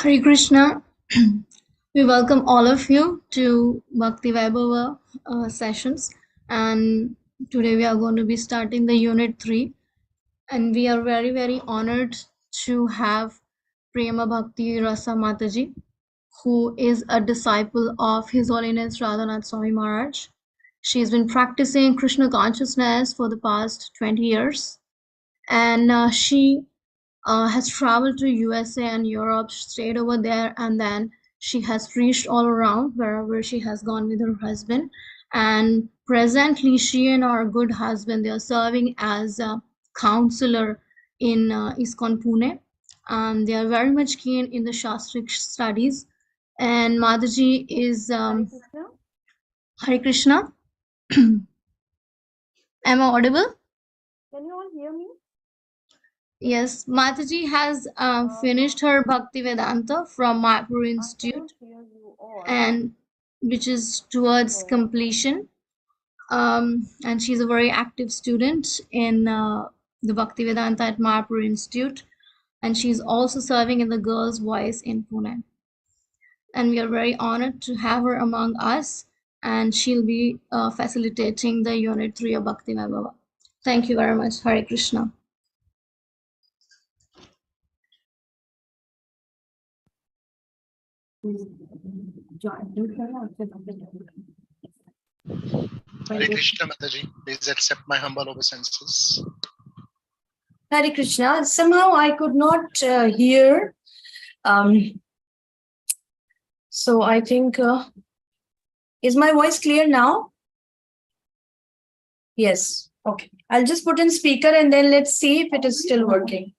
Hare Krishna. We welcome all of you to Bhakti Vaibhava sessions. And today we are going to be starting the unit 3. And we are very, very honored to have Prembhaktirasa Mataji, who is a disciple of His Holiness Radhanath Swami Maharaj. She has been practicing Krishna consciousness for the past 20 years. And she has traveled to USA and Europe, stayed over there, and then she has preached all around wherever she has gone with her husband. And presently, she and her good husband, they are serving as a counselor in ISKCON Pune. And they are very much keen in the Shastric studies. And Mataji is Hare Krishna. Am I audible? Can you all hear me? Yes, Mataji has finished her Bhakti Vedanta from Mayapur Institute, and which is towards completion. And she's a very active student in the Bhakti Vedanta at Mayapur Institute, and she's also serving in the Girls' Voice in Pune. And we are very honored to have her among us, and she'll be facilitating the Unit 3 of Bhakti Vaibhava. Thank you very much. Hare Krishna. Hare Krishna, Mataji. Please accept my humble obeisances. Hare Krishna. Somehow I could not hear. So I think, is my voice clear now? Yes. Okay. I'll just put in speaker and then let's see if it is still working.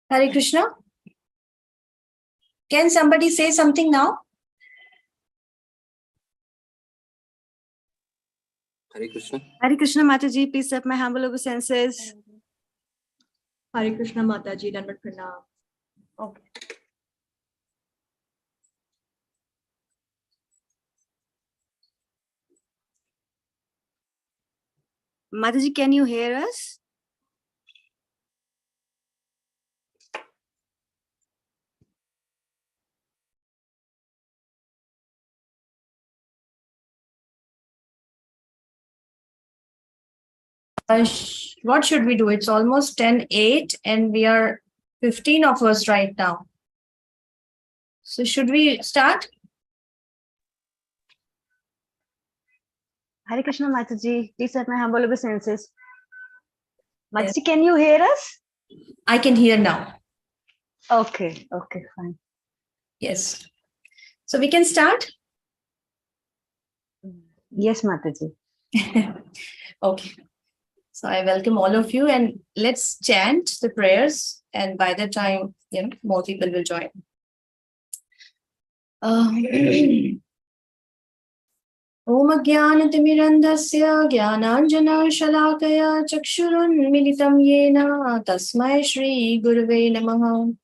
Hare Krishna. Can somebody say something now? Hare Krishna. Hare Krishna, Mataji. Please accept my humble obeisances. Hare Krishna, Mataji. Dandavat Pranam. Okay. Mataji, can you hear us? What should we do? It's almost 10:08 and we are 15 of us right now. So should we start? Hare Krishna, Mataji. Please accept my humble obeisances. Mataji, can you hear us? I can hear now. Okay, fine. Yes. So we can start? Yes, Mataji. Okay. So I welcome all of you and let's chant the prayers, and by the time, more people will join. Om Jnanatimirandasya Jnananjana Shalakaya Chakshurunmilitam Yena Tasmai Shri Gurave Namaha.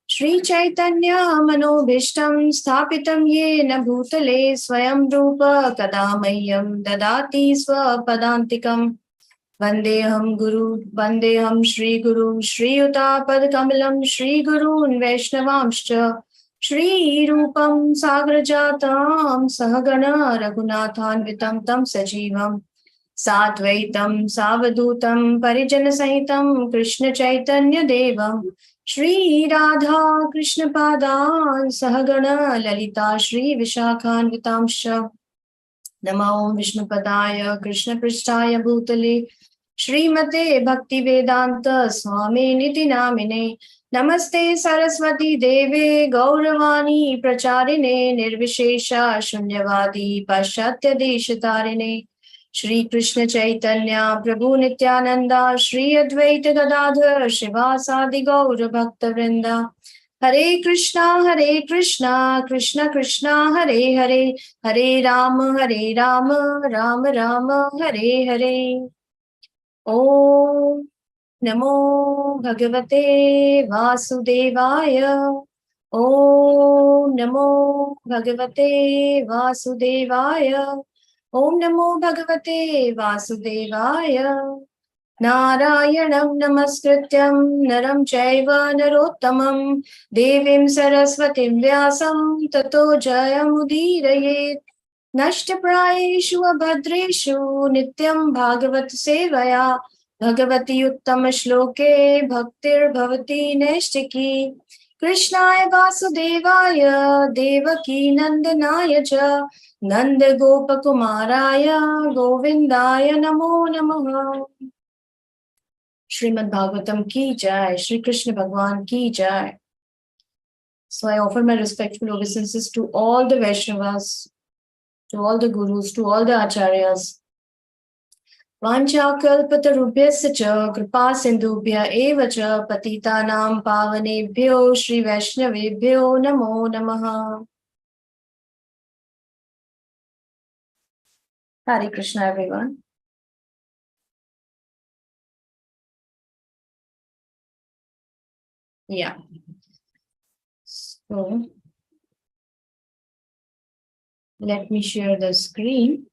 Shri Chaitanya Manobhishtam Sthapitam Yena Bhutale Swayam Rupa Kadamayyam Dadati Swapadantikam. Vandeham Shri Guru Shri Yuta Padkamalam Shri Gurun Vaishnavamscha Shri Rupam Sagrajatam Sahagana Raghunathanvitam Tam Sajivam Satvaitam Savadutam Parijana Sahitam Krishna Chaitanya Devam Shri Radha Krishna Padan Sahagana Lalita Shri Vishakhanvitamsha Namo Vishnu Padaya Krishna Prishtaya Bhutale Srimate Bhakti Vedanta Swami Niti Namine Namaste Saraswati Deve Gauravani Pracharine Nirvishesha Shunyavadi Paschatya Deshatarine Shri Krishna Chaitanya Prabhu Nityananda Shri Advaita Gadadhar Shivasadi Gaura Bhakta Vrinda Hare Krishna, Krishna Krishna, Hare Hare, Hare Rama, Rama Rama, Hare Hare. Om Namo Bhagavate Vasudevaya. Om Namo Bhagavate Vasudevaya. Om Namo Bhagavate Vasudevaya. Narayanam Namaskrityam Naram Chaiva Narottamam Devim Saraswatim Vyasam Tato Jayamudiraye Nashtaprayeshu Abhadreshu Nityam Bhagavat Sevaya Bhagavati Uttama Shloke Bhaktir Bhavati Neshtiki Krishnaya Vasudevaya Devaki Nandanaya Cha Nanda Gopakumaraya Govindaya Namo Namaha. Srimad Bhagavatam ki jai, Shri Krishna Bhagwan ki jai. So I offer my respectful obeisances to all the Vaishnavas, to all the gurus, to all the acharyas. Vancha kalpatarubhyasya cha kripa sindhubhya eva cha patitanam pavanebhyo Shri Vaishnavebhyo namo namaha. Hare Krishna, everyone. Yeah. So let me share the screen.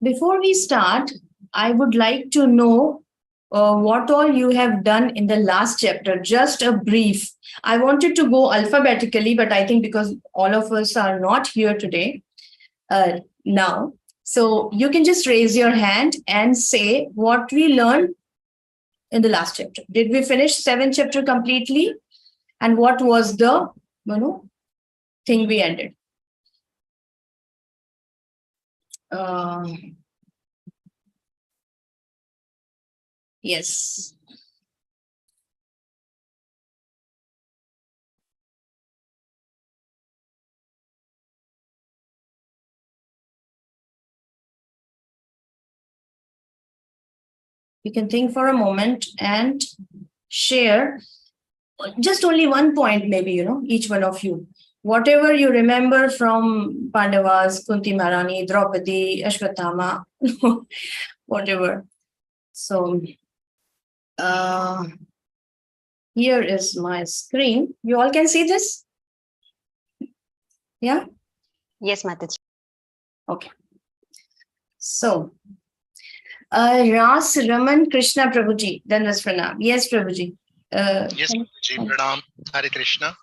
Before we start, I would like to know what all you have done in the last chapter, just a brief. I wanted to go alphabetically, but I think because all of us are not here today now, so you can just raise your hand and say what we learned in the last chapter. Did we finish 7th chapter completely? And what was the thing we ended? Yes. You can think for a moment and share just only one point, maybe, each one of you. Whatever you remember from Pandavas, Kunti Maharani, Draupadi, Ashwatthama, whatever. So, here is my screen. You all can see this? Yeah? Yes, Mataji. Okay. So, Ras Raman Krishna Prabhuji, Dandas Pranam. Yes, Prabhuji. Yes, Mataji, Pranam. Hare Krishna.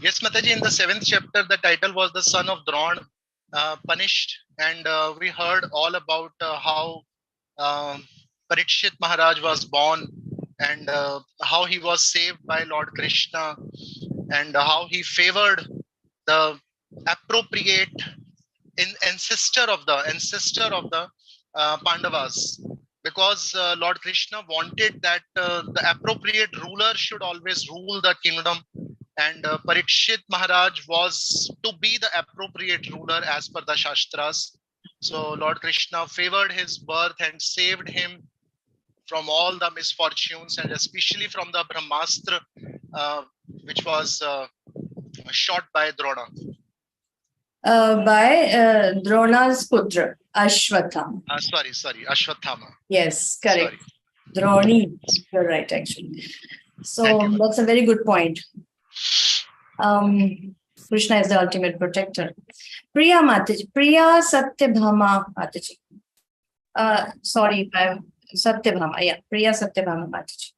Yes, Mataji, in the 7th chapter, the title was The Son of Dron Punished. And we heard all about how Parikshit Maharaj was born and how he was saved by Lord Krishna and how he favored the appropriate ancestor of the Pandavas, because Lord Krishna wanted that the appropriate ruler should always rule the kingdom, and Parikshit Maharaj was to be the appropriate ruler as per the Shastras. So Lord Krishna favored his birth and saved him from all the misfortunes, and especially from the Brahmastra, which was shot by Drona. By Drona's putra, Ashwathama. Sorry, Ashwatthama. Yes, correct. Sorry. Droni, you're right, actually. So Thank you. that's a very good point. Krishna is the ultimate protector. Priya Mataji, Priya Satyabhama Mataji. Sorry, Satyabhama. Yeah, Priya Satyabhama Mataji.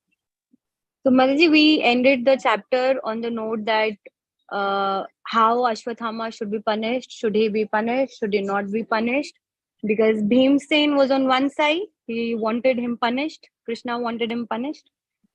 So, Mataji, we ended the chapter on the note that how Ashwathama should be punished. Should he be punished? Should he not be punished? Because Bhimsen was on one side. He wanted him punished. Krishna wanted him punished.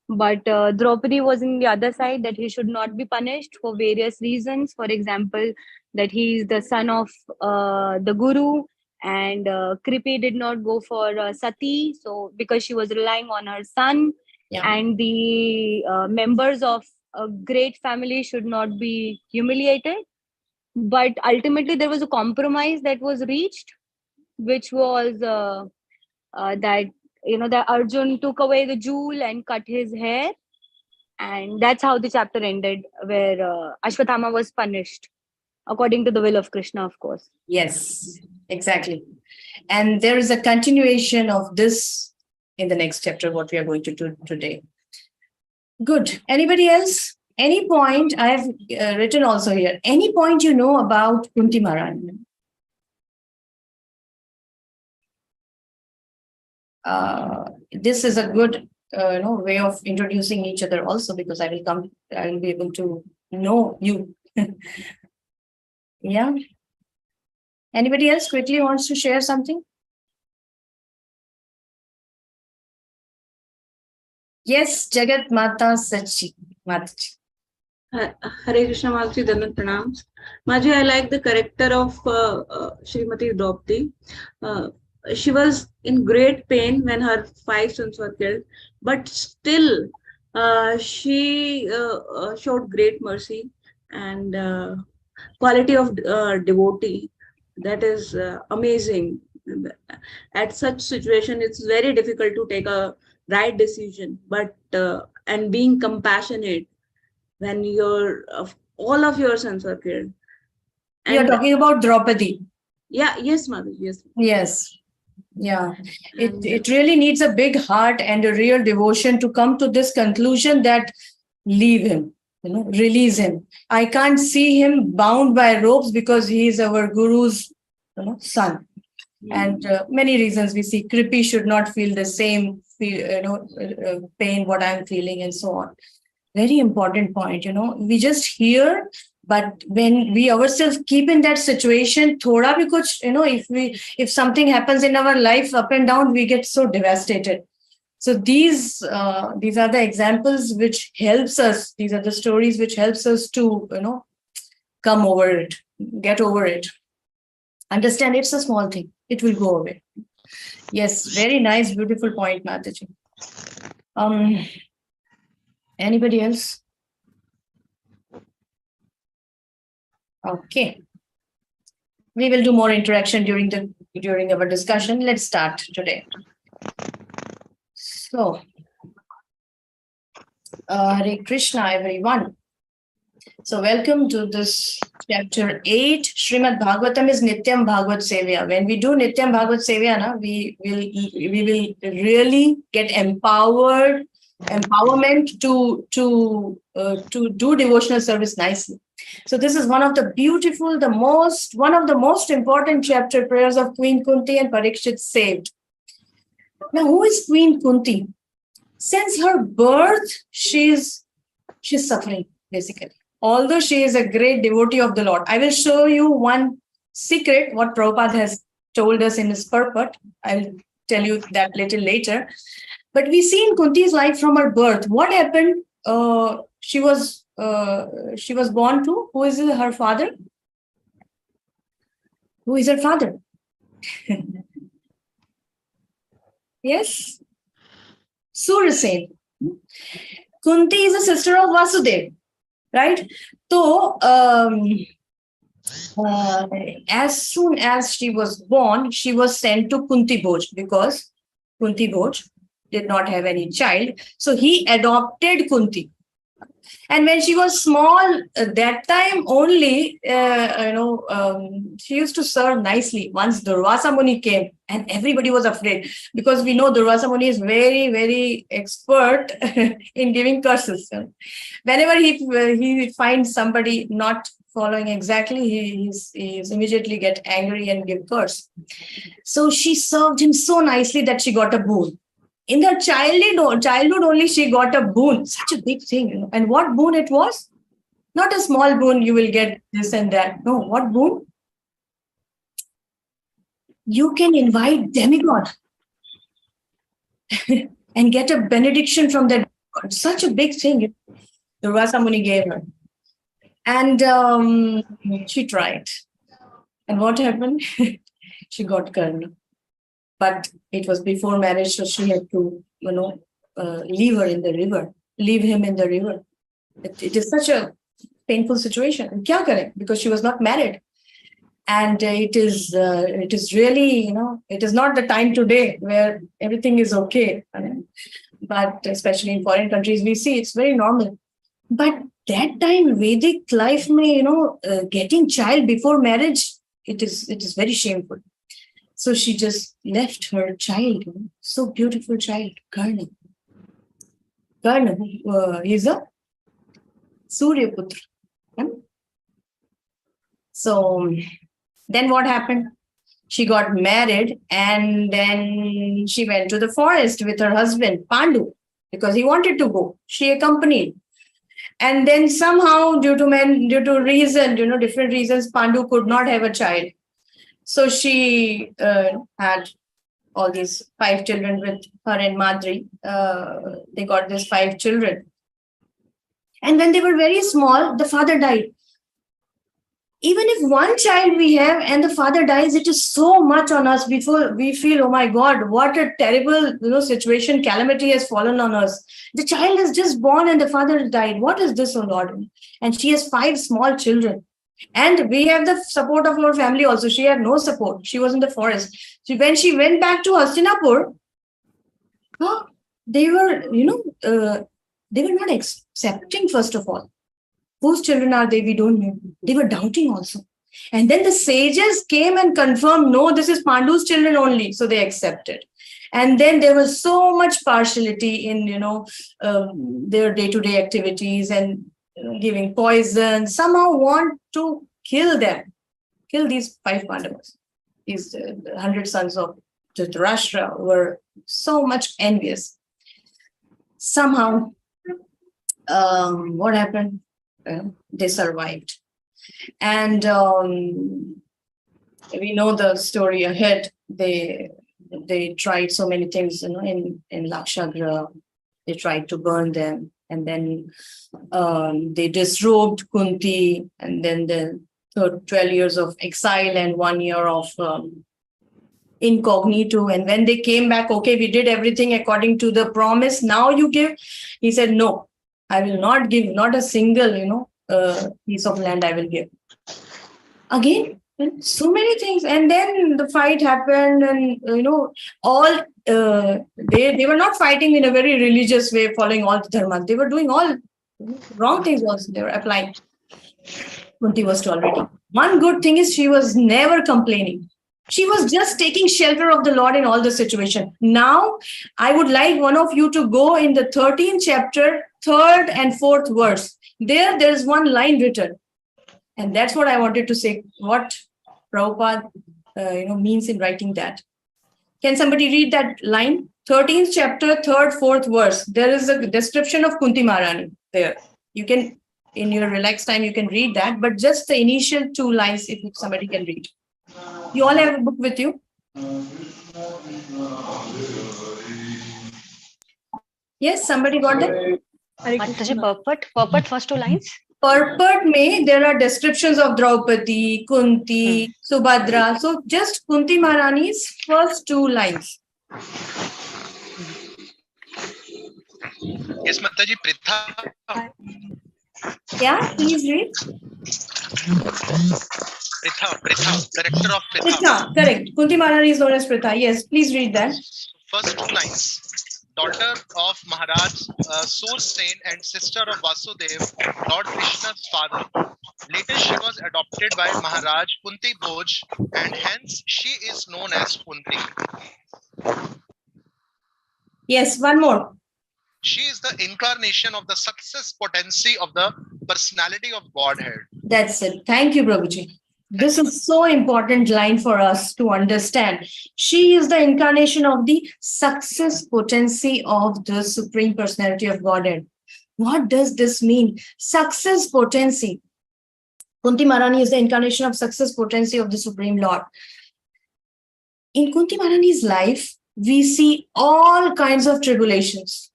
But Draupadi was in the other side, that he should not be punished for various reasons. For example, that he is the son of the Guru, and Kripi did not go for Sati, so because she was relying on her son. Yeah. And the members of a great family should not be humiliated. But ultimately, there was a compromise that was reached, which was that that Arjun took away the jewel and cut his hair, and that's how the chapter ended, where Ashwathama was punished according to the will of Krishna, of course. Yes, exactly. And there is a continuation of this in the next chapter, what we are going to do today. Good. Anybody else? Any point? I have written also here. Any point you know about Kunti Maharani? this is a good way of introducing each other also, because I will be able to know you. Yeah. Anybody else quickly wants to share something? Yes, Jagat Mata Sachi. Mataji. Hare Krishna Mataji, Dandan Pranams. Maji, I like the character of Srimati Draupadi. She was in great pain when her 5 sons were killed, but still she showed great mercy and quality of devotee. That is amazing. At such situation, it's very difficult to take a right decision, but and being compassionate when all of your sons were killed. You're And talking about Draupadi. yeah, yes, mother, yes. Yes. Yeah. And It really needs a big heart and a real devotion to come to this conclusion that leave him, release him. I can't see him bound by ropes because he is our guru's son. And many reasons we see Kripi should not feel the same pain what I'm feeling and so on. Very important point. We just hear, but when we ourselves keep in that situation, thoda bhi kuch, if something happens in our life up and down, we get so devastated. So these are the examples which helps us. These are the stories which helps us to come over it, get over it. Understand it's a small thing. It will go away. Yes, very nice, beautiful point, Mataji. Anybody else? Okay. We will do more interaction during our discussion. Let's start today. So, Hare Krishna, everyone. So, welcome to this chapter 8. Srimad Bhagavatam is Nityam Bhagavad Sevya. When we do Nityam Bhagavad Sevya, we will really get empowerment to do devotional service nicely. So this is one of the beautiful, one of the most important chapter prayers of Queen Kunti and Parikshit saved. Now, who is Queen Kunti? Since her birth, she's suffering, basically. Although she is a great devotee of the Lord. I will show you one secret, what Prabhupada has told us in his purport. I'll tell you that little later. But we see in Kunti's life from her birth, what happened? She was born to, who is her father? Who is her father? Yes? Surasen. Kunti is a sister of Vasudev, right? So, as soon as she was born, she was sent to Kunti Bhoj because Kunti Bhoj did not have any child. So he adopted Kunti. And when she was small, that time only, she used to serve nicely. Once Durvasa Muni came, and everybody was afraid because we know Durvasa Muni is very, very expert in giving curses. Whenever he finds somebody not following exactly, he immediately get angry and give curse. So she served him so nicely that she got a boon. In her childhood only, she got a boon, such a big thing. And what boon it was? Not a small boon, you will get this and that. No, what boon? You can invite demigod and get a benediction from that. Such a big thing Durvasa Muni gave her. And she tried. And what happened? She got karma. But it was before marriage, so she had to, leave him in the river. It is such a painful situation. And kya kare? Because she was not married. And it is really, it is not the time today where everything is okay. But especially in foreign countries, we see it's very normal. But that time, Vedic life, getting child before marriage, it is very shameful. So she just left her child, so beautiful child, Karna. Karna, he's a Surya Putra. So then what happened? she got married, and then she went to the forest with her husband, Pandu, because he wanted to go. She accompanied. And then somehow, due to reason, different reasons, Pandu could not have a child. So she had all these 5 children with her and Madri. They got these 5 children. And when they were very small, the father died. Even if one child we have and the father dies, it is so much on us before we feel, oh my God, what a terrible situation, calamity has fallen on us. The child is just born and the father died. What is this, oh Lord? And she has 5 small children. And we have the support of our family also. She had no support. She was in the forest. So when she went back to Hastinapur, they were, they were not accepting, first of all. Whose children are they? We don't know. They were doubting also. And then the sages came and confirmed, no, this is Pandu's children only. So they accepted. And then there was so much partiality in, their day-to-day activities and giving poison. Somehow want to kill them. Kill these 5 Pandavas. These 100 sons of Dhritarashtra were so much envious. Somehow, what happened? They survived. And we know the story ahead. They tried so many things, in Lakshagra. They tried to burn them. And then they disrobed Kunti. And then the 12 years of exile and 1 year of incognito. And when they came back, okay, we did everything according to the promise. Now you give. He said, no. I will not give, not a single, piece of land I will give. Again, so many things. And then the fight happened and, all, they were not fighting in a very religious way, following all the dharmas. They were doing all wrong things also. They were applying. Kunti was tolerating. One good thing is she was never complaining. She was just taking shelter of the Lord in all the situation. Now, I would like one of you to go in the 13th chapter, 3rd and 4th verse. There is one line written. And that's what I wanted to say, what Prabhupada means in writing that. Can somebody read that line? 13th chapter, 3rd, 4th verse. There is a description of Kunti Maharani there. You can, in your relaxed time, you can read that. But just the initial 2 lines, if somebody can read. You all have a book with you? Yes, somebody got that? Purport, first 2 lines. Purport mein, there are descriptions of Draupadi, Kunti, Subhadra. So just Kunti Maharani's first 2 lines. Yes, Mataji, Pritha. Yeah, please read. Pritha, director of Pritha. Pritha, correct. Kunti Maharani is known as Pritha. Yes, please read that. First 2 lines. Daughter of Maharaj Sursen and sister of Vasudev, Lord Krishna's father. Later she was adopted by Maharaj Kunti Bhoj and hence she is known as Kunti. Yes, one more. She is the incarnation of the success potency of the personality of Godhead. That's it. Thank you, Prabhuji. This is so important line for us to understand. She is the incarnation of the success potency of the Supreme Personality of Godhead. What does this mean? Success potency. Kunti Maharani is the incarnation of success potency of the Supreme Lord. In Kunti Maharani's life, we see all kinds of tribulations.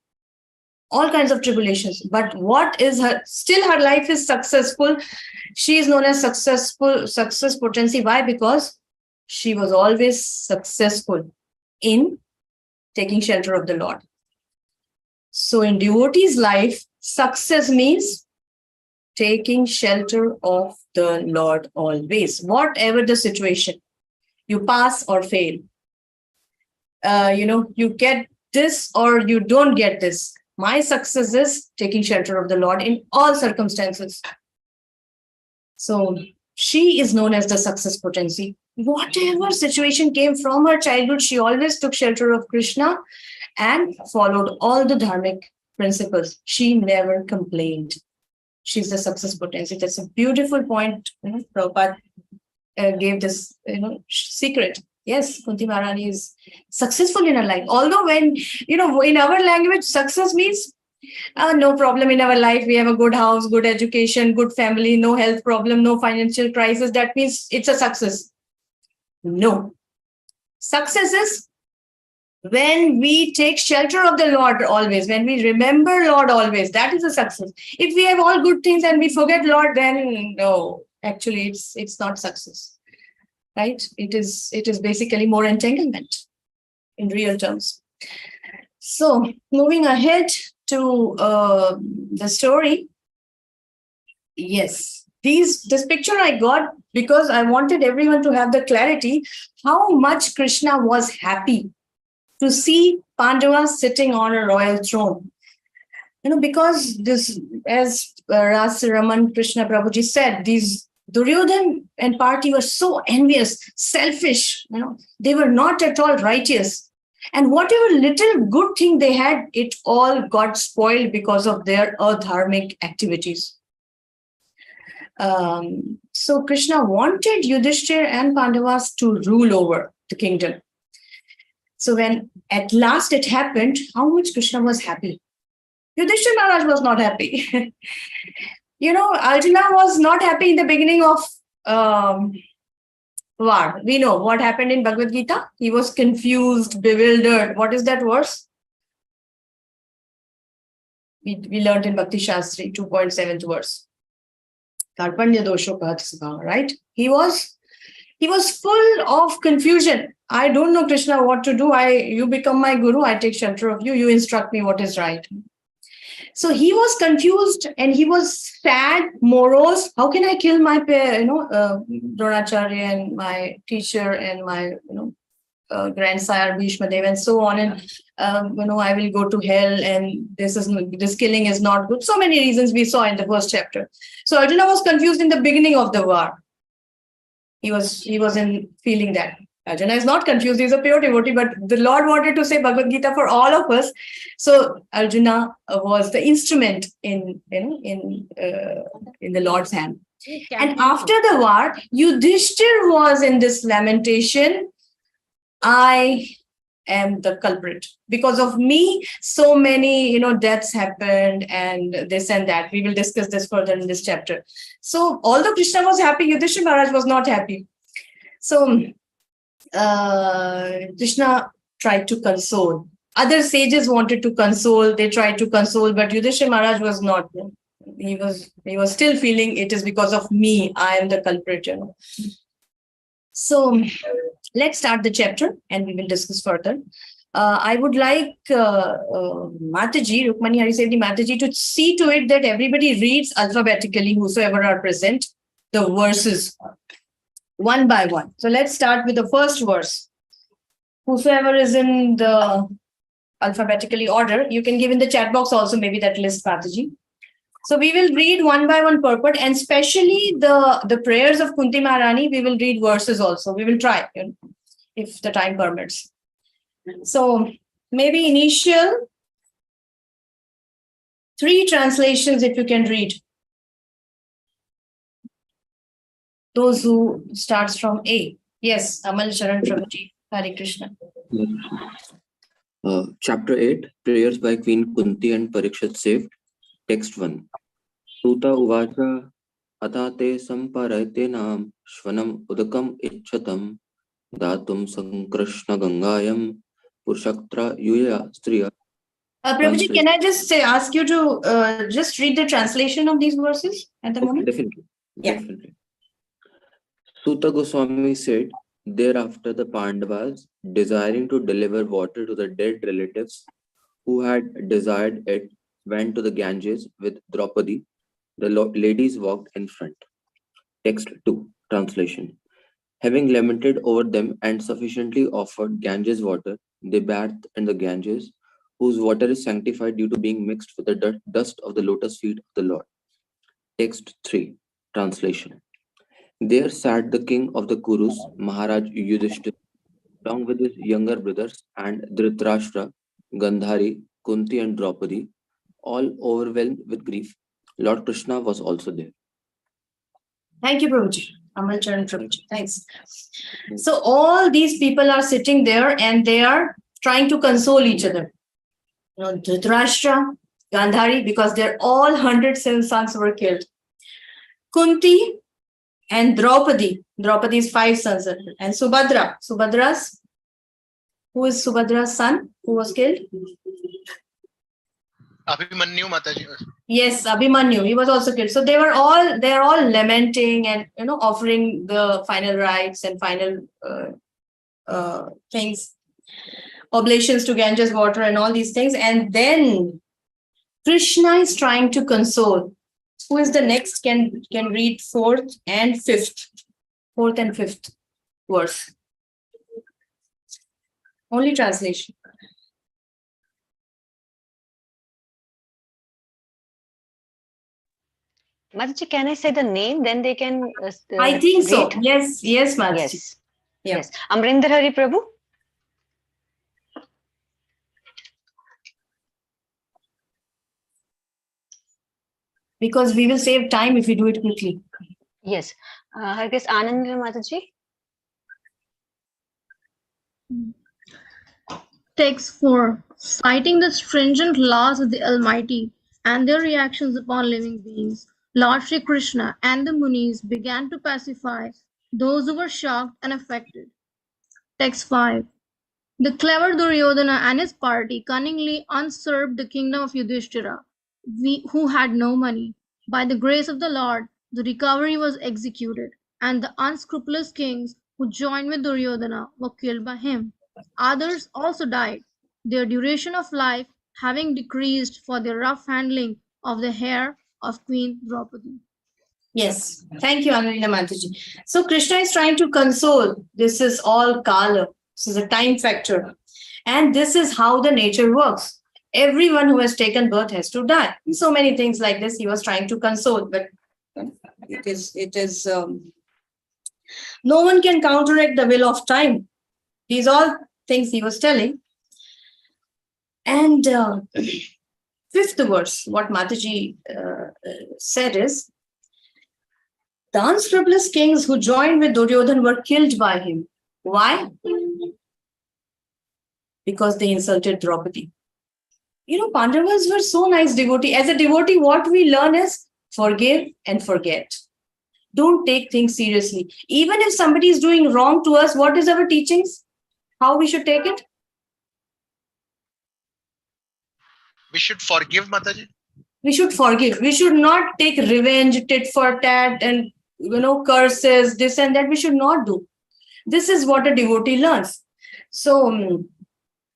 All kinds of tribulations. But what is her? Still her life is successful. She is known as success potency. Why? Because she was always successful in taking shelter of the Lord. So in devotee's life, success means taking shelter of the Lord always. Whatever the situation, you pass or fail. You get this or you don't get this. My success is taking shelter of the Lord in all circumstances. So she is known as the success potency. Whatever situation came from her childhood, she always took shelter of Krishna and followed all the dharmic principles. She never complained. She's the success potency. That's a beautiful point, Prabhupada gave this, secret. Yes, Kunti Maharani is successful in her life. Although when, in our language, success means no problem in our life. We have a good house, good education, good family, no health problem, no financial crisis. That means it's a success. No. Success is when we take shelter of the Lord always, when we remember Lord always. That is a success. If we have all good things and we forget Lord, then no, actually it's not success. Right? It is basically more entanglement in real terms. So moving ahead to the story. Yes, this picture I got because I wanted everyone to have the clarity how much Krishna was happy to see Pandavas sitting on a royal throne. Because this, as Ras Raman Krishna Prabhuji said, these Duryodhan and party were so envious, selfish. They were not at all righteous. And whatever little good thing they had, it all got spoiled because of their adharmic activities. So Krishna wanted Yudhishthir and Pandavas to rule over the kingdom. So when at last it happened, how much Krishna was happy. Yudhishthir Maharaj was not happy. Arjuna was not happy in the beginning of war. We know what happened in Bhagavad Gita. He was confused, bewildered. What is that verse? We learned in Bhakti Shastri, 2.7th verse. Karpanya dosho kahat, right? He was full of confusion. I don't know, Krishna, what to do. You become my guru. I take shelter of you. You instruct me what is right. So he was confused and he was sad, morose. How can I kill my Dronacharya and my teacher and my grandsire Bhishma Dev and so on, and I will go to hell, and this killing is not good. So many reasons we saw in the first chapter. So Arjuna was confused in the beginning of the war. He was in feeling that Arjuna is not confused, he's a pure devotee, but the Lord wanted to say Bhagavad Gita for all of us. So Arjuna was the instrument in the Lord's hand. And after the war, Yudhishthir was in this lamentation. I am the culprit. Because of me, so many, deaths happened and this and that. We will discuss this further in this chapter. So although Krishna was happy, Yudhishthir Maharaj was not happy. So Krishna tried to console. Other sages wanted to console. They tried to console, but Yudhishthir Maharaj was not. He was still feeling it is because of me. I am the culprit. So let's start the chapter and we will discuss further. I would like Mataji, Rukmani Harisevdi Mataji, to see to it that everybody reads alphabetically, whosoever are present, the verses one by one. So let's start with the first verse. Whosoever is in the alphabetically order, you can give in the chat box also maybe that list, Mataji. So we will read one by one purport, and especially the prayers of Kunti Maharani, we will read verses also. We will try, if the time permits. So maybe initial 3 translations, if you can read. Those who starts from A. Yes, Amal Sharan Prabhuji. Hare Krishna. Chapter 8, Prayers by Queen Kunti and Parikshit saved. Text 1. Suta uvacha atate samparayate nam shvanam udakam ichchatam datum sankrishna gangayam purushaktra yuya striya. Prabhuji, can I just ask you to just read the translation of these verses at the moment? Definitely. Yeah. Definitely. Suta Goswami said, thereafter the Pandavas, desiring to deliver water to the dead relatives who had desired it, went to the Ganges with Draupadi. The ladies walked in front. Text 2. Translation. Having lamented over them and sufficiently offered Ganges water, they bathed in the Ganges, whose water is sanctified due to being mixed with the dust of the lotus feet of the Lord. Text 3. Translation. There sat the king of the Kurus, Maharaj Yudhishthira, along with his younger brothers and Dhritarashtra, Gandhari, Kunti and Draupadi, all overwhelmed with grief. Lord Krishna was also there. Thank you, Prabhuji. Amal Charan Prabhuji. Thanks. So all these people are sitting there and they are trying to console each other. Dhritarashtra, Gandhari, because they're all 107 sons were killed. Kunti and Draupadi. Draupadi's 5 sons. And Subhadra. Who is Subhadra's son? Who was killed? Abhimanyu Mataji. Yes, Abhimanyu. He was also killed. So they're all lamenting and offering the final rites and final things, oblations to Ganges water and all these things. And then Krishna is trying to console. Who is the next? Can read 4th and 5th. 4th and 5th verse. Only translation. Mataji, can I say the name? Then they can. I think so. read? Yes, Mataji. Yes. Yeah. Yes. Amrinder Hari Prabhu. Because we will save time if we do it quickly. Yes. I guess Anand Mataji. Text 4. Citing the stringent laws of the Almighty and their reactions upon living beings, Lord Sri Krishna and the Munis began to pacify those who were shocked and affected. Text 5. The clever Duryodhana and his party cunningly usurped the kingdom of Yudhishthira, who had no money. By the grace of the Lord, the recovery was executed, and the unscrupulous kings who joined with Duryodhana were killed by him. Others also died, their duration of life having decreased for their rough handling of the hair of Queen Draupadi. Yes. Thank you, Anilina Mataji. So Krishna is trying to console. This is all Kala. This is a time factor. And this is how the nature works. Everyone who has taken birth has to die. So many things like this he was trying to console. But it is no one can counteract the will of time. These all things he was telling. And 5th verse, what Mataji said is, the unscrupulous kings who joined with Duryodhana were killed by him. Why? Because they insulted Draupadi. Pandavas were so nice devotee. As a devotee, what we learn is forgive and forget. Don't take things seriously. Even if somebody is doing wrong to us, what is our teachings? How we should take it? We should forgive, Mataji. We should forgive. We should not take revenge, tit for tat, and curses, this and that. We should not do. This is what a devotee learns. So,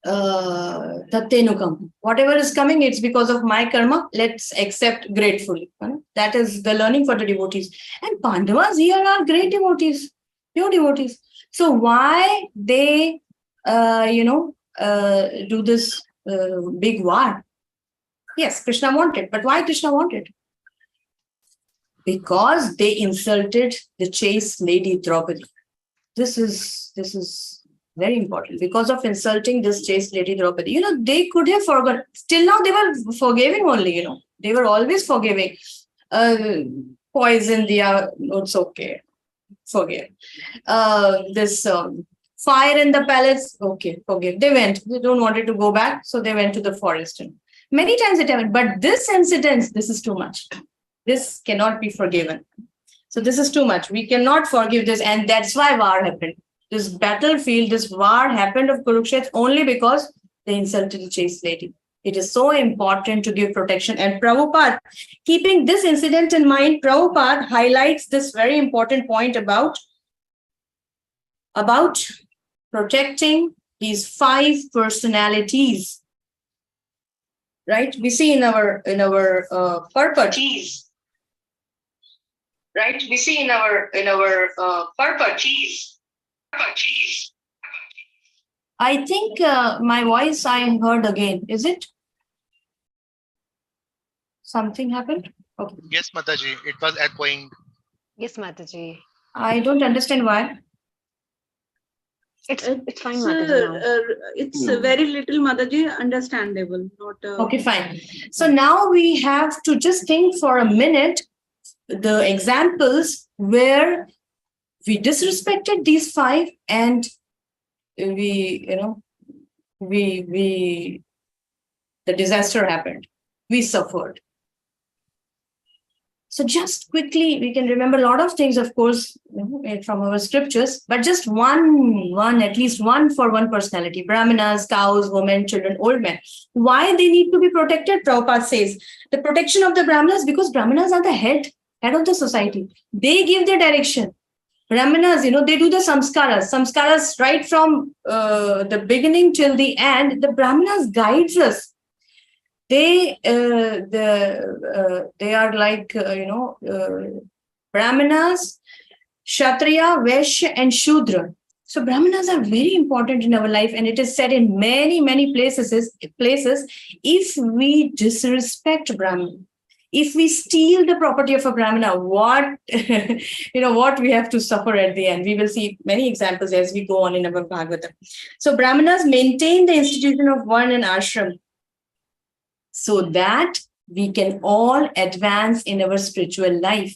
Tattenukam. Whatever is coming, it's because of my karma. Let's accept gratefully. That is the learning for the devotees. And Pandavas here are great devotees, pure devotees. So why they, do this big war? Yes, Krishna wanted. But why Krishna wanted? Because they insulted the chaste lady Draupadi. This is very important. Because of insulting this chaste lady Draupadi, they could have forgotten. Till now, they were forgiving only. They were always forgiving. Poison diya, it's okay. Forgive. This fire in the palace, okay, forgive. They went. They don't wanted to go back, so they went to the forest. And many times it happened. But this incident, this is too much. This cannot be forgiven. So this is too much. We cannot forgive this. And that's why war happened. This battlefield, this war happened of Kurukshetra only because they insulted the chaste lady. It is so important to give protection. And Prabhupada, keeping this incident in mind, Prabhupada highlights this very important point about protecting these 5 personalities. Right? We see in our purpose. Right? We see in our purpose. I think my voice I heard again. Is it? Something happened? Okay. Yes, Mataji. It was echoing. Yes, Mataji. I don't understand why. It's fine, Mataji. Now. It's very little, Mataji, understandable. Not okay, fine. So now we have to just think for a minute the examples where We disrespected these 5, and the disaster happened. We suffered. So just quickly, we can remember a lot of things, of course, from our scriptures, but just at least one for one personality: Brahmanas, cows, women, children, old men. Why they need to be protected? Prabhupada says the protection of the Brahmanas, because Brahmanas are the head of the society. They give the direction. Brahmanas, they do the samskaras right from the beginning till the end. The Brahmanas guides us. They are like Brahmanas, Kshatriya, Vaishya, and Shudra. So Brahmanas are very important in our life, and it is said in many places. If we disrespect Brahman, if we steal the property of a Brahmana, what what we have to suffer at the end. We will see many examples as we go on in our Bhagavatam. So Brahmanas maintain the institution of Varna and Ashram, so that we can all advance in our spiritual life,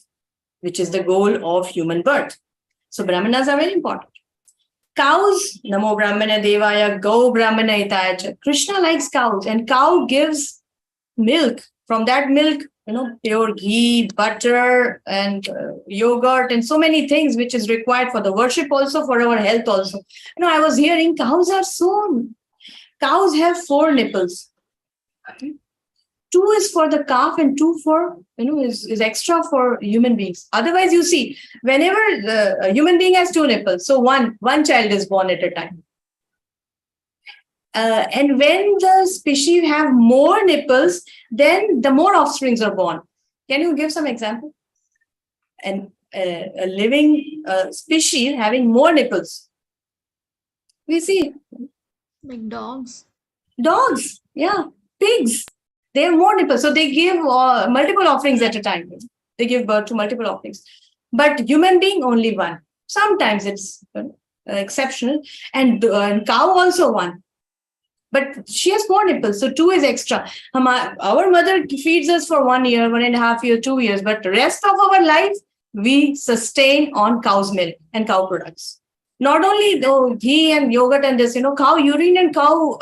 which is the goal of human birth. So Brahmanas are very important. Cows, Namo Brahmana Devaya, Go Brahmana Hitaya. Krishna likes cows, and cow gives milk. From that milk, pure ghee, butter, and yogurt, and so many things which is required for the worship, also for our health also. I was hearing cows have 4 nipples. 2 is for the calf, and 2 for is extra for human beings. Otherwise, you see, whenever a human being has 2 nipples, so one child is born at a time. And when the species have more nipples, then the more offsprings are born. Can you give some example? And a living species having more nipples. We see. Like dogs. Dogs, yeah. Pigs. They have more nipples, so they give multiple offerings at a time. They give birth to multiple offerings. But human being, only one. Sometimes it's exceptional. And cow also one. But she has 4 nipples, so 2 is extra. Our mother feeds us for 1 year, 1.5 years, 2 years. But the rest of our life, we sustain on cow's milk and cow products. Not only ghee and yogurt and this, cow urine and cow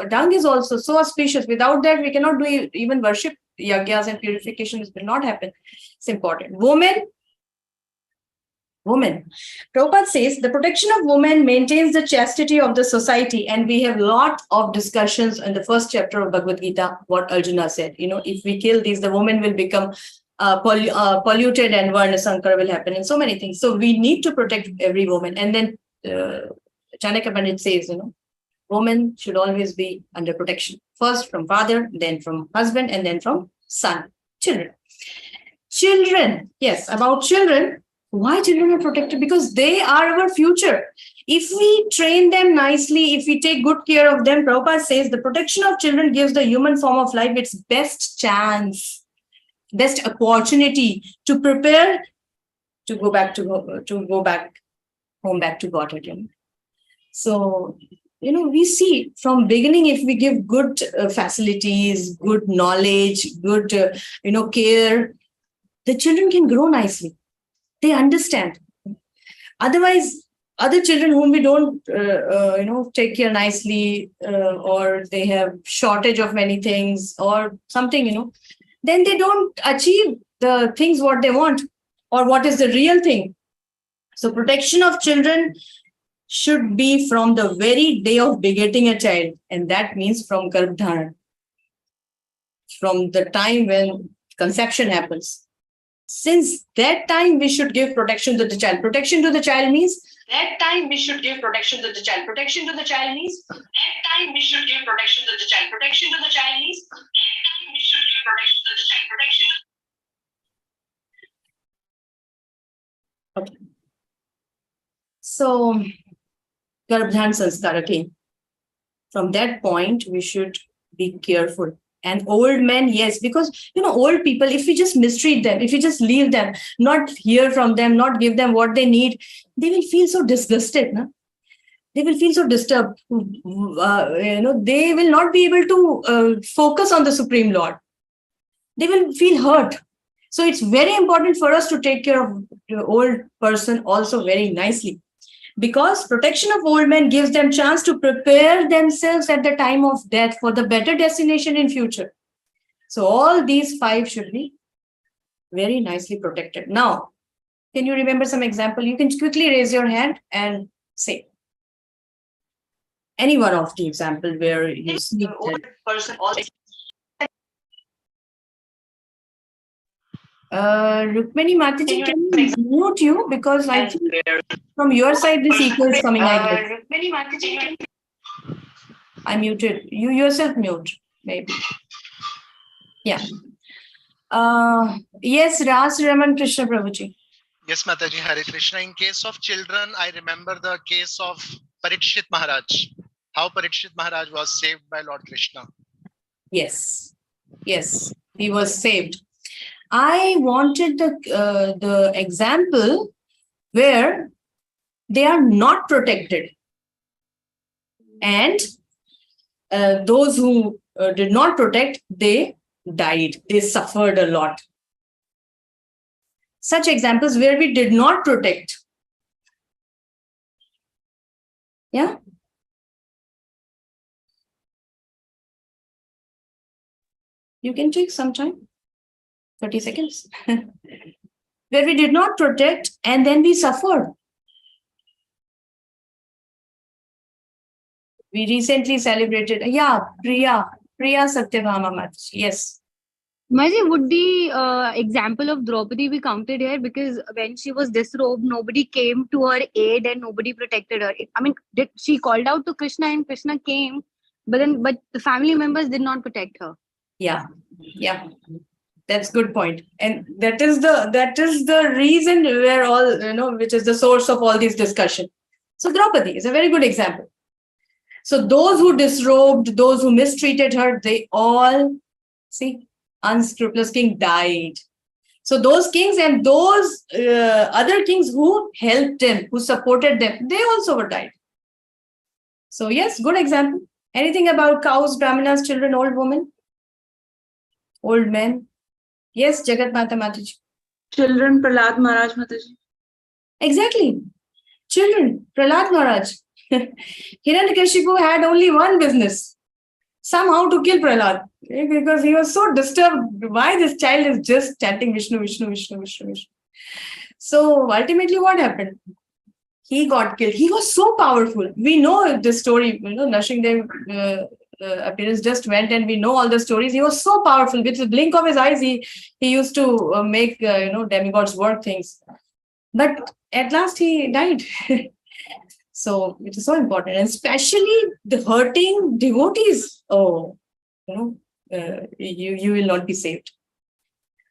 dung is also so auspicious. Without that, we cannot do even worship. Yagyas and purifications will not happen. It's important. Women. Prabhupada says the protection of women maintains the chastity of the society, and we have a lot of discussions in the first chapter of Bhagavad Gita, what Arjuna said. If we kill these, the women will become polluted, and Varna Sankara will happen, and so many things. So we need to protect every woman. And then Chanakya Pandit says, woman should always be under protection. First from father, then from husband, and then from son. Children. Yes, about children. Why children are protected? Because they are our future. If we train them nicely, if we take good care of them, Prabhupada says the protection of children gives the human form of life its best chance, best opportunity to prepare to go back home, back to God again. So, we see from beginning, if we give good facilities, good knowledge, good, care, the children can grow nicely. They understand. Otherwise, other children whom we don't, take care nicely, or they have shortage of many things or something, then they don't achieve the things what they want or what is the real thing. So protection of children should be from the very day of begetting a child, and that means from Garbhadharan, from the time when conception happens. Since that time, we should give protection to the child. Protection to the child means that time we should give protection to the child. Protection to the child means that time we should give protection to the child. Protection to the child means that time we should give protection to the child. Protection. Okay. So, Garbhadharan Sanskar again. From that point, we should be careful. And old men, yes, because, old people, if we just mistreat them, if we just leave them, not hear from them, not give them what they need, they will feel so disgusted. No? They will feel so disturbed. They will not be able to focus on the Supreme Lord. They will feel hurt. So it's very important for us to take care of the old person also very nicely, because protection of old men gives them chance to prepare themselves at the time of death for the better destination in future. So all these 5 should be very nicely protected. Now, can you remember some example? You can quickly raise your hand and say any one of the example where you see the old person also. Rukmini Mataji, can you mute you, because I think from your side this echo is coming, I guess. Rukmini Mataji, I muted. You yourself mute, maybe. Yeah. Yes, Ras Raman Krishna Prabhuji. Yes, Mataji, Hare Krishna. In case of children, I remember the case of Parikshit Maharaj. How Parikshit Maharaj was saved by Lord Krishna. Yes, yes, he was saved. I wanted the example where they are not protected, and those who did not protect, they died, they suffered a lot. Such examples where we did not protect. Yeah. You can take some time, 30 seconds, where we did not protect and then we suffered. We recently celebrated, Priya Satyabhama Mataji. Yes. Maji, would the example of Draupadi be counted here? Because when she was disrobed, nobody came to her aid and nobody protected her. I mean, she called out to Krishna and Krishna came, but the family members did not protect her. Yeah. That's good point. And that is the reason where all, which is the source of all these discussion. So Draupadi is a very good example. So those who disrobed, those who mistreated her, they all, see, unscrupulous king died. So those kings and those other kings who helped them, who supported them, they also were died. So yes, good example. Anything about cows, brahmanas, children, old women, old men? Yes, Jagat Mata Mataji. Children, Prahlad Maharaj Mataji. Exactly. Children, Prahlad Maharaj. Hiranyakashipu had only one business, somehow to kill Prahlad, because he was so disturbed. Why this child is just chanting Vishnu, Vishnu, Vishnu, Vishnu, Vishnu. So ultimately what happened? He got killed. He was so powerful. We know this story, Nrsimhadev appearance just went, and we know all the stories. He was so powerful. With the blink of his eyes, he used to make demigods work things. But at last he died. So it is so important, and especially the hurting devotees. Oh, you will not be saved.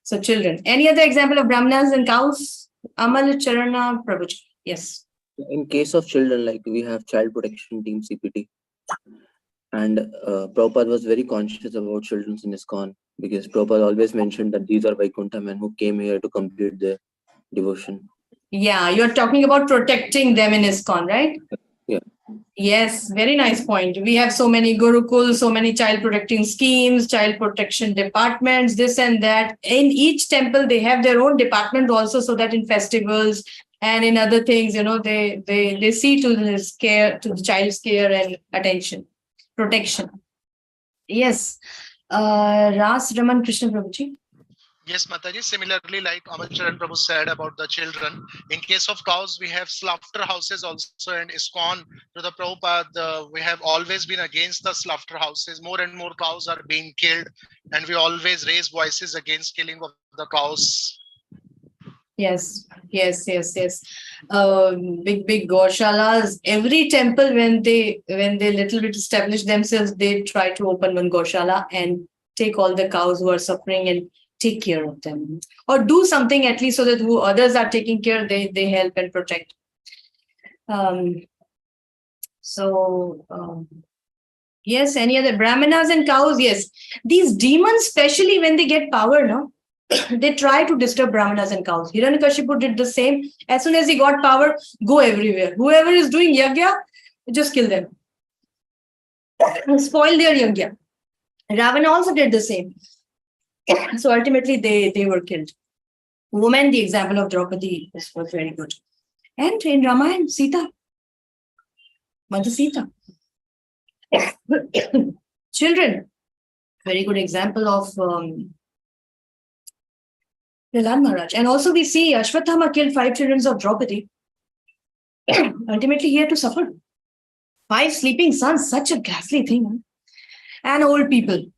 So children. Any other example of brahmanas and cows? Amal Charana Prabhuji. Yes. In case of children, like we have child protection team CPT, and Prabhupada was very conscious about children in ISKCON, because Prabhupada always mentioned that these are Vaikuntha men who came here to complete their devotion. Yeah, you're talking about protecting them in ISKCON, right? Yeah. Yes, very nice point. We have so many Gurukuls, so many child protecting schemes, child protection departments, this and that. In each temple, they have their own department also, so that in festivals and in other things, they see to this care, to the child's care and attention, protection. Yes. Ras Raman Krishna Prabhuji. Yes, Mataji. Similarly, like Amal Charan Prabhu said about the children, in case of cows, we have slaughterhouses also, and ISKCON to the Prabhupada, we have always been against the slaughterhouses. More and more cows are being killed, and we always raise voices against killing of the cows. Yes. Big Goshalas. Every temple, when they little bit establish themselves, they try to open one Goshala and take all the cows who are suffering and take care of them, or do something at least so that who others are taking care, they help and protect. Yes, any other brahmanas and cows? Yes, these demons, especially when they get power, no, they try to disturb brahmanas and cows. Hiranyakashipu did the same. As soon as he got power, go everywhere. Whoever is doing yagya, just kill them, spoil their yagya. Ravana also did the same. So ultimately, they were killed. Woman, the example of Draupadi was very good. And in Ramayana, Sita, Mother Sita. Children, very good example of Prahlad Maharaj. And also we see Ashwatthama killed 5 children of Draupadi. Ultimately, he had to suffer. 5 sleeping sons, such a ghastly thing. And old people.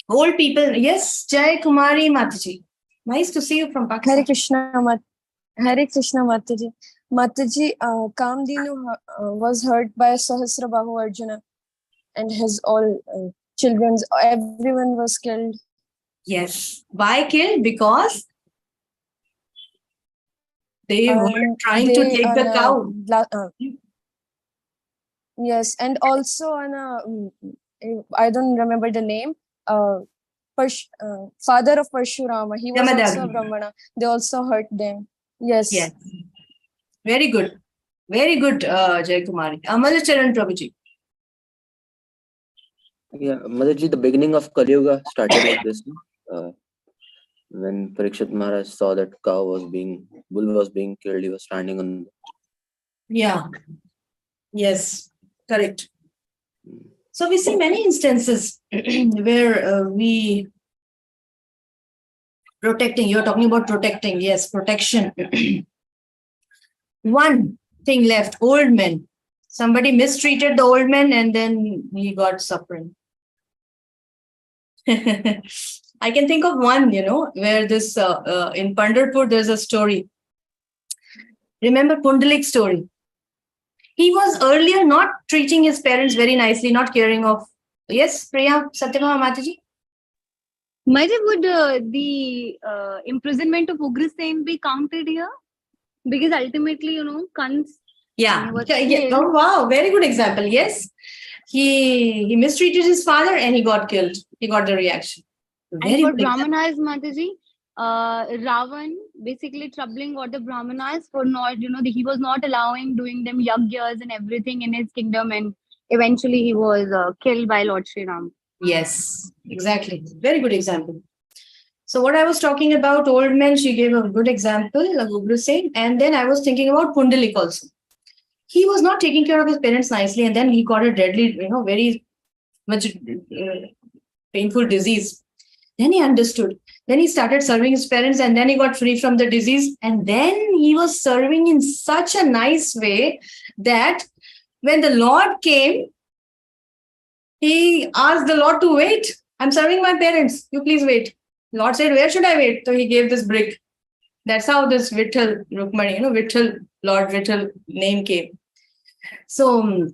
Old people, yes, Jai Kumari Mataji. Nice to see you from Pakistan. Hare Krishna Mataji. Mataji, Kamdenu was hurt by Sahasrabahu Arjuna and his all children, everyone was killed. Yes. Why killed? Because they were trying to take the cow. Yes, and also I don't remember the name, father of Parshurama, he was also a Brahmana. They also hurt them. Yes. Yes. Very good. Very good, Jai Kumari. Amalacharan Prabhuji. Yeah, Motherji, the beginning of Kali Yuga started like this. When Parikshit Maharaj saw that bull was being killed, he was standing on. Yeah. Yes. Correct. So we see many instances where we protecting. You're talking about protecting. Yes, protection. One thing left, old men. Somebody mistreated the old man and then he got suffering. I can think of one, where this in Pandharpur, there's a story. Remember Pundalik's story? He was earlier not treating his parents very nicely, not caring of. Yes, Priya, Satyabhama Mataji? Mataji, would the imprisonment of Ugrasen be counted here? Because ultimately, Kans. Yeah. Oh, wow. Very good example. Yes. He mistreated his father and he got killed. He got the reaction. Very and for Brahmanas, Mataji, Ravan basically troubling all the Brahmanas for not, he was not allowing doing them yagyas and everything in his kingdom, and eventually he was killed by Lord Sri Ram. Yes, exactly. Very good example. So what I was talking about, old men, she gave a good example, like Guru said, and then I was thinking about Pundalik also. He was not taking care of his parents nicely, and then he got a deadly, very much painful disease. Then he understood. Then he started serving his parents, and then he got free from the disease. And then he was serving in such a nice way that when the Lord came, he asked the Lord to wait. I'm serving my parents. You please wait. Lord said, where should I wait? So he gave this brick. That's how this Vitthal Rukmani, Vitthal, Lord Vitthal name came. So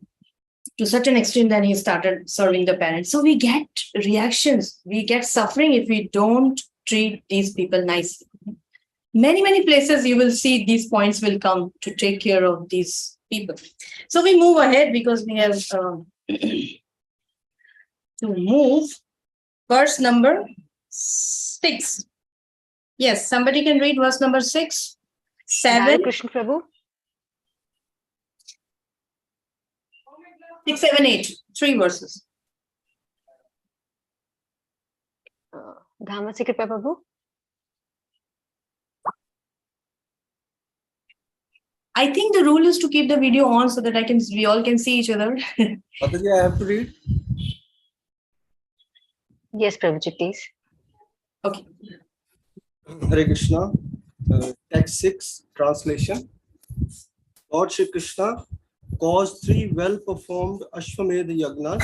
to such an extent that he started serving the parents. So we get reactions, we get suffering if we don't treat these people nicely. Many, many places you will see these points will come to take care of these people. So we move ahead because we have to move. Verse number 6. Yes, somebody can read verse number 6, 7. Krishna Prabhu. 6, 7, 8. 3 verses. Dhamasi Kripa Prabhu. I think the rule is to keep the video on so that we all can see each other. Mataji, I have to read. Yes, Prabhuji, please. Okay. Hare Krishna. Text 6, translation. Lord Shri Krishna caused 3 well-performed Ashwamedha Yagnas,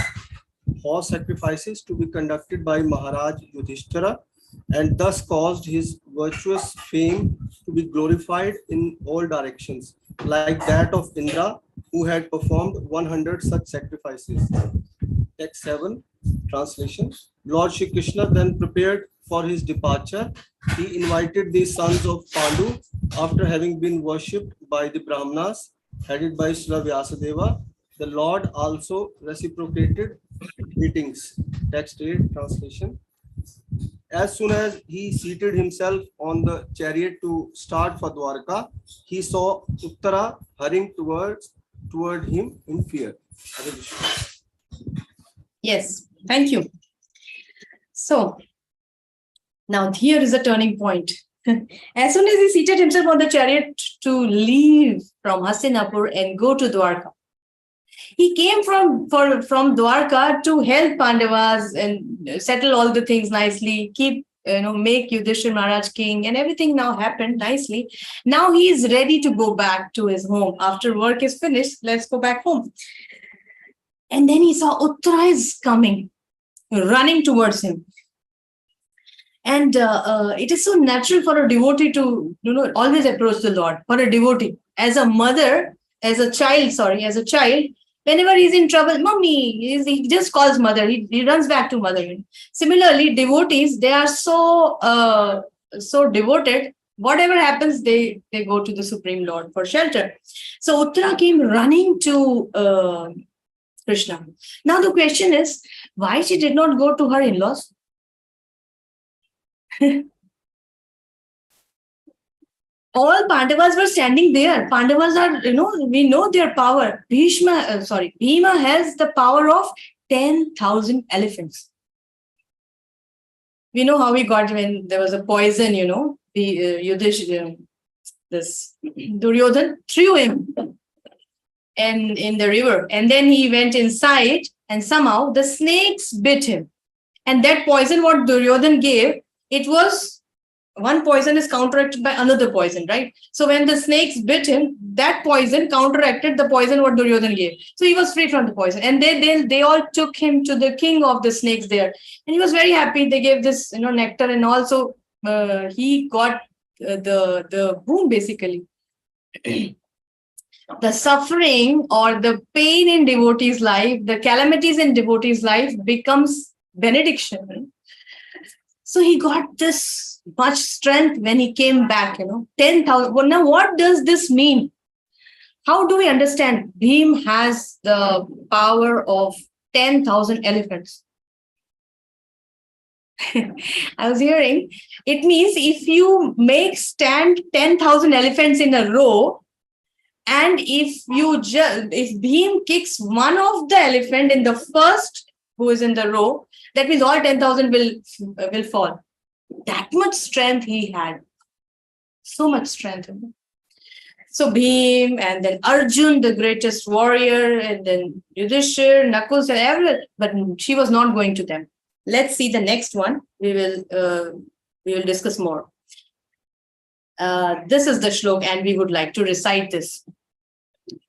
horse sacrifices, to be conducted by Maharaj Yudhishthira, and thus caused his virtuous fame to be glorified in all directions, like that of Indra, who had performed 100 such sacrifices. Text 7, translation. Lord Shri Krishna then prepared for his departure. He invited the sons of Pandu after having been worshipped by the Brahmanas, headed by Sri Vyasadeva. The Lord also reciprocated greetings. Text 8, translation. As soon as he seated himself on the chariot to start for Dwarka, he saw Uttara hurrying toward him in fear. Yes, thank you. So, now here is a turning point. As soon as he seated himself on the chariot to leave from Hastinapur and go to Dwarka, he came from Dwarka to help Pandavas and settle all the things nicely, make Yudhishthira Maharaj king, and everything now happened nicely. Now he is ready to go back to his home. After work is finished, let's go back home. And then he saw Uttara is coming, running towards him. And it is so natural for a devotee to, always approach the Lord. For a devotee, as a child, whenever he's in trouble, mommy, he just calls mother. He runs back to mother. Similarly, devotees, they are so devoted. Whatever happens, they go to the Supreme Lord for shelter. So Uttara came running to Krishna. Now the question is, why she did not go to her in-laws? All Pandavas were standing there. Pandavas are, we know their power. Bhima has the power of 10,000 elephants. We know how he got when there was a poison, Yudhishthira, this Duryodhan threw him in the river. And then he went inside and somehow the snakes bit him. And that poison what Duryodhan gave, it was one poison is counteracted by another poison, right? So when the snakes bit him, that poison counteracted the poison what Duryodhan gave. So he was free from the poison. And they all took him to the king of the snakes there. And he was very happy. They gave this, nectar, and also he got the boon basically. The suffering or the pain in devotee's life, the calamities in devotee's life becomes benediction. So he got this much strength when he came back, 10,000. Well, now what does this mean? How do we understand? Bhim has the power of 10,000 elephants. I was hearing, it means if you stand 10,000 elephants in a row, and if Bhim kicks one of the elephant in the first who is in the row, that means all 10,000 will fall. That much strength he had. So much strength. So Bhim, and then Arjun, the greatest warrior, and then Yudhishthira, Nakul, and everyone. But she was not going to them. Let's see the next one. We will discuss more. This is the shlok, and we would like to recite this.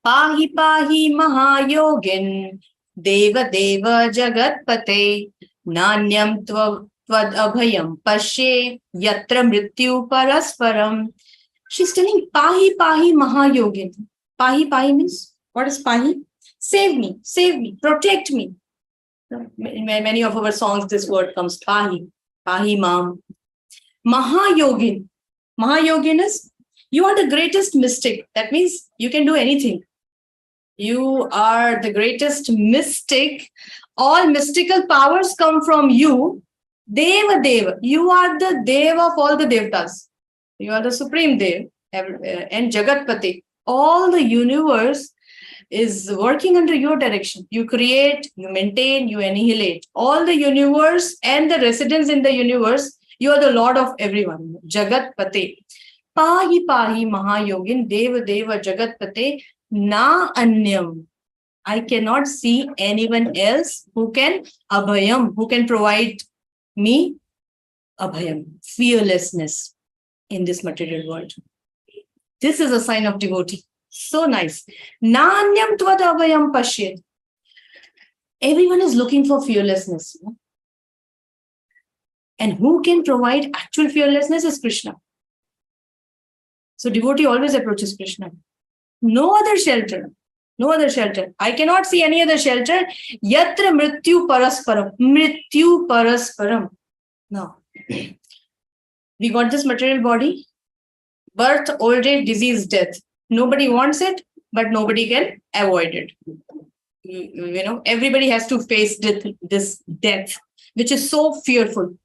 Pahi pahi mahayogin deva deva jagatpate nanyam tvad abhayam pashe yatra mrityu parasparam. She's telling pahi pahi mahayogin. Pahi pahi means, what is pahi? Save me, protect me. In many of our songs, this word comes pahi mam. Mahayogin. Mahayogin is, you are the greatest mystic. That means you can do anything. You are the greatest mystic. All mystical powers come from you. Deva Deva. You are the Deva of all the Devtas. You are the supreme Dev. And Jagatpati. All the universe is working under your direction. You create, you maintain, you annihilate. All the universe and the residents in the universe, you are the Lord of everyone. Jagatpati. Pahi pahi mahayogin deva deva jagatpate na anyam. I cannot see anyone else who can abhayam, who can provide me abhayam, fearlessness in this material world. This is a sign of devotee. So nice. Na anyam tvad abhayam pashyet. Everyone is looking for fearlessness. And who can provide actual fearlessness is Krishna. So devotee always approaches Krishna. No other shelter. No other shelter. I cannot see any other shelter. Yatra mrityu parasparam. Mrityu parasparam. No. We got this material body. Birth, old age, disease, death. Nobody wants it, but nobody can avoid it. Everybody has to face this death, which is so fearful.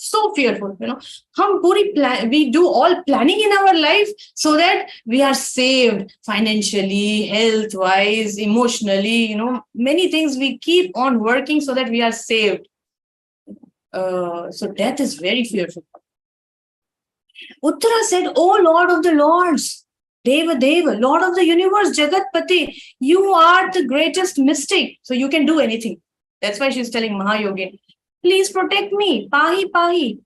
So fearful, we do all planning in our life so that we are saved financially, health-wise, emotionally, many things we keep on working so that we are saved. So death is very fearful. Uttara said, "Oh Lord of the Lords, Deva Deva, Lord of the universe, Jagatpati, you are the greatest mystic, so you can do anything." That's why she's telling Mahayogin, "Please protect me, Pahi Pahi,"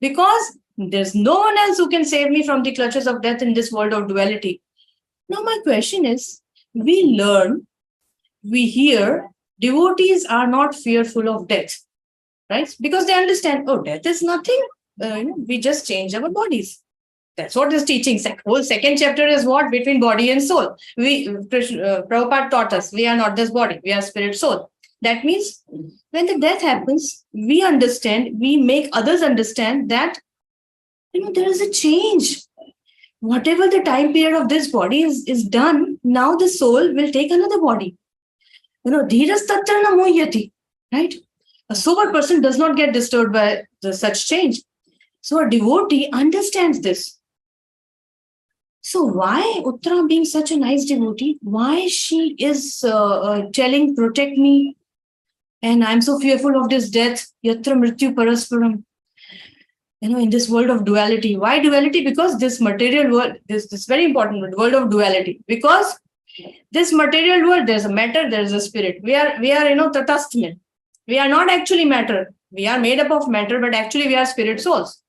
because there's no one else who can save me from the clutches of death in this world of duality. Now, my question is, we learn, we hear, devotees are not fearful of death, right? Because they understand, oh, death is nothing. We just change our bodies. That's what this teaching. Whole second chapter is what? Between body and soul. Prabhupada taught us, we are not this body, we are spirit soul. That means when the death happens, we understand, we make others understand that there is a change. Whatever the time period of this body is done, now the soul will take another body. Dhiras tatra na muhyati, right? A sober person does not get disturbed by such change. So a devotee understands this. So why Uttara, being such a nice devotee, why she is telling, protect me, and I'm so fearful of this death, yatra mrityu parasparam, in this world of duality. Why duality? Because this material world, this very important world of duality, because this material world, there's a matter, there's a spirit. We are tatastmin. We are not actually matter. We are made up of matter, but actually we are spirit souls.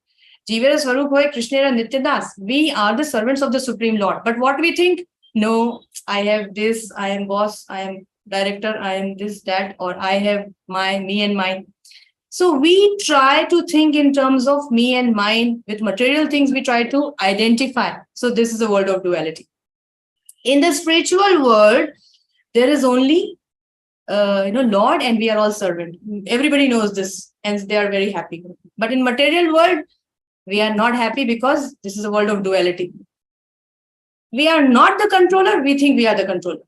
Jivera Swarup Hoy Krishnera Nityadas. We are the servants of the Supreme Lord. But what we think? No, I have this, I am boss, I am director, I am this, that, or I have me and mine. So we try to think in terms of me and mine. With material things, we try to identify. So this is a world of duality. In the spiritual world, there is only Lord, and we are all servant. Everybody knows this, and they are very happy. But in material world, we are not happy because this is a world of duality. We are not the controller, we think we are the controller.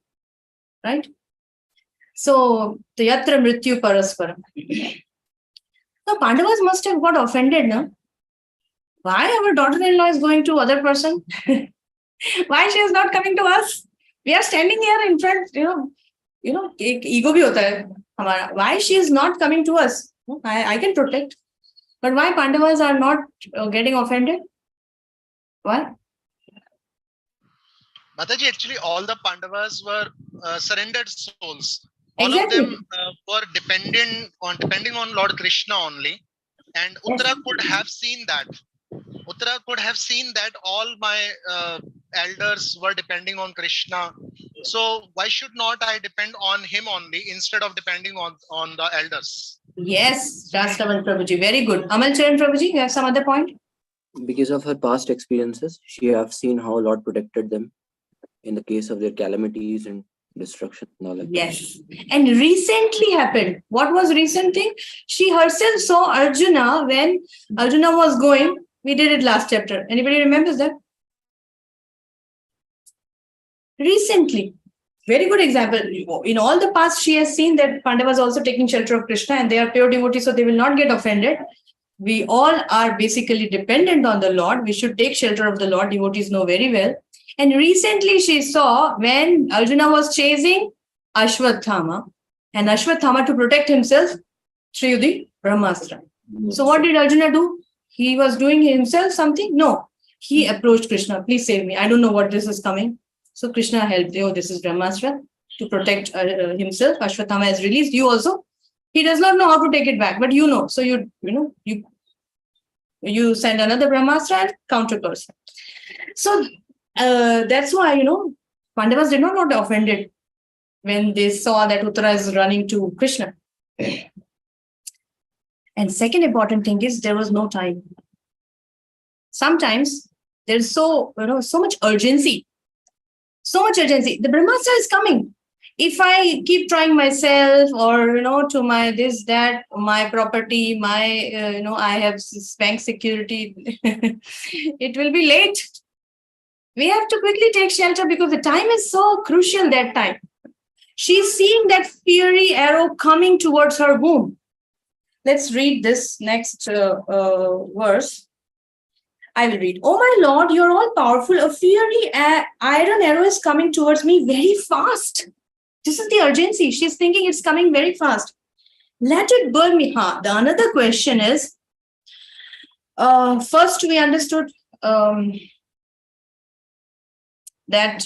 Right? So, yatra mrityu parasparam. So, Pandavas must have got offended, no? Why our daughter-in-law is going to other person? Why she is not coming to us? We are standing here in front, ego bhi hota hai hamara. Why she is not coming to us? I can protect. But why Pandavas are not getting offended? Why? Mataji, actually, all the Pandavas were surrendered souls. All Exactly. of them were depending on Lord Krishna only. And Uttara could have seen that. Uttara could have seen that all my elders were depending on Krishna. So why should not I depend on him only instead of depending on the elders? Yes, Rastavan Prabhuji. Very good. Amal Charan Prabhuji, you have some other point? Because of her past experiences, she have seen how Lord protected them in the case of their calamities and destruction and all that. Yes. And recently happened. What was recent thing? She herself saw Arjuna when Arjuna was going. We did it last chapter. Anybody remembers that? Recently. Very good example. In all the past, she has seen that Pandavas also taking shelter of Krishna, and they are pure devotees, so they will not get offended. We all are basically dependent on the Lord. We should take shelter of the Lord. Devotees know very well. And recently she saw when Arjuna was chasing Ashwathama, and Ashwathama, to protect himself, threw the Brahmastra. So what did Arjuna do? He was doing himself something? No. He approached Krishna. Please save me. I don't know what this is coming. So Krishna helped. Oh, this is Brahmastra to protect himself. Ashwathama is released. You also. He does not know how to take it back, but you know. So you send another Brahmastra and counter person. So that's why, Pandavas did not get offended when they saw that Uttara is running to Krishna. And second important thing is there was no time. Sometimes there's so much urgency. So much urgency. The Brahmastra is coming. If I keep trying myself or, to my this, that, my property, my, I have bank security, it will be late. We have to quickly take shelter because the time is so crucial that time. She's seeing that fiery arrow coming towards her womb. Let's read this next verse. I will read. Oh my Lord, you're all powerful. A fiery iron arrow is coming towards me very fast. This is the urgency. She's thinking it's coming very fast. Let it burn me. The another question is, first we understood that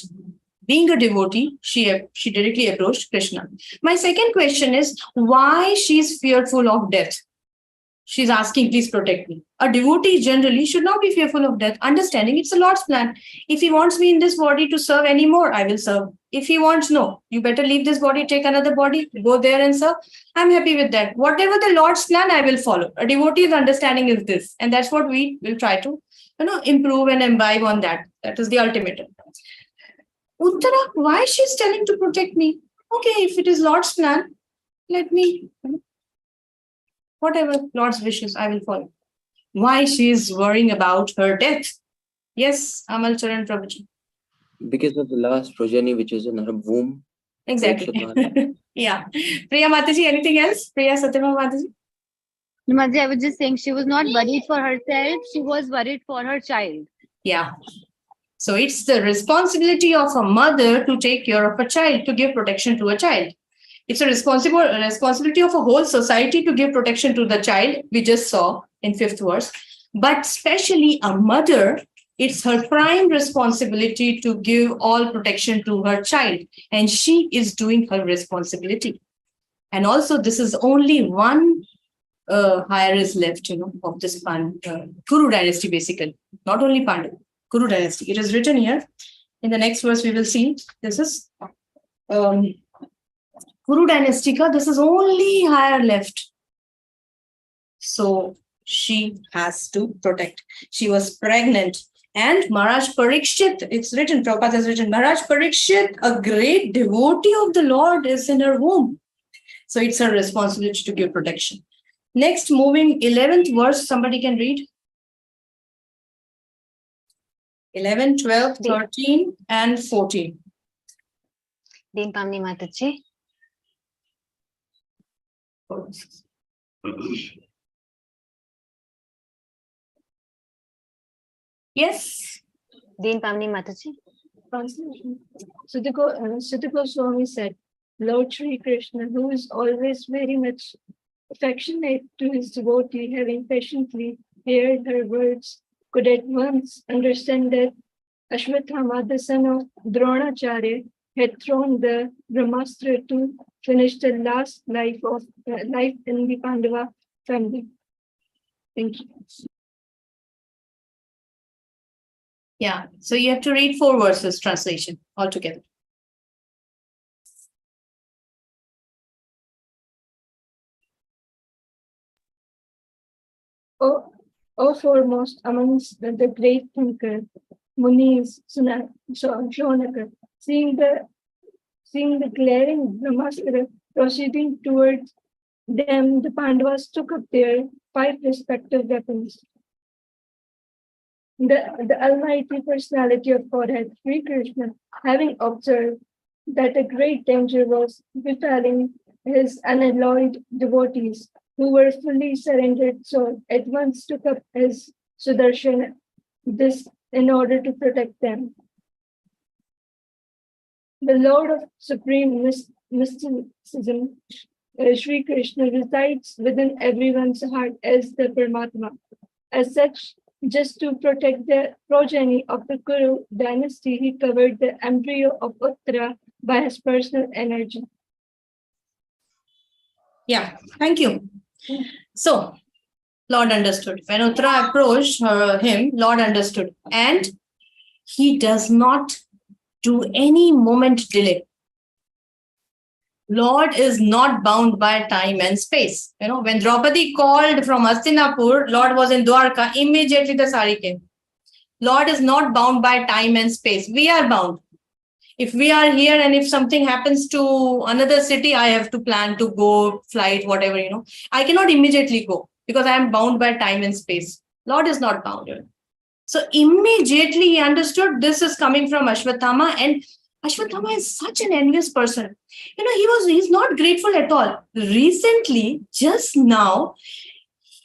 being a devotee, she directly approached Krishna. My second question is why she's fearful of death. She's asking, please protect me. A devotee generally should not be fearful of death, understanding it's the Lord's plan. If he wants me in this body to serve anymore, I will serve. If he wants, no, you better leave this body, take another body, go there and serve. I'm happy with that. Whatever the Lord's plan, I will follow. A devotee's understanding is this. And that's what we will try to improve and imbibe on that. That is the ultimate. Uttara, why she's telling to protect me? Okay, if it is Lord's plan, let me, whatever Lord's wishes, I will follow. Why she is worrying about her death? Yes, Amal Charan Prabhuji. Because of the last progeny which is in her womb. Exactly. Yeah. Priya Mataji, anything else? Priya Satyama Mataji? Mataji, I was just saying she was not worried for herself, she was worried for her child. Yeah. So it's the responsibility of a mother to take care of a child, to give protection to a child. It's a responsibility of a whole society to give protection to the child, we just saw in 5th verse. But especially a mother, it's her prime responsibility to give all protection to her child. And she is doing her responsibility. And also, this is only one higher is left, of this Kuru dynasty, basically. Not only Pandav, Kuru dynasty. It is written here. In the next verse, we will see. This is Kuru dynasty. This is only higher left. So she has to protect. She was pregnant. And Maharaj Parikshit, it's written, Prabhupada has written, Maharaj Parikshit, a great devotee of the Lord, is in her womb. So it's her responsibility to give protection. Next, moving 11th verse, somebody can read. 11, 12, 13, and 14. Din Pamni Mataji. Yes. Din Pamni Mataji. Translation. Sutta Goswami said, Lord Sri Krishna, who is always very much affectionate to his devotee, having patiently heard her words, could at once understand that Ashwatthama, the son of Dronacharya, had thrown the Brahmastra to finish the last life in the Pandava family. Thank you. Yeah, so you have to read 4 verses translation altogether. O foremost amongst the great thinker, Munis, Shonaka, seeing the glaring Brahmastra proceeding towards them, the Pandavas took up their 5 respective weapons. The Almighty Personality of Godhead, Sri Krishna, having observed that a great danger was befalling his unalloyed devotees, who were fully surrendered, so at once took up his Sudarshan, this in order to protect them. The Lord of Supreme Mysticism, Sri Krishna, resides within everyone's heart as the Paramatma. As such, just to protect the progeny of the Kuru dynasty, he covered the embryo of Uttara by his personal energy. Yeah, thank you. So, Lord understood. When Uttara approached him, Lord understood. And he does not do any moment delay. Lord is not bound by time and space. When Draupadi called from Hastinapur, Lord was in Dwarka, immediately the sari came. Lord is not bound by time and space. We are bound. If we are here and if something happens to another city, I have to plan to go, flight, whatever, I cannot immediately go because I am bound by time and space. Lord is not bound. So immediately he understood this is coming from Ashwatthama, and Ashwatthama is such an envious person. He's not grateful at all. Recently, just now,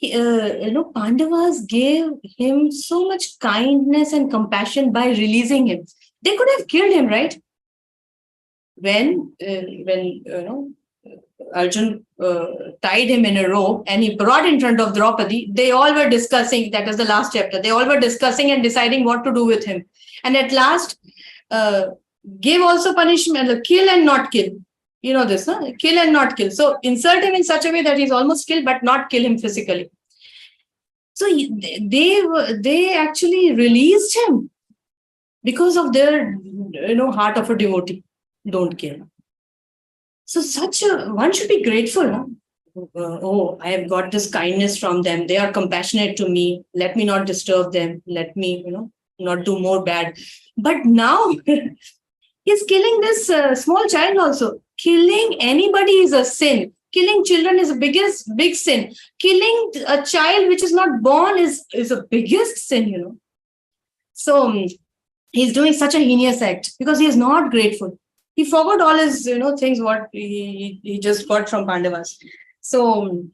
Pandavas gave him so much kindness and compassion by releasing him. They could have killed him, right? When Arjun tied him in a rope and he brought in front of Draupadi, they all were discussing, that is the last chapter, they all were discussing and deciding what to do with him. And at last, give also punishment, kill and not kill. You know this, huh? Kill and not kill. So insult him in such a way that he's almost killed, but not kill him physically. So they actually released him because of their, heart of a devotee. Don't kill. So one should be grateful. Huh? I have got this kindness from them. They are compassionate to me. Let me not disturb them. Let me, not do more bad. But now he's killing this small child also. Killing anybody is a sin. Killing children is the big sin. Killing a child which is not born is the biggest sin, So he's doing such a heinous act because he is not grateful. He forgot all his, things what he just got from Pandavas. So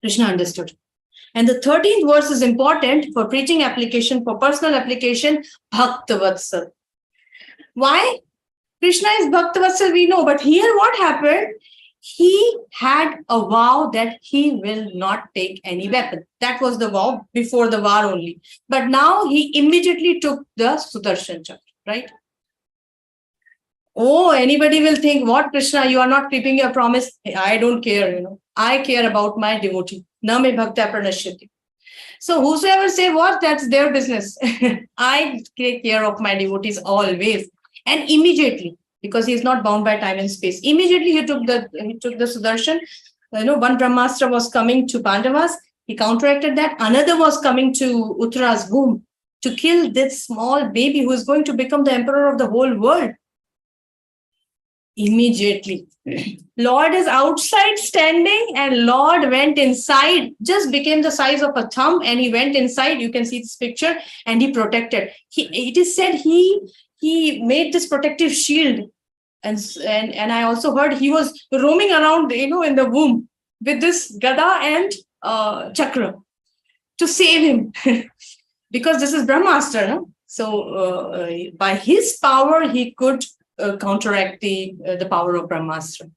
Krishna understood. And the 13th verse is important for preaching application, for personal application, Bhaktavatsal. Why? Krishna is Bhaktavatsal, we know. But here what happened? He had a vow that he will not take any weapon. That was the vow before the war only. But now he immediately took the Sudarshan Chakra, right? Anybody will think, what, Krishna, you are not keeping your promise. I don't care, I care about my devotee. Na me bhakta pranashyati. So whosoever say what, that's their business. I take care of my devotees always. And immediately, because he is not bound by time and space, immediately he took the Sudarshan. One Brahmastra was coming to Pandavas. He counteracted that. Another was coming to Uttara's womb to kill this small baby who is going to become the emperor of the whole world. Immediately. Lord is outside standing and Lord went inside, just became the size of a thumb, and he went inside. You can see this picture, and he protected. It is said he made this protective shield. And I also heard he was roaming around, in the womb with this Gada and Chakra to save him. Because this is Brahmastra. No? So by his power, he could counteract the power of Brahmastra.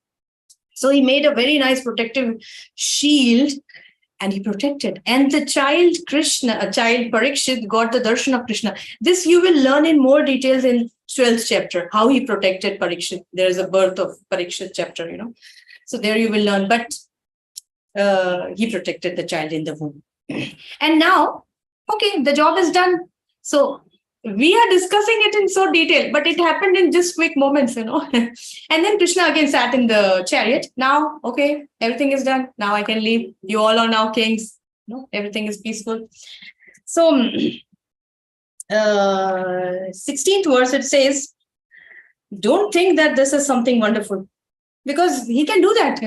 So he made a very nice protective shield and he protected. And the child Parikshit got the darshan of Krishna. This you will learn in more details in 12th chapter, how he protected Parikshit. There is a birth of Parikshit chapter, So there you will learn. But he protected the child in the womb. And now, okay, the job is done. So we are discussing it in so detail, but it happened in just quick moments, And then Krishna again sat in the chariot. Now, okay, everything is done. Now I can leave. You all are now kings. Everything is peaceful. So, 16th verse, it says, don't think that this is something wonderful. Because he can do that,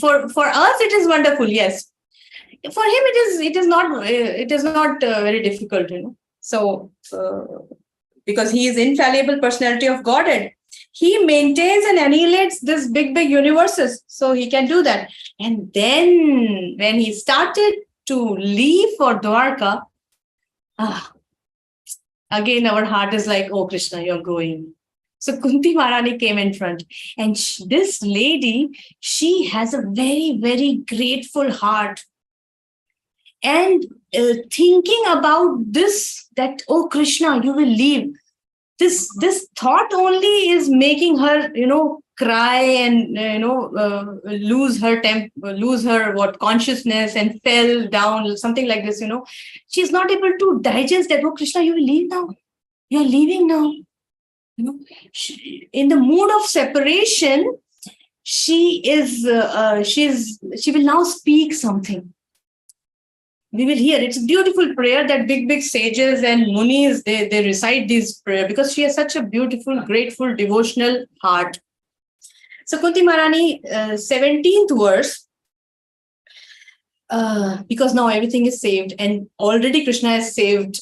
For us, it is wonderful, yes. For him, it is not very difficult, So, because he is infallible personality of Godhead, he maintains and annihilates this big universes. So he can do that. And then when he started to leave for Dwarka, again, our heart is like, oh, Krishna, you're going. So Kunti Maharani came in front. And this lady, she has a very, very grateful heart. And thinking about this, that, oh, Krishna, you will leave. This thought only is making her, cry and, lose her consciousness and fell down, something like this, She's not able to digest that, oh, Krishna, you will leave now. You're leaving now. In the mood of separation, she will now speak something. We will hear. It's a beautiful prayer that big sages and munis, they recite this prayer because she has such a beautiful, grateful, devotional heart. So Kunti Maharani, 17th verse, because now everything is saved and already Krishna has saved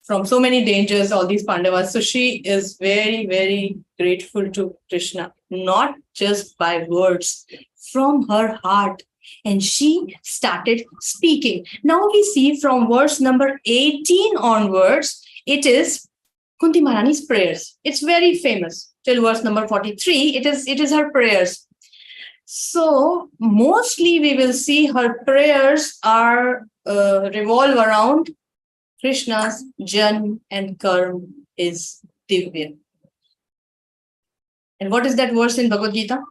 from so many dangers, all these Pandavas. So she is very, very grateful to Krishna, not just by words, from her heart. And she started speaking. Now we see from verse number 18 onwards, it is Kunti Maharani's prayers. It's very famous. Till verse number 43, it is her prayers. So mostly we will see her prayers are revolve around Krishna's Janm and Karm is Divya. And what is that verse in Bhagavad Gita?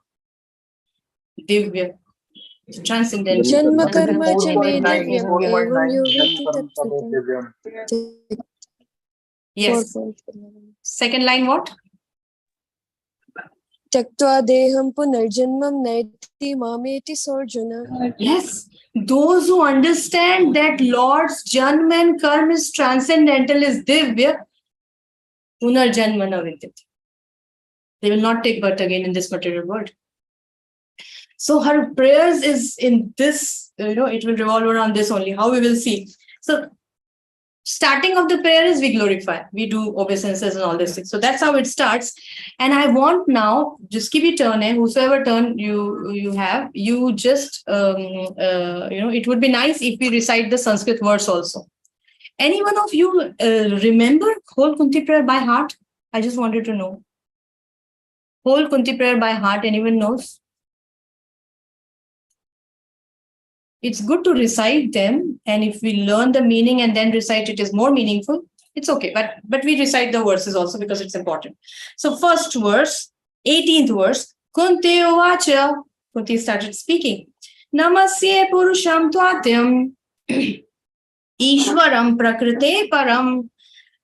Divya. It's transcendental. Janma That's the karma cha me 4.9, divyam 4.9, evam yogati Janma Karma tattvitam. Divyam. Yes. 4.11. Second line what? Tyaktva deham punarjanmam naiti mameti sarjuna. Yes. Those who understand that Lord's Janm and Karm is transcendental, is Divya, Punarjanma na vidyate. They will not take birth again in this material world. So her prayers is in this, it will revolve around this only, how we will see. So starting of the prayer is we glorify, we do obeisances and all this thing. So that's how it starts. And I want now, just give it turn, whosoever turn you have, you just, it would be nice if we recite the Sanskrit verse also. Any one of you remember whole Kunti prayer by heart? I just wanted to know. Whole Kunti prayer by heart, anyone knows? It's good to recite them, and if we learn the meaning and then recite it is more meaningful, it's okay. But we recite the verses also because it's important. So first verse, 18th verse, Kunti uvacha, Kunti started speaking. Namasye purusham tvatyam Ishwaram prakrite param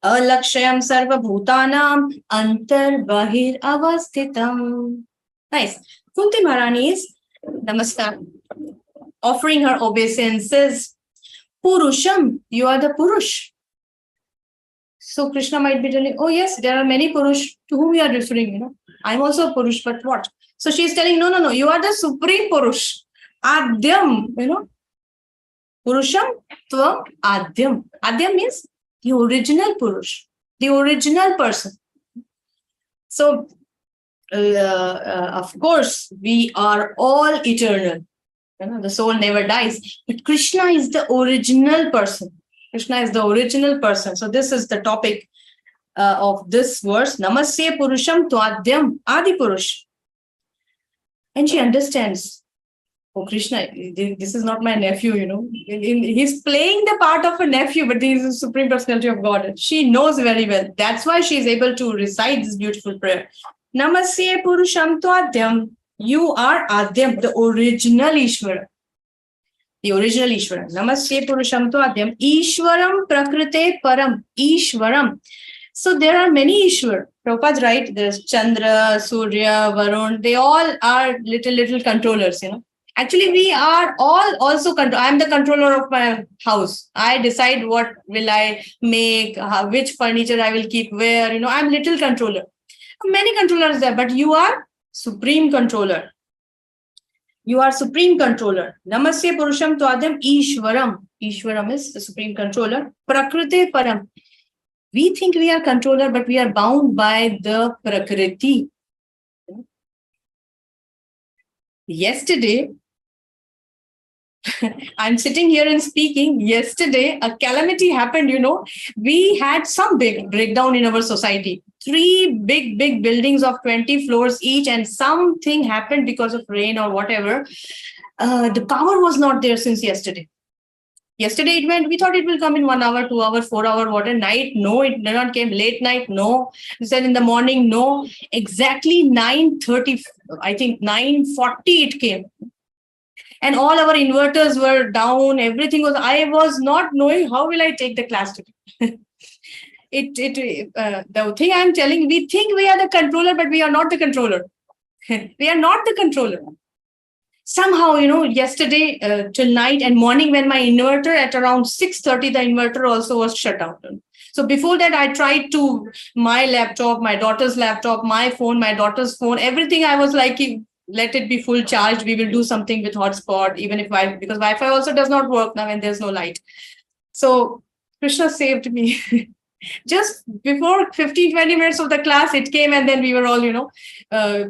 alakshayam sarva bhutanam antar bahir avasthitam. Nice. Kunti Maharani is namaskar, offering her obeisances. Purusham, you are the Purush. So Krishna might be telling, oh yes, there are many Purush to whom we are referring, I'm also a Purush, but what? So she is telling, no, you are the Supreme Purush. Adyam, Purusham Tvam Adyam. Adyam means the original Purush, the original person. So, of course, we are all eternal. The soul never dies. But Krishna is the original person. Krishna is the original person. So this is the topic of this verse. Namasya Purusham Tvadyam Adi Purush. And she understands. Oh, Krishna, this is not my nephew, He's playing the part of a nephew, but he is the Supreme Personality of God. She knows very well. That's why she is able to recite this beautiful prayer. Namasya Purusham Tvadyam. You are Adyam, the original Ishvara. The original Ishvara. Namasya Purusham Tvadyam. Ishwaram Prakrite Param. Ishwaram. So there are many Ishwar. Prabhupada's right. There's Chandra, Surya, Varun. They all are little controllers, Actually, we are all also I'm the controller of my house. I decide what will I make, which furniture I will keep where, I'm little controller. Many controllers there, but you are Supreme Controller. You are Supreme Controller. Namasya Purusham Tvadyam Ishwaram. Ishwaram is the Supreme Controller. Prakrite Param. We think we are controller, but we are bound by the Prakriti. Yesterday, I'm sitting here and speaking. Yesterday, a calamity happened, We had some big breakdown in our society. 3 big buildings of 20 floors each, and something happened because of rain or whatever. The power was not there since yesterday. Yesterday it went, we thought it will come in 1 hour, 2 hour, 4 hour, what a night. No, it did not came. Late night, no. We said in the morning, no. Exactly 9:30, I think 9:40 it came. And all our inverters were down. Everything was, I was not knowing how will I take the class today. The thing I'm telling, we think we are the controller, but we are not the controller. We are not the controller. Somehow, yesterday till night and morning when my inverter at around 6:30, the inverter also was shut down. So before that, I tried to my laptop, my daughter's laptop, my phone, my daughter's phone, everything. I was like, let it be full charged. We will do something with hotspot, even if because Wi-Fi also does not work now when there's no light. So Krishna saved me. Just before 15-20 minutes of the class, it came, and then we were all,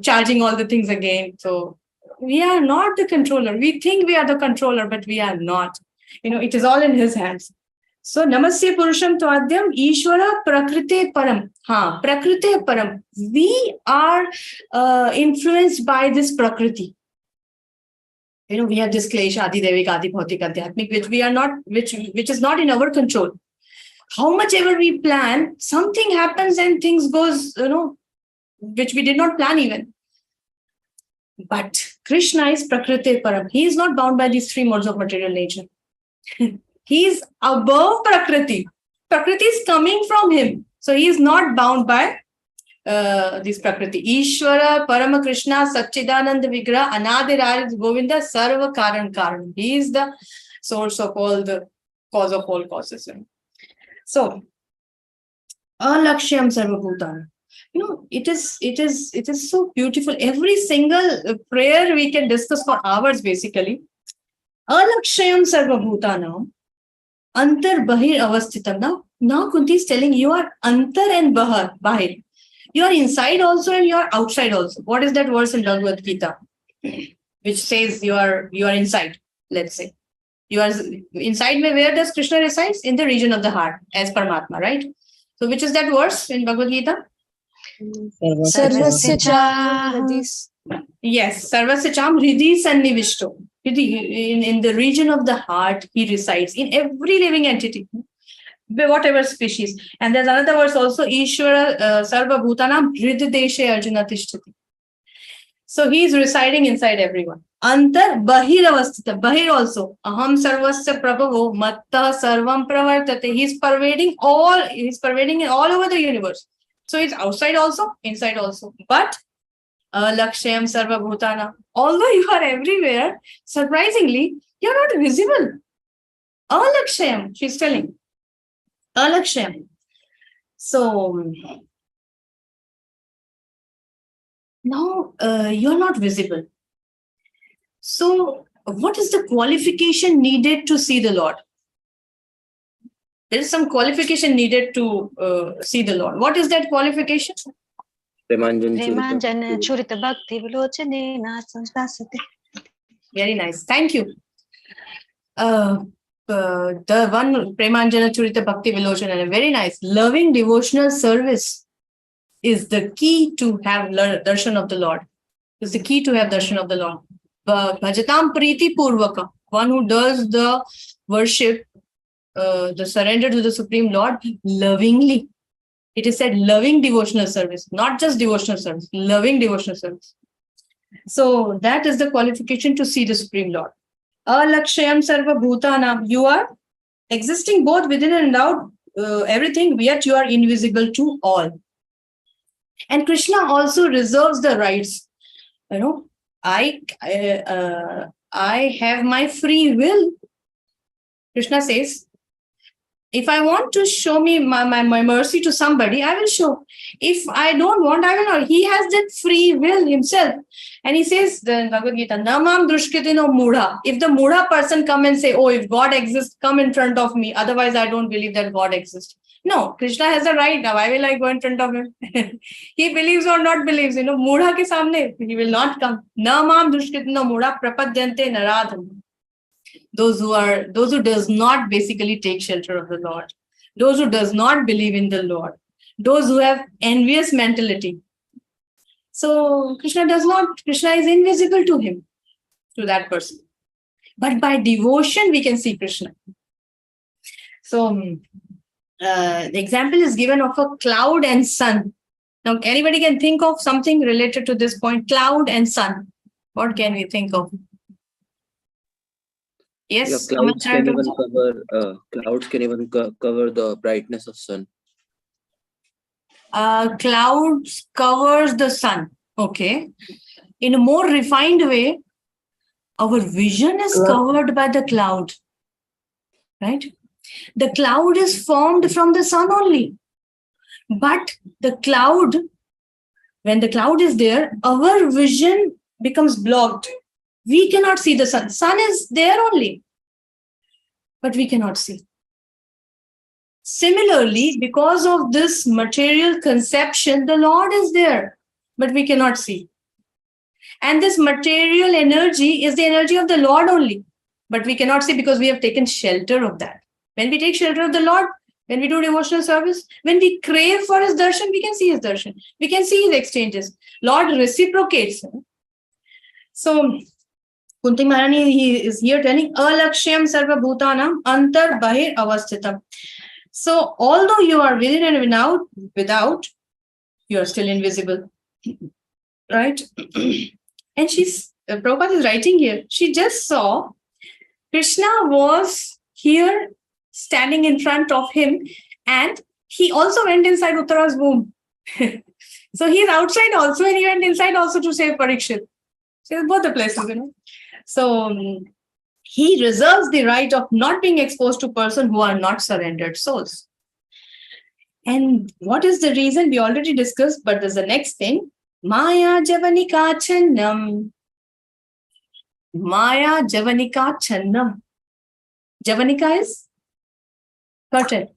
charging all the things again. So we are not the controller. We think we are the controller, but we are not. It is all in his hands. So, Namasya Purusham Tvadyam Ishwara Prakrite Param. Prakrite Param. We are influenced by this Prakriti. we have this Klesh, Adi Devik, Adi Bhautik, Adhyatmik, which we are not, which is not in our control. How much ever we plan, something happens and things goes, which we did not plan even. But Krishna is Prakriti Param. He is not bound by these three modes of material nature. He is above Prakriti. Prakriti is coming from him. So he is not bound by this Prakriti. Ishvara, Parama Krishna, Satchidananda Vigraha, Anadiraj Govinda, Sarva Karan Karan. He is the source of all the cause of all causes. So, Alakshyam Sarva Bhutana. It is so beautiful. Every single prayer we can discuss for hours basically. Alakshayam Sarva Bhutanam, Antar Bahir Avasthitam. Now Kunti is telling you are Antar and Bahir. You are inside also and you are outside also. What is that verse in Bhagavad Gita? Which says you are inside, let's say. You are inside, where does Krishna resides? In the region of the heart, as Paramatma, right? So which is that verse in Bhagavad Gita? Sarvasya cha hridis. Yes, Sarvasya cham hridhi sannivishto. In the region of the heart, he resides in every living entity, whatever species. And there's another verse also, Ishvara Sarva Bhutanam Hridideshe Arjuna Tishtati. So he is residing inside everyone. Antar Bahir Avastita. Bahir also. Aham Sarvasya Prabhavo Matta Sarvam Pravartate. He's pervading in all over the universe. So it's outside also, inside also. But Lakshayam Sarva Bhutana. Although you are everywhere, surprisingly, you're not visible. Alakshayam, she's telling. Alakshayam. So now you're not visible. So what is the qualification needed to see the Lord? There is some qualification needed to see the Lord. What is that qualification? Premanjana Churita Bhakti Vilochanena Samspasate. Very nice. Thank you. The one Premanjana Churita Bhakti Vilochanena. Very nice. Loving devotional service is the key to have darshan of the Lord. Is the key to have darshan of the Lord. Bhajatam Priti Purvaka. One who does the worship, the surrender to the Supreme Lord lovingly. It is said loving devotional service, not just devotional service, loving devotional service. So that is the qualification to see the Supreme Lord. Alakshayam Sarva Bhutanam. You are existing both within and out everything, yet you are invisible to all. And Krishna also reserves the rights. I have my free will. Krishna says, if I want to show me my mercy to somebody, I will show. If I don't want, I will not. He has that free will himself. And he says in Bhagavad Gita, Namam drushkitino mudha. If the mudha person come and say, oh, if God exists, come in front of me. Otherwise, I don't believe that God exists. No, Krishna has a right. Now, why will I go in front of him? He believes or not believes. Mudha ke samne, he will not come. Namam drushkitino mudha prapadyante naradham. Those who does not basically take shelter of the Lord, those who does not believe in the Lord, those who have envious mentality. So Krishna is invisible to him, to that person. But by devotion, we can see Krishna. So the example is given of a cloud and sun. Now, anybody can think of something related to this point, cloud and sun. What can we think of? Yes, clouds can even cover the brightness of sun. Clouds covers the sun. Okay. In a more refined way, our vision is covered by the cloud. Right? The cloud is formed from the sun only. But the cloud, when the cloud is there, our vision becomes blocked. We cannot see the sun. Sun is there only, but we cannot see. Similarly, because of this material conception, the Lord is there, but we cannot see. And this material energy is the energy of the Lord only, but we cannot see because we have taken shelter of that. When we take shelter of the Lord, when we do devotional service, when we crave for his darshan, we can see his darshan. We can see his exchanges. Lord reciprocates. So Kunti Maharani, he is here telling Alakshyam Sarva Bhutanam Antar Bahir Avasthitam. So although you are within and without, you are still invisible. Right? And Prabhupada is writing here, she just saw Krishna was here standing in front of him, and he also went inside Uttara's womb. So he's outside also, and he went inside also to save Parikshit. So both the places, So he reserves the right of not being exposed to persons who are not surrendered souls. And what is the reason? We already discussed, but there's the next thing. Maya Javanika Channam. Maya Javanika Channam. Javanika is curtain.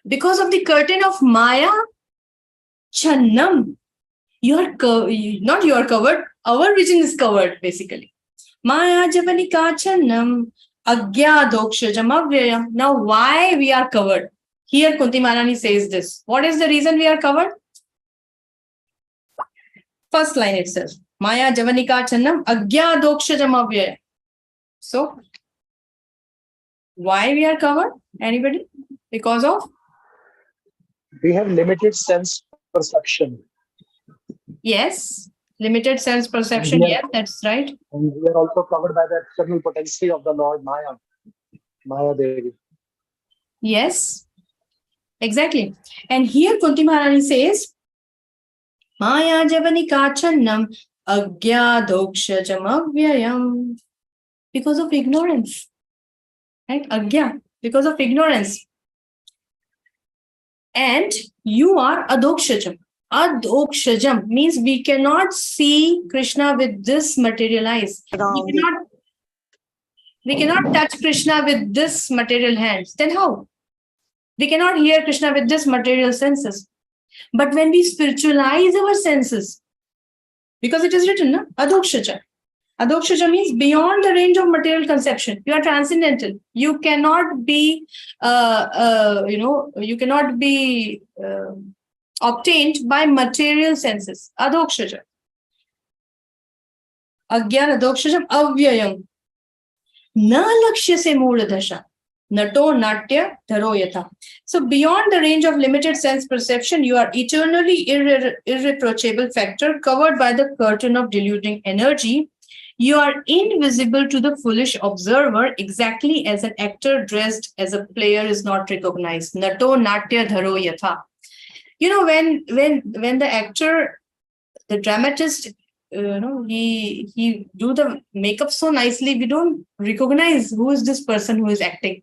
Because of the curtain of Maya Channam, not you are covered, our vision is covered basically. Maya Javanika Channam Agya Dokshajam Avyayam. Now why we are covered? Here Kunti Maharani says this. What is the reason we are covered? First line itself. Maya Javanika Channam Agya Dokshajam Avyayam. So why we are covered? Anybody? Because of? We have limited sense perception. Yes, limited sense perception. Yes, that's right. And we are also covered by the external potency of the Lord Maya, Maya Devi. Yes, exactly. And here Kunti Maharani says, Maya Javanika Channam Agya Dokshajam Avyayam. Because of ignorance. Right? Agya, because of ignorance. And you are Adokshajam. Adokshajam means we cannot see Krishna with this material eyes. We cannot touch Krishna with this material hands. Then how? We cannot hear Krishna with this material senses. But when we spiritualize our senses, because it is written, no? Adokshaja. Adokshaja means beyond the range of material conception. You are transcendental. You cannot be, obtained by material senses. Adokshaja. Agyan adokshajam avyayam. Na lakshya se moola dasha. Nato natya dharo yatha. So beyond the range of limited sense perception, you are eternally irreproachable factor covered by the curtain of deluding energy. You are invisible to the foolish observer, exactly as an actor dressed as a player is not recognized. Nato natya dharo yatha. When the actor, the dramatist, he do the makeup so nicely, we don't recognize who is this person who is acting.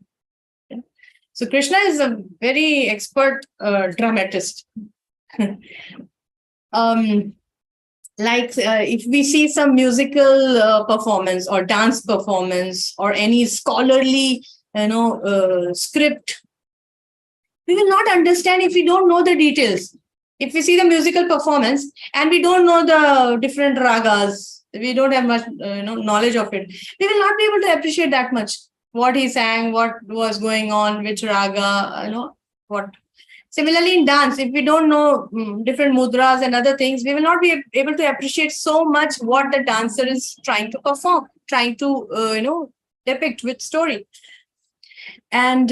So Krishna is a very expert dramatist. If we see some musical performance or dance performance or any scholarly, script, we will not understand if we don't know the details. If we see the musical performance and we don't know the different ragas, we don't have much knowledge of it, we will not be able to appreciate that much. What he sang, what was going on, which raga, what. Similarly, in dance, if we don't know different mudras and other things, we will not be able to appreciate so much what the dancer is trying to perform, trying to, depict with story. And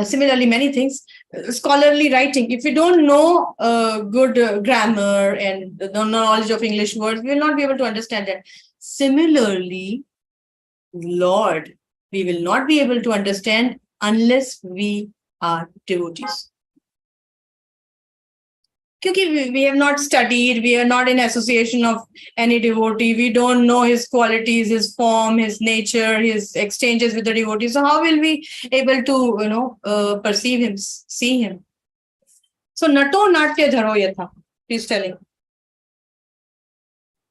similarly, many things. Scholarly writing, if we don't know good grammar and the knowledge of English words, we will not be able to understand that. Similarly, Lord, we will not be able to understand unless we are devotees. Because we have not studied, we are not in association of any devotee, we don't know his qualities, his form, his nature, his exchanges with the devotees. So how will we able to, perceive him, see him? So nato natya dharo yatha. He's telling.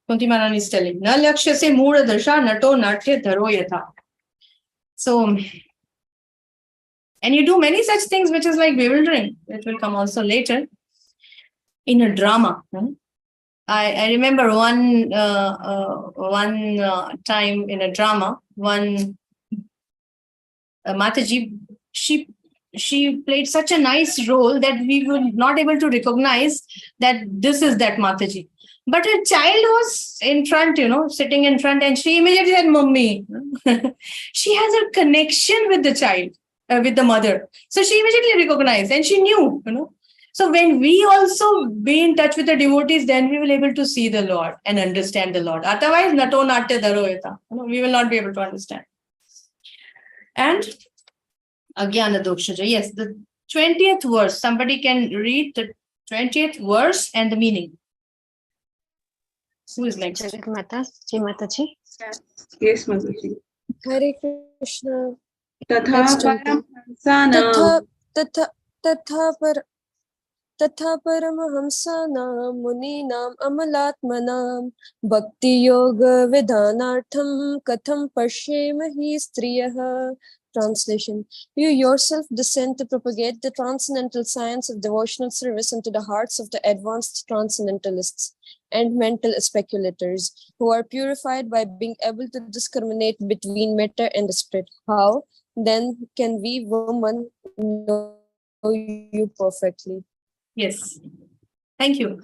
Kunti Maharani is telling. Na lakshya se moola dasha nato natya dharo yatha. So, and you do many such things which is like bewildering. It will come also later. In a drama, I remember one time in a drama, one Mataji, she played such a nice role that we were not able to recognize that this is that Mataji. But her child was in front, sitting in front, and she immediately said, Mummy. She has a connection with the child, with the mother. So she immediately recognized and she knew. So when we also be in touch with the devotees, then we will be able to see the Lord and understand the Lord. Otherwise, nato natya daroyata. We will not be able to understand. And Agyana Dokshaja. Yes, the 20th verse. Somebody can read the 20th verse and the meaning. Who is next? Jagat Mata, Ji Mataji. Yes, Mataji. Hare Krishna. Tatha Next param Tatha, hamsanam. तथा परमहंसानां मुनीनाम् अमलात्मनां भक्ति योग विधानार्थं कथं पश्येमहि स्त्रियः. Translation. You yourself descend to propagate the transcendental science of devotional service into the hearts of the advanced transcendentalists and mental speculators who are purified by being able to discriminate between matter and the spirit. How then can we women know you perfectly? Yes. Thank you.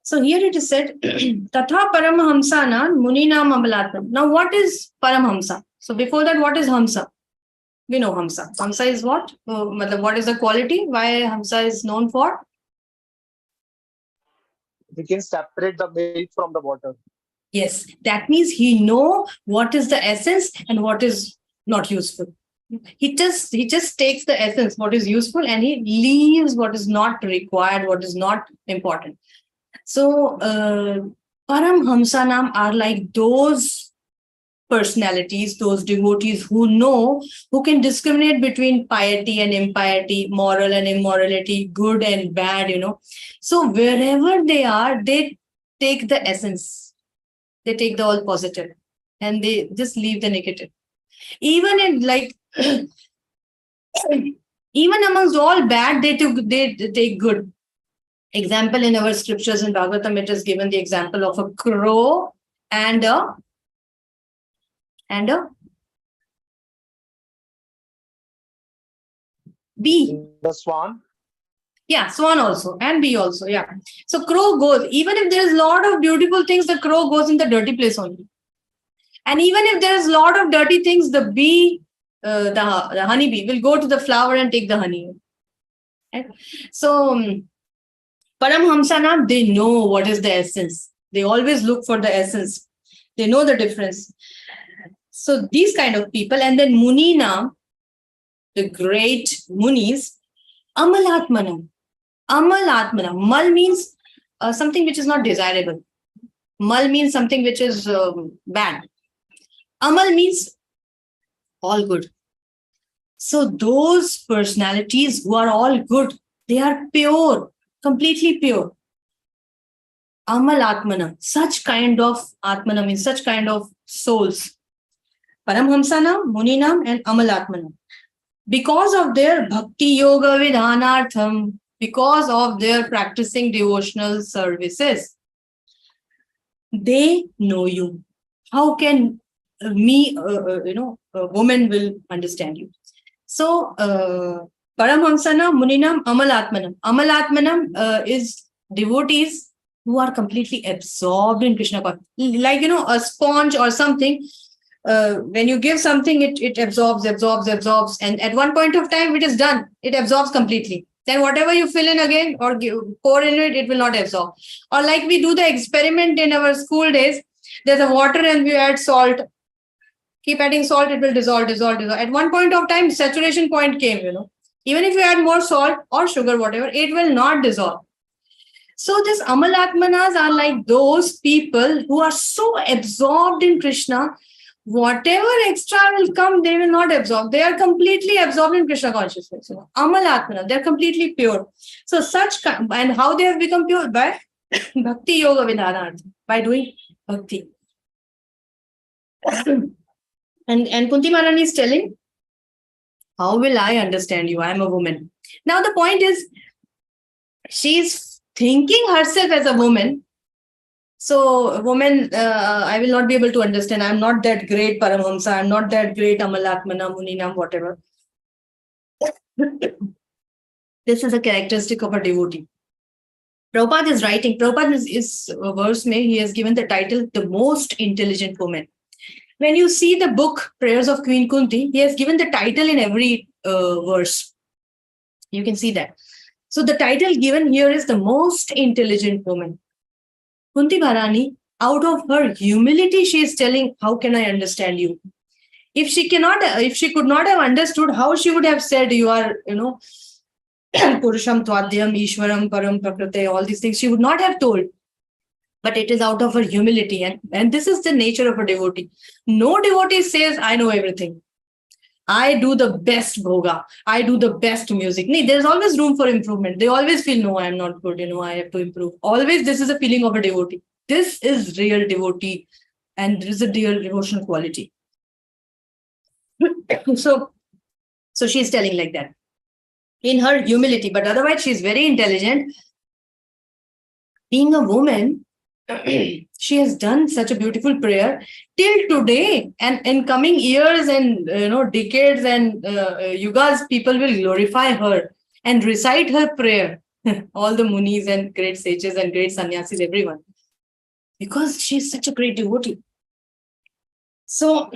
So here it is said, Tatha Paramahamsana Muninam Amalatmam. Now what is Paramhamsa? So before that, what is Hamsa? We know Hamsa. Hamsa is what? What is the quality? Why Hamsa is known for? We can separate the milk from the water. Yes, that means he know what is the essence and what is not useful. He just takes the essence, what is useful, and he leaves what is not required, what is not important. So Paramhamsanam are like those personalities, those devotees who can discriminate between piety and impiety, moral and immorality, good and bad, So wherever they are, they take the essence. They take the all positive and they just leave the negative. Even in even amongst all bad, they take good. Example in our scriptures in Bhagavatam, it is given the example of a crow and a bee. The swan. Yeah, swan also and bee also. Yeah. So crow goes, even if there is a lot of beautiful things, the crow goes in the dirty place only. And even if there is a lot of dirty things, the bee, the honeybee will go to the flower and take the honey. Right? So Paramhamsana, they know what is the essence. They always look for the essence. They know the difference. So these kind of people, and then Munina, the great Munis, Amalatmanam. Amalatmanam. Mal means something which is not desirable. Mal means something which is bad. Amal means all good. So those personalities who are all good, they are pure, completely pure. Amal Atmanam, such kind of Atmanam means such kind of souls. Paramhamsanam, Muninam, and Amal Atmanam. Because of their Bhakti Yoga Vidhanartham, because of their practicing devotional services, they know you. How can a woman will understand you? So, Paramhamsana, Muninam, Amalatmanam. Amalatmanam is devotees who are completely absorbed in Krishna consciousness. Like, a sponge or something. When you give something, it absorbs. And at one point of time, it is done. It absorbs completely. Then whatever you fill in again or pour in it, it will not absorb. Or like we do the experiment in our school days, there's a water and we add salt. Keep adding salt, it will dissolve. At one point of time, saturation point came, Even if you add more salt or sugar, whatever, it will not dissolve. So these Amalatmanas are like those people who are so absorbed in Krishna, whatever extra will come, they will not absorb. They are completely absorbed in Krishna consciousness. Amalatmana, they're completely pure. So and how they have become pure? By Bhakti Yoga Vidhanartha, by doing Bhakti. And Kunti Maharani is telling, how will I understand you? I am a woman. Now the point is, she's thinking herself as a woman. So a woman, I will not be able to understand. I'm not that great Paramhamsa. I'm not that great Amalatmana, Muninam, whatever. This is a characteristic of a devotee. Prabhupada is writing, Prabhupada is verse mein, he has given the title, The Most Intelligent Woman. When you see the book, Prayers of Queen Kunti, he has given the title in every verse. You can see that. So the title given here is The Most Intelligent Woman. Kunti Maharani, out of her humility, she is telling, how can I understand you? If she could not have understood, how she would have said, you are, Purusham Tvadyam, Ishwaram, Param Prakrite, all these things, she would not have told. But it is out of her humility. And this is the nature of a devotee. No devotee says, I know everything. I do the best bhoga. I do the best music. No, there's always room for improvement. They always feel, no, I'm not good. I have to improve. Always this is a feeling of a devotee. This is real devotee. And this is a real devotional quality. So she's telling like that. In her humility. But otherwise, she's very intelligent. Being a woman, she has done such a beautiful prayer till today, and in coming years and decades and yugas, people will glorify her and recite her prayer. All the munis and great sages and great sannyasis, everyone, because she's such a great devotee. So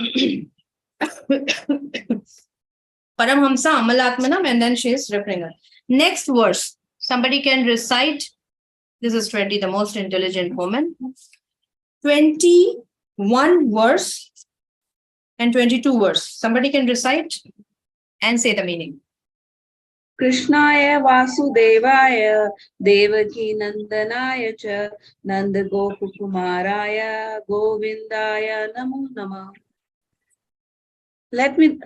Paramhamsa Amalatmanam, and then she is referring her. Next verse, somebody can recite. This is 20, the most intelligent woman. 21 verse and 22 verse. Somebody can recite and say the meaning. Krishnaya Vasudevaya Devaki Nandanaya Cha Nanda Gopukumaraya Govindaya Namo Namah. Let me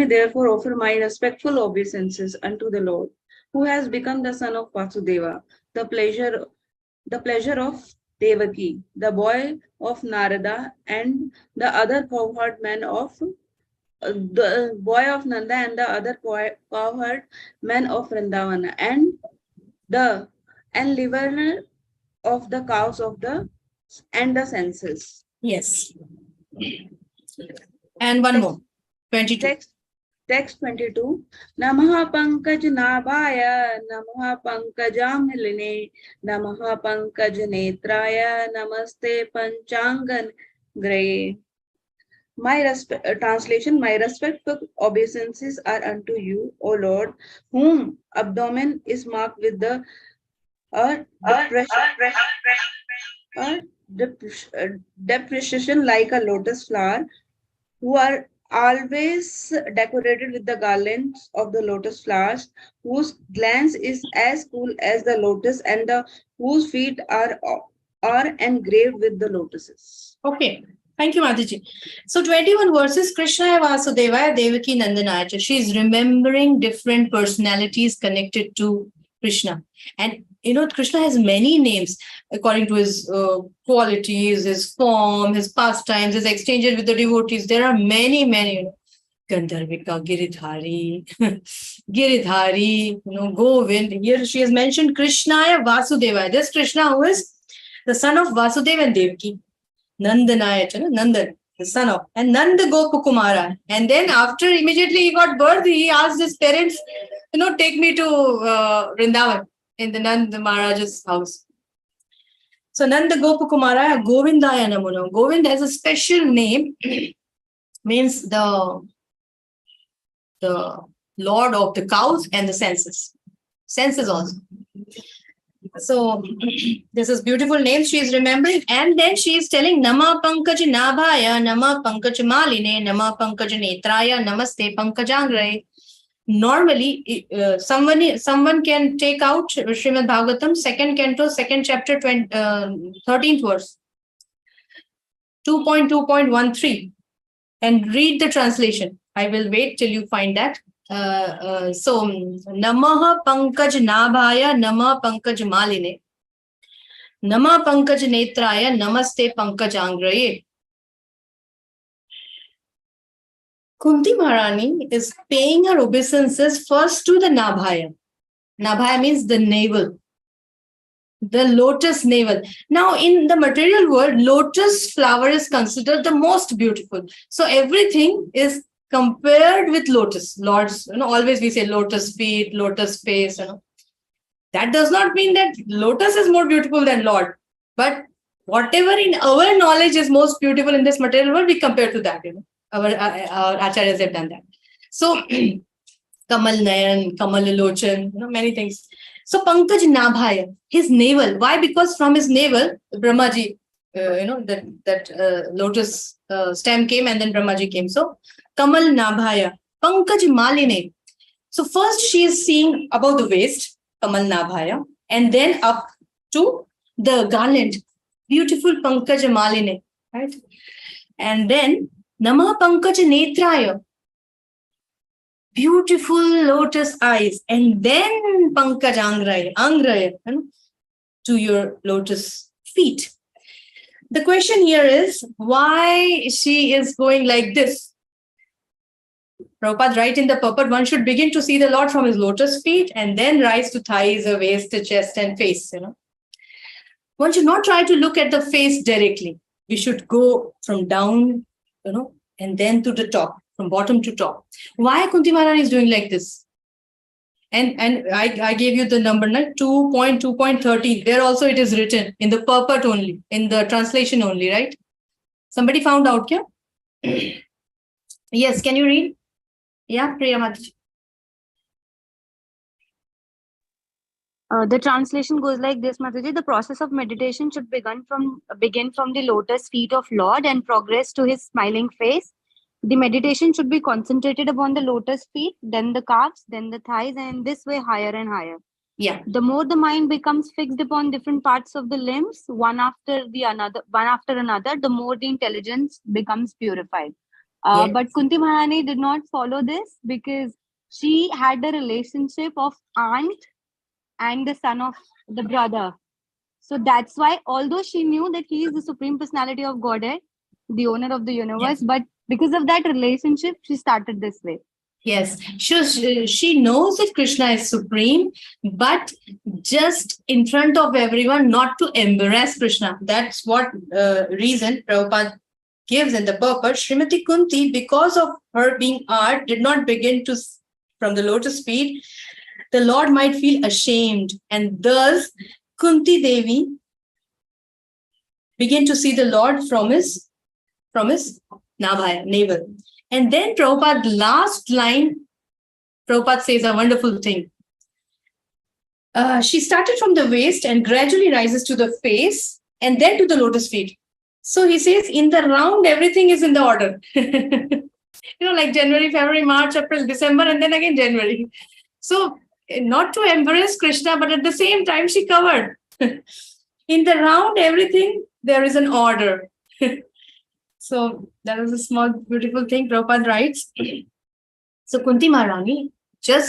therefore offer my respectful obeisances unto the Lord, who has become the son of Vasudeva, the pleasure of Devaki, the boy of Narada, and the other cowherd men of the boy of Nanda and the other cowherd men of Vrindavana, and the enlivener of the cows of the senses. Yes. And one more. 22. Text 22. Namaha Pankaj Nabhaya, Namaha Pankajamiline, Namaha Pankaj Netraya, Namaste Panchangan Graye. Translation, my respectful obeisances are unto you, O Lord, whom abdomen is marked with the depreciation like a lotus flower, who are always decorated with the garlands of the lotus flowers, whose glance is as cool as the lotus, and whose feet are engraved with the lotuses. Okay. Thank you, Mataji. So 21 verses, Krishna Vasudevaya Devaki Nandanaya. She is remembering different personalities connected to Krishna. And Krishna has many names according to his qualities, his form, his pastimes, his exchanges with the devotees. There are many, Gandharvika, Giridhari, Govind. Here she has mentioned Krishnaya Vasudevaya. This Krishna who is the son of Vasudeva and Devaki. Nandanaya, Nandan, the son of, and Nanda Gopakumara. And then after immediately he got birth, he asked his parents, take me to Vrindavan in the Nanda Maharaja's house. So Nanda Gopakumara, Govindaya Namo. Govind has a special name, means the lord of the cows and the senses. Senses also. So this is beautiful name she is remembering, and then she is telling Nama Pankaj Nabhaya, Nama Pankaj Maline, Nama Pankaj Netraya, Namaste Pankajangraye. Normally, someone can take out Srimad Bhagavatam, 2nd Canto, 2nd chapter, 13th verse, 2.2.13, and read the translation. I will wait till you find that. So Namaha Pankaj Nabhaya, Nama Pankaj Maline, Nama Pankaj Netraya, Namaste Pankajangraye. Kunti Maharani is paying her obeisances first to the Nabhaya. Nabhaya means the navel, the lotus navel. Now, in the material world, lotus flower is considered the most beautiful. So everything is compared with lotus. Lords, always we say lotus feet, lotus face, That does not mean that lotus is more beautiful than Lord. But whatever in our knowledge is most beautiful in this material world, we compare to that. Our acharyas have done that. So, Kamal Nayan, Kamal Lochan, many things. So, Pankaj Nabhaya, his navel. Why? Because from his navel, Brahmaji, that lotus stem came and then Brahmaji came. So, Kamal Nabhaya, Pankaj Maline. So, first she is seeing above the waist, Kamal Nabhaya, and then up to the garland, beautiful Pankaj Maline, right? And then Namah Pankaj Netraya, beautiful lotus eyes, and then Pankaj Angraya, to your lotus feet. The question here is why she is going like this. Prabhupada writes in the purport, one should begin to see the Lord from his lotus feet and then rise to thighs, waist, chest, and face. One should not try to look at the face directly. We should go from down, and then to the top, from bottom to top. Why Kunti Maharani is doing like this? And I gave you the number, 2.2.13. There also it is written in the purport only, in the translation only, right? Somebody found out, kya? Yes, can you read? Yeah, Priya Mataji. The translation goes like this, Mataji. The process of meditation should begin from the lotus feet of Lord and progress to his smiling face. The meditation should be concentrated upon the lotus feet, then the calves, then the thighs, and this way higher and higher. Yeah. The more the mind becomes fixed upon different parts of the limbs, one after another, the more the intelligence becomes purified. Yes. But Kunti Maharani did not follow this because she had a relationship of aunt and the son of the brother. So that's why, although she knew that he is the Supreme Personality of Godhead, the owner of the universe, but because of that relationship, she started this way. Yes, she knows that Krishna is supreme, but just in front of everyone, not to embarrass Krishna. That's what reason Prabhupada gives in the purport. Srimati Kunti, because of her being art, did not begin to from the lotus feet. The Lord might feel ashamed, and thus Kunti Devi began to see the Lord from his navel. And then Prabhupada, last line, Prabhupada says a wonderful thing. She started from the waist and gradually rises to the face and then to the lotus feet. So he says, in the round, everything is in the order. Like January, February, March, April, December, and then again January. So not to embarrass Krishna, but at the same time, she covered. In the round, everything, there is an order. So that was a small, beautiful thing Prabhupada writes. So Kunti Maharani, so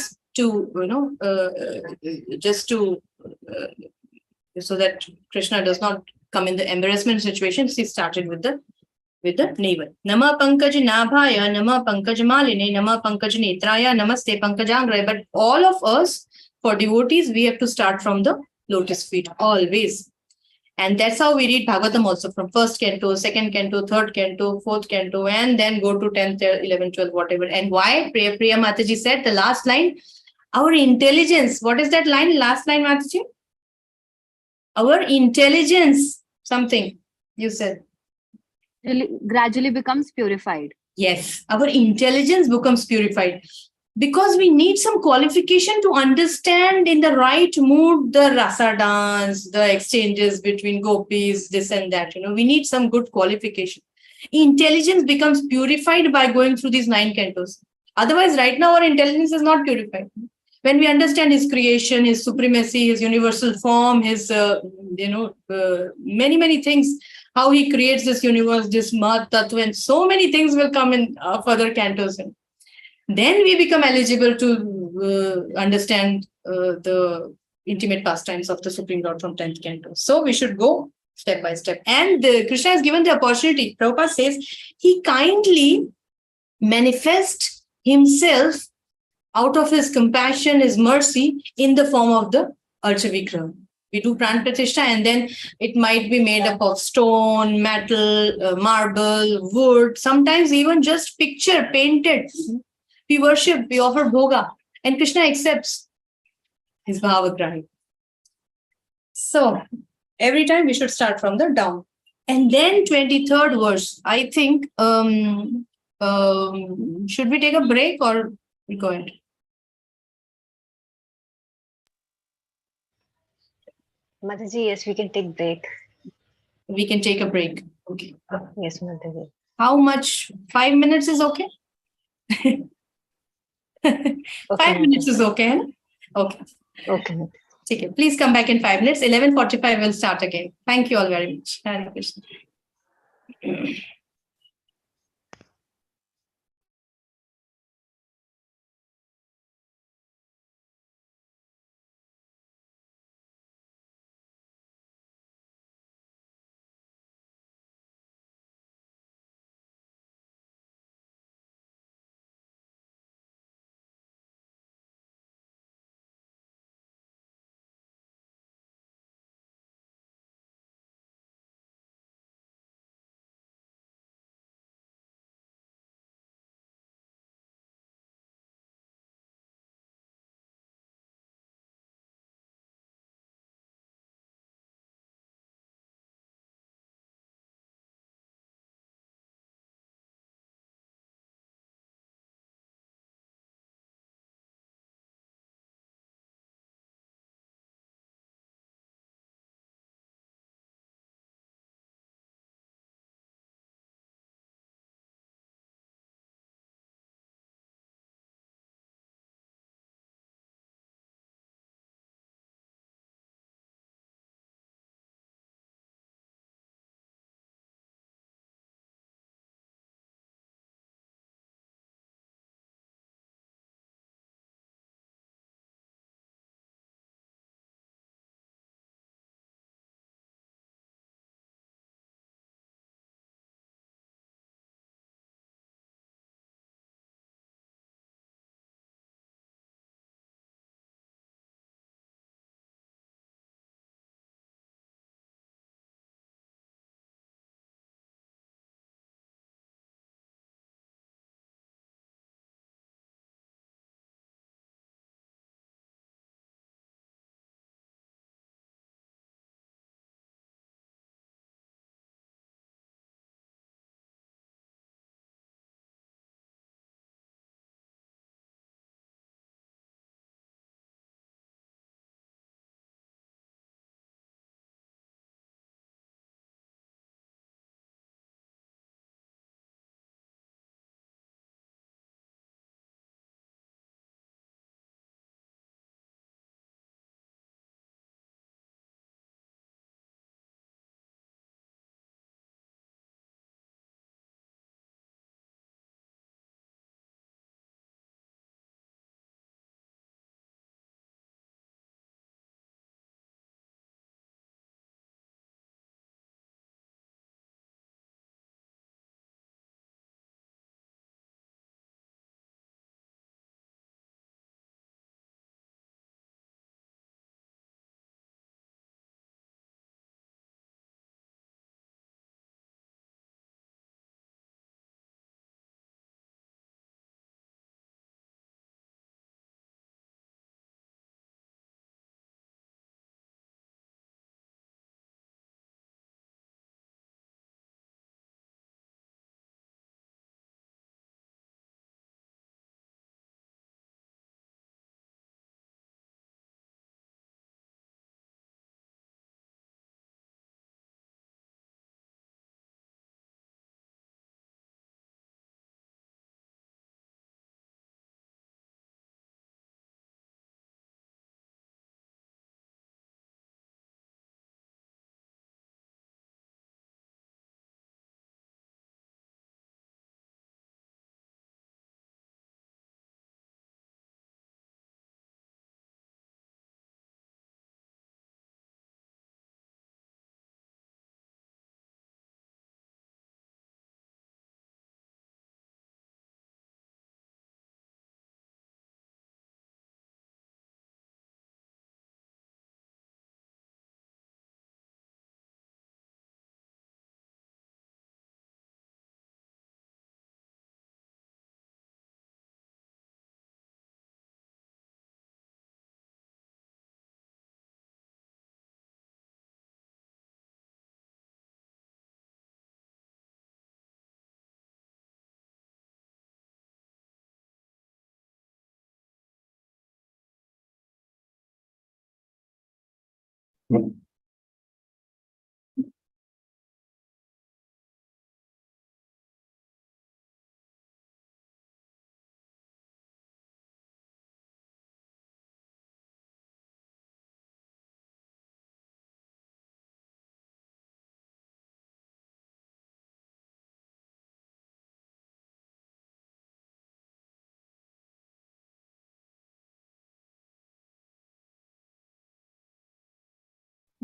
that Krishna does not come in the embarrassment situation, she started with the navel. Nama Pankaj Nabhaya, Nama Pankaj Maline, Nama Pankaj Netraya, Namaste Pankajangraya. But all of us, for devotees, we have to start from the lotus feet, always. And that's how we read Bhagavatam also, from first canto, second canto, third canto, fourth canto, and then go to 10th, 11th, 12th, whatever. And why? Priya Mataji said, the last line, our intelligence. What is that line? Last line, Mataji? Our intelligence, something you said. Gradually becomes purified. Yes, our intelligence becomes purified. Because we need some qualification to understand in the right mood the rasa dance, the exchanges between gopis, this and that. We need some good qualification. Intelligence becomes purified by going through these 9 cantos. Otherwise, right now, our intelligence is not purified. When we understand his creation, his supremacy, his universal form, his, many, many things, how he creates this universe, this Mat Tattva, and so many things will come in further cantos. Then we become eligible to understand the intimate pastimes of the Supreme Lord from 10th canto. So we should go step by step. And Krishna has given the opportunity. Prabhupada says he kindly manifests himself out of his compassion, his mercy, in the form of the Archavigraha. We do Pran Pratishtha, and then it might be made up of stone, metal, marble, wood, sometimes even just picture painted. We worship, we offer bhoga, and Krishna accepts his bhavagrahi. So every time we should start from the down. And then 23rd verse. I think should we take a break or we go ahead? Mataji, yes, we can take break. We can take a break. Okay. Yes, Mataji. How much? 5 minutes is okay? Okay, 5 minutes is Mataji. okay. Okay. Okay. Okay. Please come back in 5 minutes. 11:45 will start again. Thank you all very much. Hare Krishna.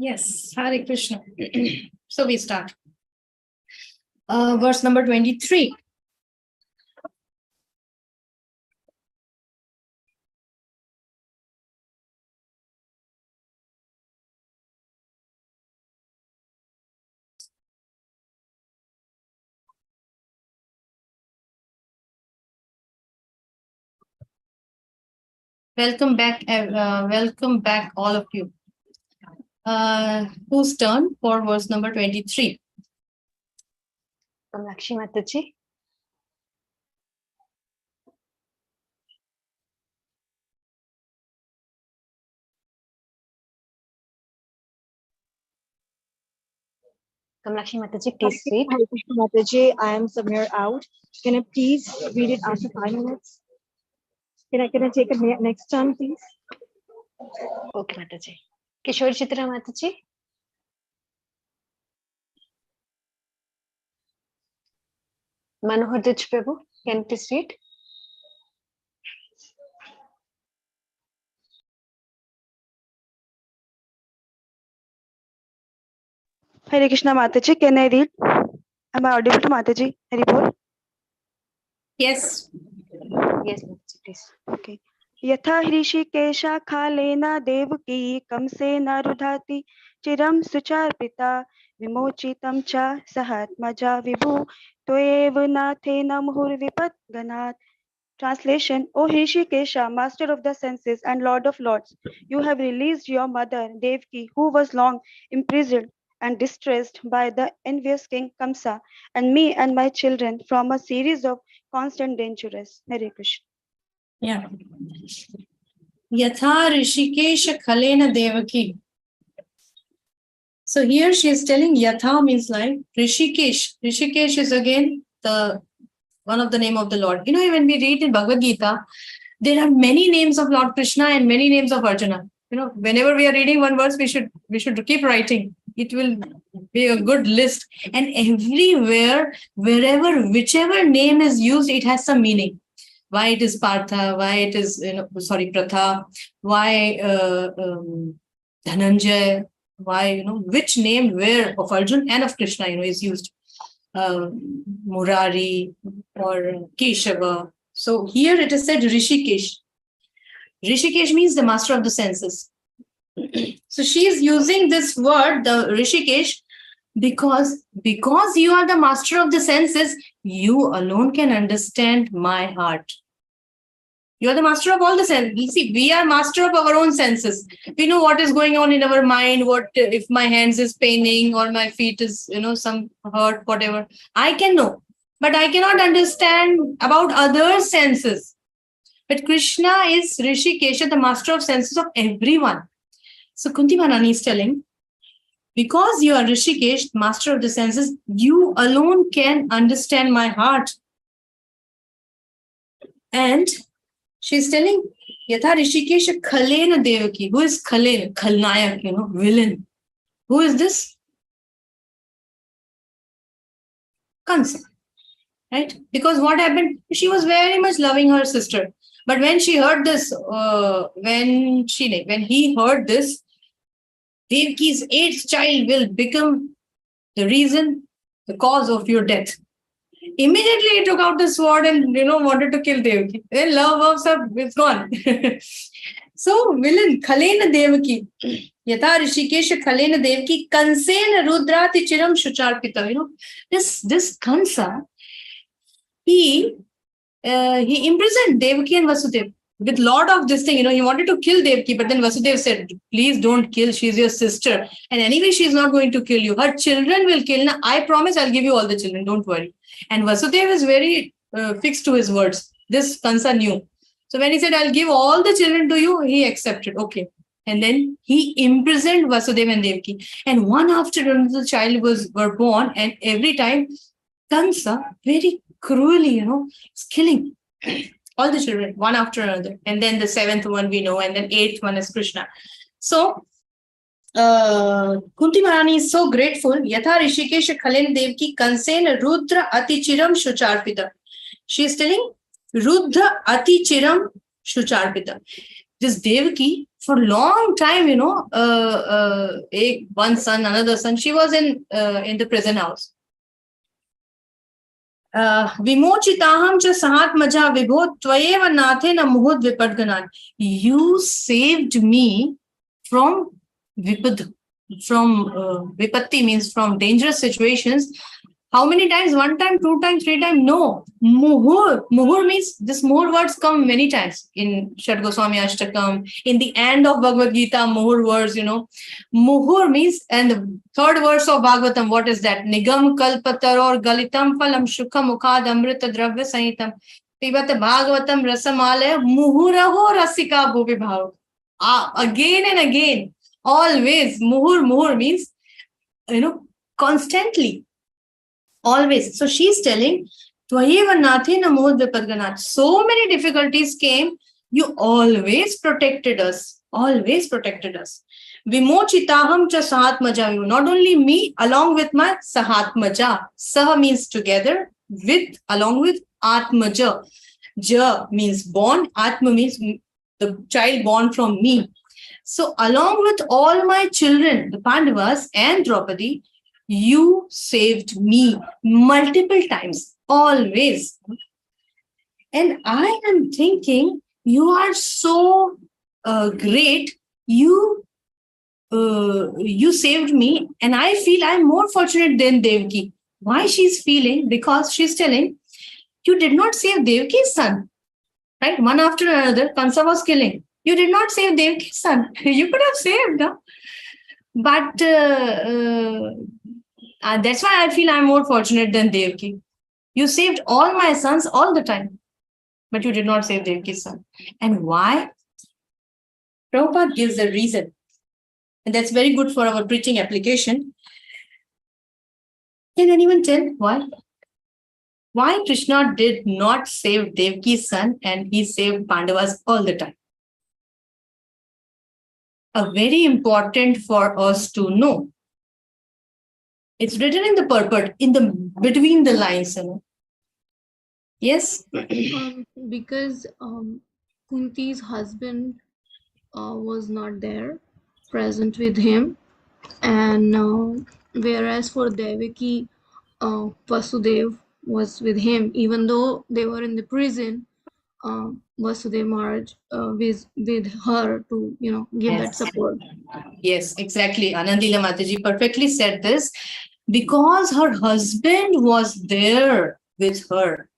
Yes, Hare Krishna. So we start. Verse number 23. Welcome back, all of you. Whose turn for verse number 23? Lakshmi Mataji. Lakshmi Mataji, please read. Hare Krishna Mataji, I am somewhere out. Can I please read it after 5 minutes? Can I take a next turn, please? Okay, Mataji. Kishore Chitra Mataji. Manohar Dij Prabhu, can you please read? Hare Krishna Mataji, can I read? Am I audible to Mataji? Hari Bol? Yes. Yes, Mataji, please. Okay. यथा हृषिकेशा खालेना देवकी कंसेन रुधाति चिरं सुचार्पिता विमोचितं च सहात्मजा विभु त्वयैव नाथेन मुहुर्विपद्गणात्. Translation: O Hrishikesha, master of the senses and lord of lords, you have released your mother Devki, who was long imprisoned and distressed by the envious king Kamsa, and me and my children from a series of constant dangers. Hare Krishna. Yeah. Yatha Rishikesha Khalena Devaki. So here she is telling Yatha means like Rishikesh. Rishikesh is again the one of the name of the Lord. You know, when we read in Bhagavad Gita, there are many names of Lord Krishna and many names of Arjuna. You know, whenever we are reading one verse, we should keep writing. It will be a good list. And everywhere, wherever, whichever name is used, it has some meaning. Why it is Partha, why it is, Pratha, why Dhananjay, why, which name where of Arjun and of Krishna, is used. Murari or Keshava. So here it is said Rishikesh. Rishikesh means the master of the senses. So she is using this word, the Rishikesh, because you are the master of the senses, you alone can understand my heart. You are the master of all the senses. You see, we are master of our own senses. We know what is going on in our mind, what if my hands is paining or my feet is, some hurt, whatever. I can know, but I cannot understand about other senses. But Krishna is Rishikesha, the master of senses of everyone. So Kunti Maharani is telling, because you are Rishikesh, master of the senses, you alone can understand my heart. And she's telling, Yatha Rishikesha Khalena Devaki. Who is Khalen? Khalnayak, villain. Who is this? Kansa. Right? Because what happened? She was very much loving her sister. But when she heard this, when he heard this, Devaki's eighth child will become the reason, the cause of your death. Immediately he took out the sword and wanted to kill Devaki. Then love it's gone. So villain Khalena Devaki. Yatha Rishikesha Khalena Devaki Kansena Rudrati Chiram Shucharpita. This Kansa, he imprisoned Devaki and Vasudeva with lot of this thing. He wanted to kill Devaki, but then Vasudeva said, please don't kill, she's your sister. And anyway, she's not going to kill you. Her children will kill. Now, I promise I'll give you all the children, don't worry. And Vasudeva is very fixed to his words. This Kansa knew. So when he said, I'll give all the children to you, he accepted. Okay. And then he imprisoned Vasudeva and Devaki. And one after another child were born, and every time Kansa very cruelly, is killing all the children, one after another. And then the seventh one we know, and then eighth one is Krishna. So Kunti Maharani is so grateful. Yatha Rishikesh Khalen Devki Kansen Rudra Ati Chiram Shucharpita. She is telling Rudra Ati Chiram Shucharpita. This Devaki, for long time, one son, another son, she was in the prison house. Vimochitaham cha sahat maja vibho tvayeva nathe na muhud vipadganan. You saved me from vipad, from vipatti means from dangerous situations. How many times? One time, two times, three times? No. Muhur. Muhur means this muhur words come many times in Shad Goswami Ashtakam. In the end of Bhagavad Gita, muhur words, Muhur means, and the third verse of Bhagavatam, what is that? Nigam kalpataror galitam phalam shukham mukhad amrita dravya sahitam. Pibat Bhagavatam rasamalaya muhuraho rasika bhuvibhav. Again and again, always. Muhur means, constantly. Always. So she's telling, so many difficulties came, you always protected us. Always protected us. Vimochitaham cha sahatmaja. Not only me, along with my sahatmaja. Saha means together, with, along with atmaja. Ja means born, atma means the child born from me. So along with all my children, the Pandavas and Draupadi, you saved me multiple times, always. And I am thinking, you are so great. You saved me, and I feel I'm more fortunate than Devaki. Why she's feeling? Because she's telling, you did not save Devaki's son, right? One after another, Kansa was killing. You did not save Devaki's son. You could have saved, no? But that's why I feel I'm more fortunate than Devaki. You saved all my sons all the time, but you did not save Devaki's son. And why? Prabhupada gives a reason. And that's very good for our preaching application. Can anyone tell why? Why Krishna did not save Devaki's son and he saved Pandavas all the time? A very important for us to know. It's written in the purport, between the lines. Yes? Because Kunti's husband was not there, present with him. And whereas for Devaki, Vasudev was with him, even though they were in the prison. Vasudev Maharaj with her to give that support. Yes, exactly. Anandila Mataji perfectly said this, because her husband was there with her.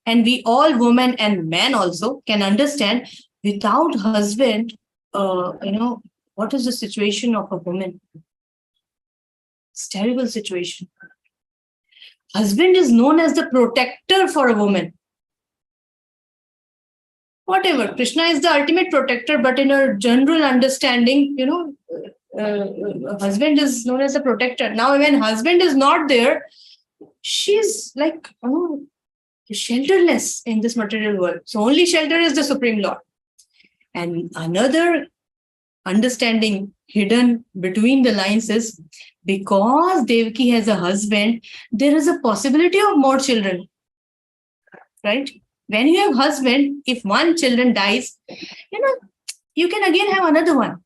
And we all, women and men also, can understand, without husband, what is the situation of a woman? It's a terrible situation. Husband is known as the protector for a woman. Whatever, Krishna is the ultimate protector, but in a general understanding, husband is known as a protector. Now, when husband is not there, she's like, shelterless in this material world. So only shelter is the Supreme Lord. And another understanding hidden between the lines is, because Devaki has a husband, there is a possibility of more children. Right? When you have husband, if one children dies, you can again have another one.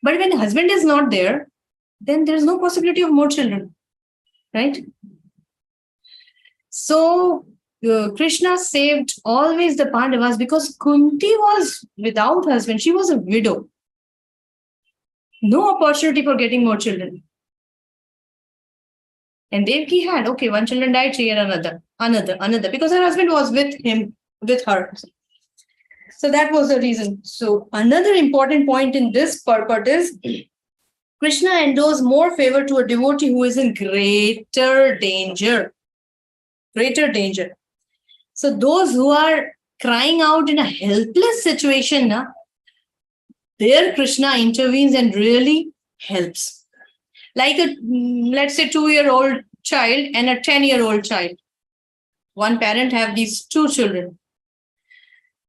But when husband is not there, then there is no possibility of more children. Right? So Krishna saved always the Pandavas because Kunti was without husband. She was a widow. No opportunity for getting more children. And Devaki had, one children died, she had another, because her husband was with her. So that was the reason. So another important point in this purport is, Krishna endows more favor to a devotee who is in greater danger. Greater danger. So those who are crying out in a helpless situation, there Krishna intervenes and really helps. Like a, let's say, 2-year-old child and a 10-year-old child. One parent have these two children.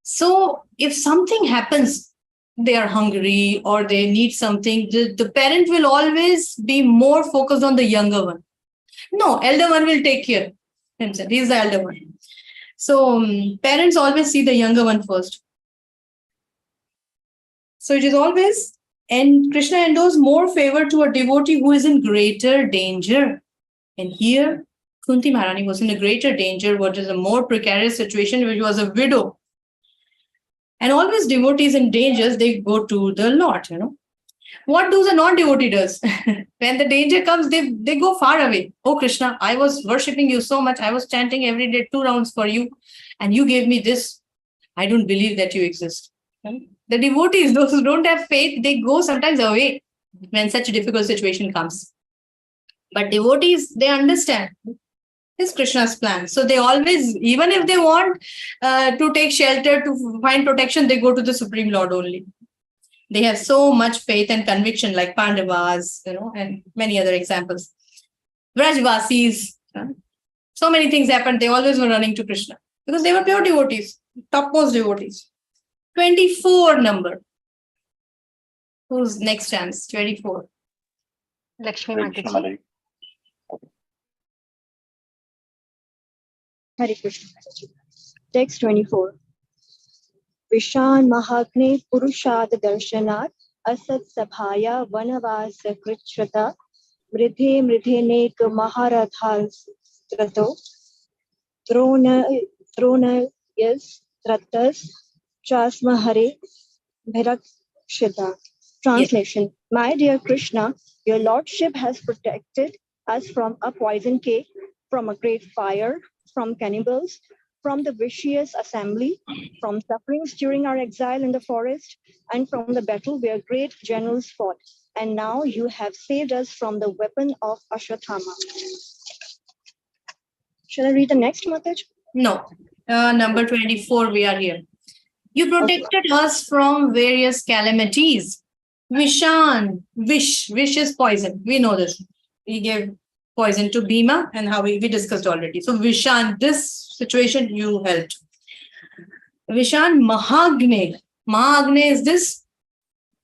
So if something happens, they are hungry or they need something, the parent will always be more focused on the younger one. No, elder one will take care himself. He's the elder one. So parents always see the younger one first. So it is always, and Krishna endows more favor to a devotee who is in greater danger. And here, Kunti Maharani was in a greater danger, what is a more precarious situation, which was a widow. And always devotees in dangers, they go to the Lord, What does a non-devotee does? When the danger comes, they go far away. Oh, Krishna, I was worshipping you so much. I was chanting every day 2 rounds for you. And you gave me this. I don't believe that you exist. The devotees, those who don't have faith, they go sometimes away when such a difficult situation comes. But devotees, they understand. It's Krishna's plan. So they always, even if they want to take shelter, to find protection, they go to the Supreme Lord only. They have so much faith and conviction, like Pandavas, and many other examples. Vrajvasis, so many things happened. They always were running to Krishna because they were pure devotees, topmost devotees. 24 number. Who's next chance? 24. Lakshmi Mataji. Hare Krishna. Text 24. Vishan Mahagne Purushad Darshanat Asat Sabhaya Vanavasa Krichrata Mridhe Mridhenek Maharathas Trato Drona Yes Tratas Chasma Hare Bhirakshita. Translation. Yes. My dear Krishna, your lordship has protected us from a poison cake, from a great fire, from cannibals, from the vicious assembly, from sufferings during our exile in the forest, and from the battle where great generals fought. And now you have saved us from the weapon of Ashwathama. Shall I read the next, Mataji? No. Number 24, we are here. You protected us from various calamities. Vishan, wish is poison. We know this. He gave poison to Bhima and how we discussed already. So Vishan, this situation you helped. Vishan Mahagne. Mahagne is this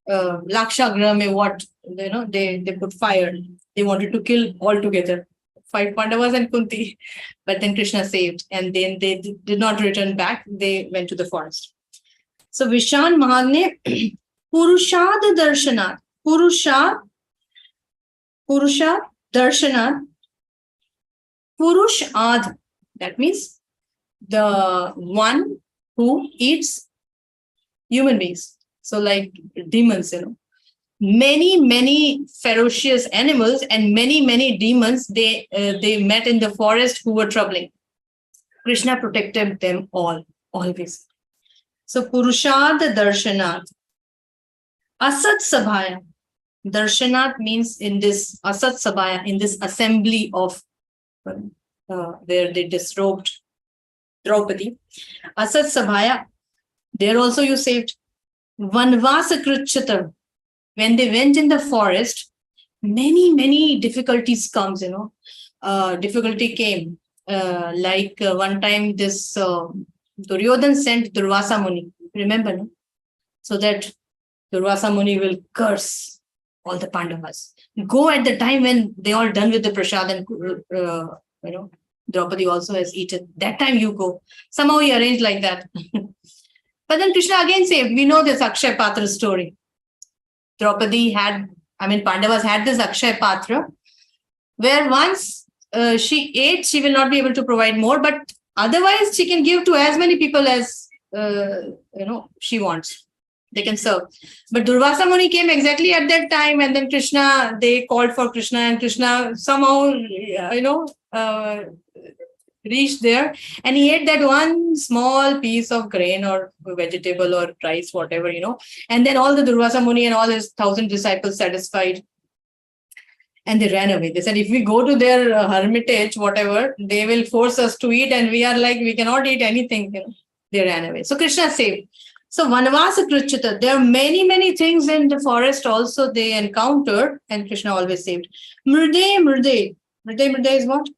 Lakshagra mein what, they put fire. They wanted to kill altogether. 5 Pandavas and Kunti. But then Krishna saved. And then they did not return back. They went to the forest. So Vishan Mahagne Purushad Darshanat. Purusha Darshanat. Purushad. That means the one who eats human beings. So like demons, Many ferocious animals and many demons they met in the forest who were troubling. Krishna protected them all, always. So Purushad Darshanat. Asat Sabhaya. Darshanat means in this Asat Sabhaya, in this assembly of where they disrobed Draupadi. Asat Sabhaya, there also you saved. Vanvasa Krichata. When they went in the forest, many difficulties comes, difficulty came. Like one time this Duryodhan sent Durvasa Muni, remember, no? So that Durvasa Muni will curse all the Pandavas. Go at the time when they all done with the prasad and, Draupadi also has eaten. That time you go. Somehow he arranged like that. But then Krishna again saved. We know this Akshay Patra story. Pandavas had this Akshay Patra, where once she ate, she will not be able to provide more, but otherwise she can give to as many people as, she wants. They can serve. But Durvasa Muni came exactly at that time, and then Krishna, they called for Krishna, and Krishna somehow, reached there, and he ate that one small piece of grain or vegetable or rice, whatever, and then all the Durvasa Muni and all his 1,000 disciples satisfied, and they ran away. They said, if we go to their hermitage, whatever, they will force us to eat, and we are like, we cannot eat anything. They ran away. So Krishna saved. So Vanavasa Krichita, there are many things in the forest also they encountered, and Krishna always saved. Mrde is what?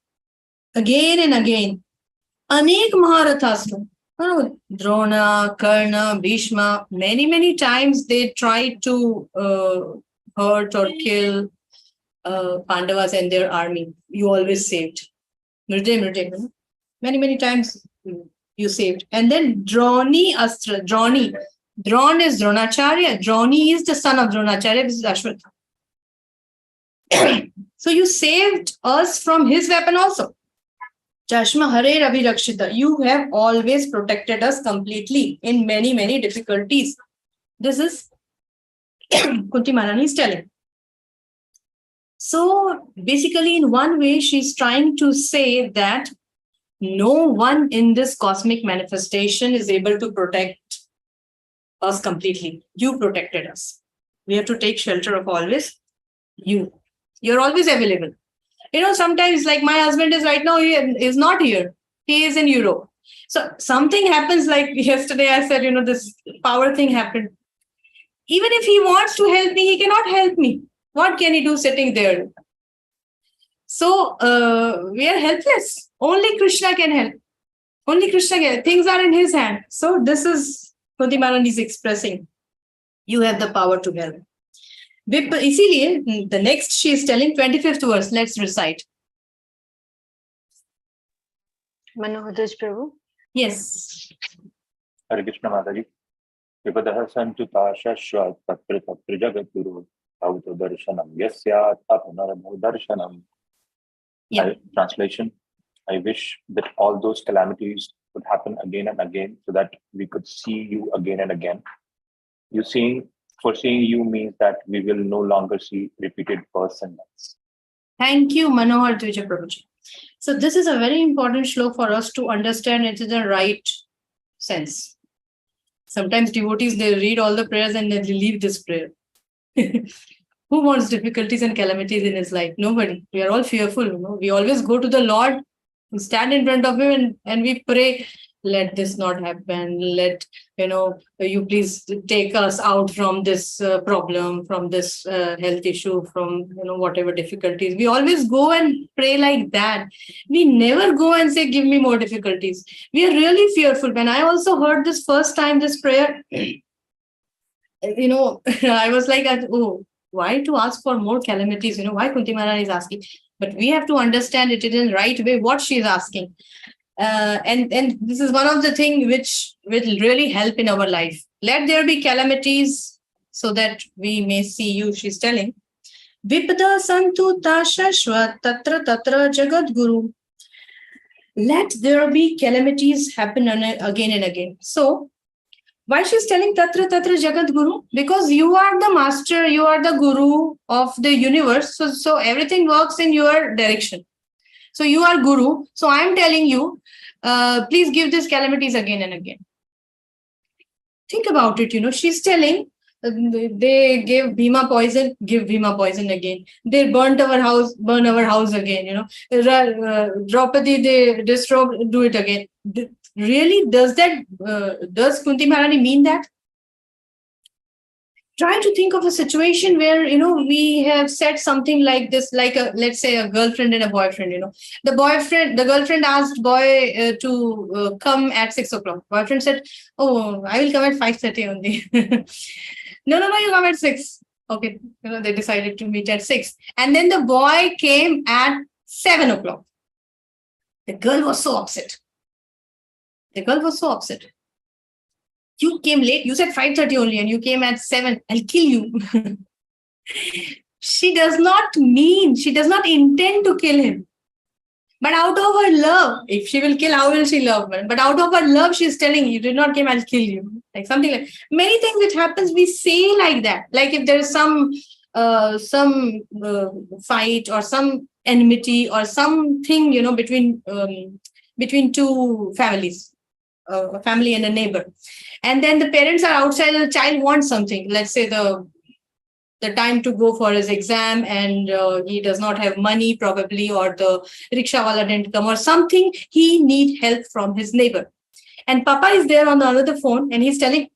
Again and again. Anek Maharathastra. Oh, Drona, Karna, Bhishma, many times they tried to hurt or kill Pandavas and their army. You always saved. Mrde. Many times you saved. And then Droni Astra. Droni. Dron is Dronacharya. Droni is the son of Dronacharya. This is Ashwatthama. So you saved us from his weapon also. Chashma Hare Ravi Rakshita. You have always protected us completely in many difficulties. This is Kunti Maharani is telling. So basically, in one way, she's trying to say that no one in this cosmic manifestation is able to protect us completely. You protected us. We have to take shelter of always you. You're always available. Sometimes like my husband is right now, he is not here. He is in Europe. So something happens like yesterday I said, this power thing happened. Even if he wants to help me, he cannot help me. What can he do sitting there? So we are helpless. Only Krishna can help. Only Krishna can help. Things are in his hand. So this is Kunti Maharani is expressing. You have the power to help. The next she is telling 25th verse. Let's recite. Manohar Prabhu. Yes. Hare Krishna Mataji. Vipadaha santu tashashvat tatra tatra jagatguru auto darshanam yasyat apanarabho darshanam. Yeah. Translation. I wish that all those calamities would happen again and again so that we could see you again and again. Foreseeing you means that we will no longer see repeated births and deaths. Thank you, Manohar Dvija Prabhuji. So this is a very important shlok for us to understand it in the right sense. Sometimes devotees, they read all the prayers and then they leave this prayer. Who wants difficulties and calamities in his life? Nobody. We are all fearful. We always go to the Lord, we stand in front of him and we pray, let this not happen. Let, you please take us out from this problem, from this health issue, from, whatever difficulties. We always go and pray like that. We never go and say, give me more difficulties. We are really fearful. When I also heard this first time, this prayer, I was like, oh, why to ask for more calamities? Why Kunti Maharani is asking? But we have to understand it in the right way, what she is asking. And this is one of the things which will really help in our life. Let there be calamities so that we may see you, she's telling. Vipada santu tashashvat tatra jagat guru. Let there be calamities happen again and again. So, why she's telling tatra jagat guru? Because you are the master, you are the guru of the universe. So everything works in your direction. So you are guru. So I'm telling you, please give these calamities again and again. Think about it. She's telling, they gave Bhima poison, give Bhima poison again. They burn our house again. Draupadi, they destroy, do it again. Really, does Kunti Maharani mean that? Try to think of a situation where, we have said something like this, like let's say a girlfriend and a boyfriend, the girlfriend asked boy to come at 6 o'clock. Boyfriend said, oh, I will come at 5:30 only. No, you come at 6. Okay. They decided to meet at 6. And then the boy came at 7 o'clock. The girl was so upset. You came late. You said 5:30 only and you came at 7. I'll kill you. She does not intend to kill him. But out of her love, if she will kill, how will she love him? But out of her love, she's telling you, did not come, I'll kill you. Like something like many things which happens, we say like that. Like if there is some fight or some enmity or something, between two families. A family and a neighbor, and then the parents are outside and the child wants something, let's say the time to go for his exam, and he does not have money probably, or the rickshaw wala didn't come or something, he need help from his neighbor, And Papa is there on the other phone and he's telling,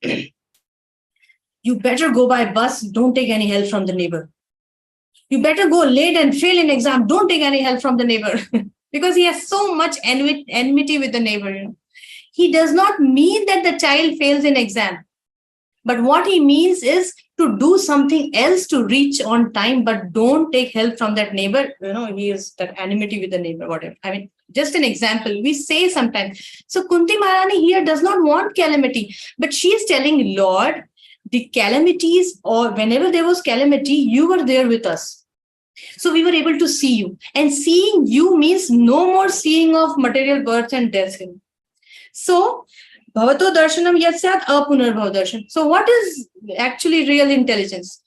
you better go by bus, don't take any help from the neighbor. You better go late and fail in exam, don't take any help from the neighbor. Because he has so much enmity with the neighbor. You know. He does not mean that the child fails in exam. But what he means is to do something else to reach on time, but don't take help from that neighbor. You know, he is that enmity with the neighbor, whatever. I mean, just an example, we say sometimes. So Kunti Maharani here does not want calamity, but she is telling, Lord, the calamities, or whenever there was calamity, you were there with us. So we were able to see you. And seeing you means no more seeing of material birth and death. So, Bhavato darshanam yasyat apunarbhav darshan. So what is actually real intelligence?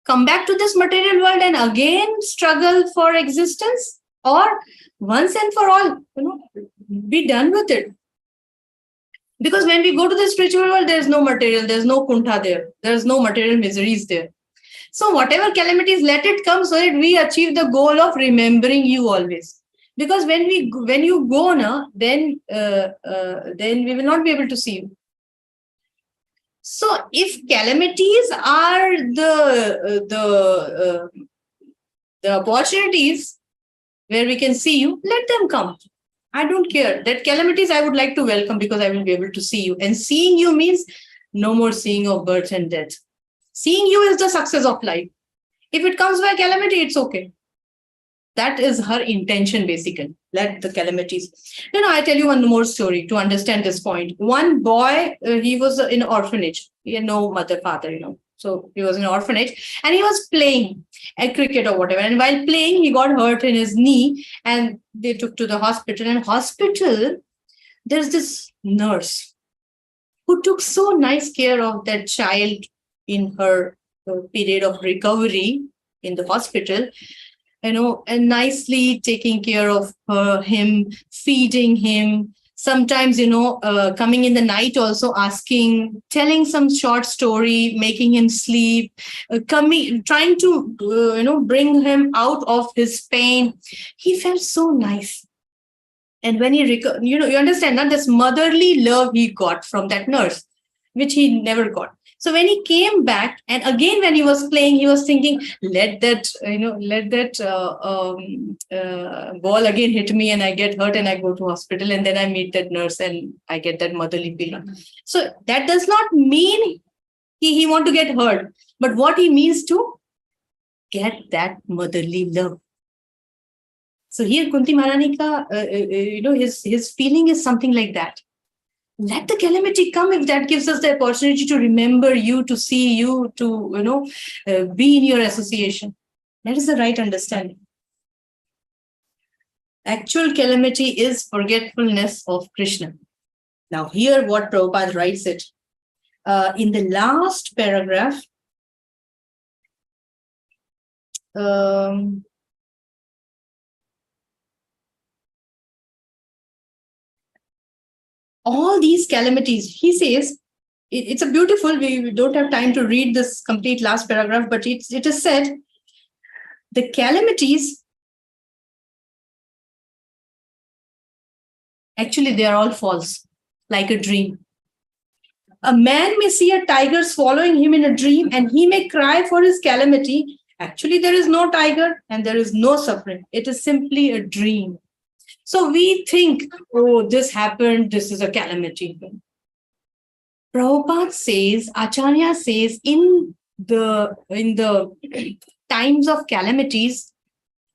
Come back to this material world and again struggle for existence? Or once and for all, you know, be done with it? Because when we go to the spiritual world, there's no material, there's no kuntha there, there's no material miseries there. So whatever calamities, let it come so that we achieve the goal of remembering you always. Because when you go now, then we will not be able to see you. So if calamities are the opportunities where we can see you, let them come. I don't care. That calamities I would like to welcome because I will be able to see you. And seeing you means no more seeing of birth and death. Seeing you is the success of life. If it comes by calamity, it's okay. That is her intention, basically. Let the calamities. I tell you one more story to understand this point. One boy, he was in an orphanage. He had no mother, father, So he was in an orphanage and he was playing at cricket or whatever. And while playing, he got hurt in his knee and they took to the hospital. And hospital, there's this nurse who took so nice care of that child in her period of recovery in the hospital. And nicely taking care of him, feeding him. Sometimes, coming in the night also asking, telling some short story, making him sleep, trying to, bring him out of his pain. He felt so nice. And when he, you understand that this motherly love he got from that nurse, which he never got. So when he came back, and again when he was playing, he was thinking, let that ball again hit me, and I get hurt, and I go to hospital, and then I meet that nurse, and I get that motherly feeling. So that does not mean he want to get hurt, but what he means to get that motherly love. So here Kunti Maharani ka, his feeling is something like that. Let the calamity come if that gives us the opportunity to remember you, to see you, to, be in your association. That is the right understanding. Actual calamity is forgetfulness of Krishna. Now here what Prabhupada writes it. In the last paragraph, all these calamities, he says, it's a beautiful, we don't have time to read this complete last paragraph, but it is said, the calamities, actually they are all false, like a dream. A man may see a tiger swallowing him in a dream and he may cry for his calamity. Actually, there is no tiger and there is no suffering. It is simply a dream. So we think, oh, this happened, this is a calamity. Prabhupada says, Acharya says, in the times of calamities,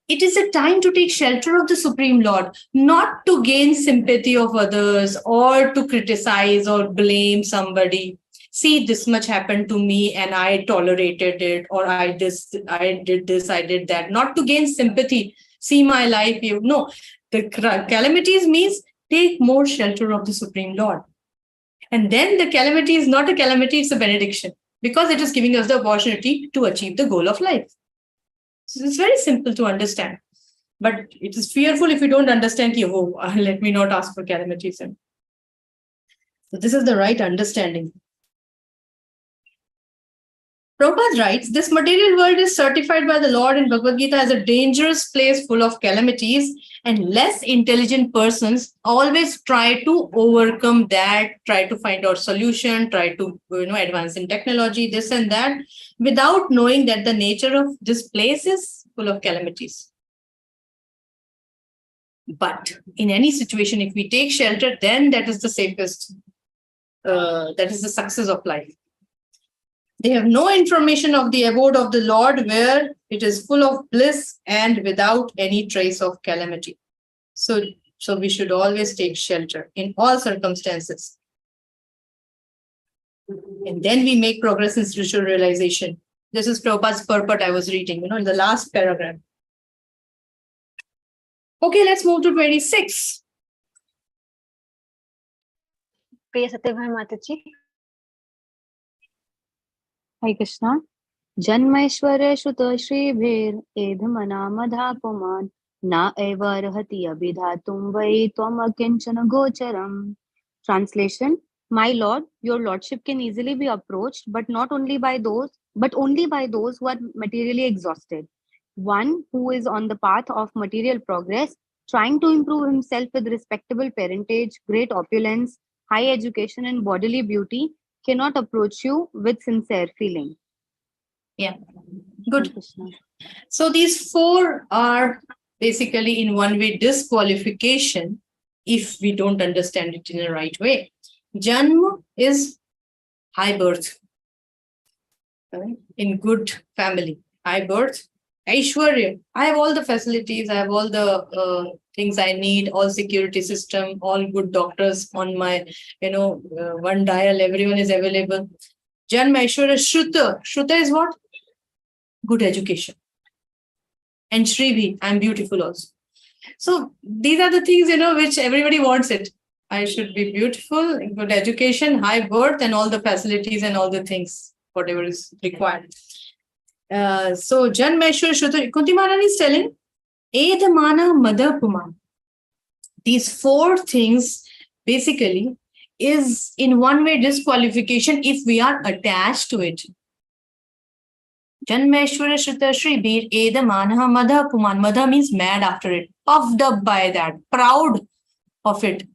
it is a time to take shelter of the Supreme Lord, not to gain sympathy of others or to criticize or blame somebody. See, this much happened to me and I tolerated it, or I did this, I did that. Not to gain sympathy. See my life, no. The calamities means take more shelter of the Supreme Lord. And then the calamity is not a calamity, it's a benediction, because it is giving us the opportunity to achieve the goal of life. So it's very simple to understand. But it is fearful if you don't understand, let me not ask for calamities. So this is the right understanding. Prabhupada writes, this material world is certified by the Lord in Bhagavad Gita as a dangerous place full of calamities, and less intelligent persons always try to overcome that, try to find out solution, try to advance in technology, this and that, without knowing that the nature of this place is full of calamities. But in any situation, if we take shelter, then that is the safest, that is the success of life. They have no information of the abode of the Lord where it is full of bliss and without any trace of calamity. So we should always take shelter in all circumstances. And then we make progress in spiritual realization. This is Prabhupada's purport I was reading, in the last paragraph. Okay, let's move to 26. Priya Satyabhai Mataji. Hare Krishna. Janmaishwarya Shuta Shribhir Edhamana Madhapuman Na eva rahati abhidhatum vai tvam akinchana gocharam. Translation: My Lord, your lordship can easily be approached, but only by those who are materially exhausted. One who is on the path of material progress, trying to improve himself with respectable parentage, great opulence, high education, and bodily beauty, cannot approach you with sincere feeling. Yeah, good. So these four are basically in one way disqualification if we don't understand it in the right way. Janma is high birth, in good family. High birth. Aishwarya, I have all the facilities, I have all the things I need, all security system, all good doctors on my, one dial, everyone is available. Janma, Aishwarya, Shruta. Shruta is what? Good education. And Shrivi, I'm beautiful also. So these are the things, which everybody wants it. I should be beautiful, good education, high birth, and all the facilities and all the things, whatever is required. So Janmeshwar Shruta, Kunti Maharani is telling, Edamana Madhapuman. These four things basically is in one way disqualification if we are attached to it. Janmeshwara Shruta Shribir Eda Manha Madha Puman. Madha means mad after it, puffed up by that, proud of it.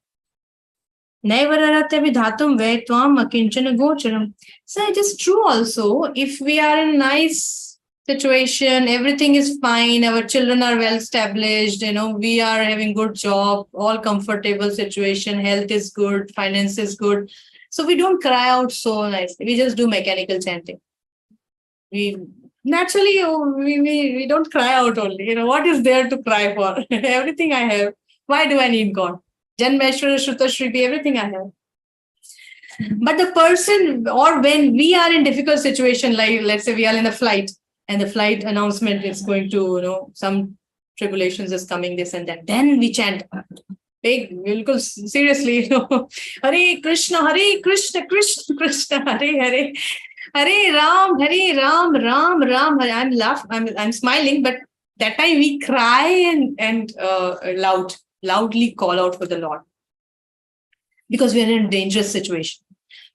Naivararate vidhatum ve tvam akinchana gocharam. So it is true also, if we are in a nice situation, everything is fine, our children are well established, we are having good job, all comfortable situation, health is good, finance is good. So we don't cry out so nicely. We just do mechanical chanting. We don't cry out only. What is there to cry for? Everything I have. Why do I need God? Janmeshwara, Shruta, Shribi, everything I have. But the person, or when we are in difficult situation, like let's say we are in a flight and the flight announcement is going to, some tribulations is coming, this and that, then we chant big, seriously, Hare Krishna, Krishna, Krishna, Hare, Hare Ram, Ram, Ram. I'm smiling, but that time we cry and loudly call out for the Lord because we're in a dangerous situation.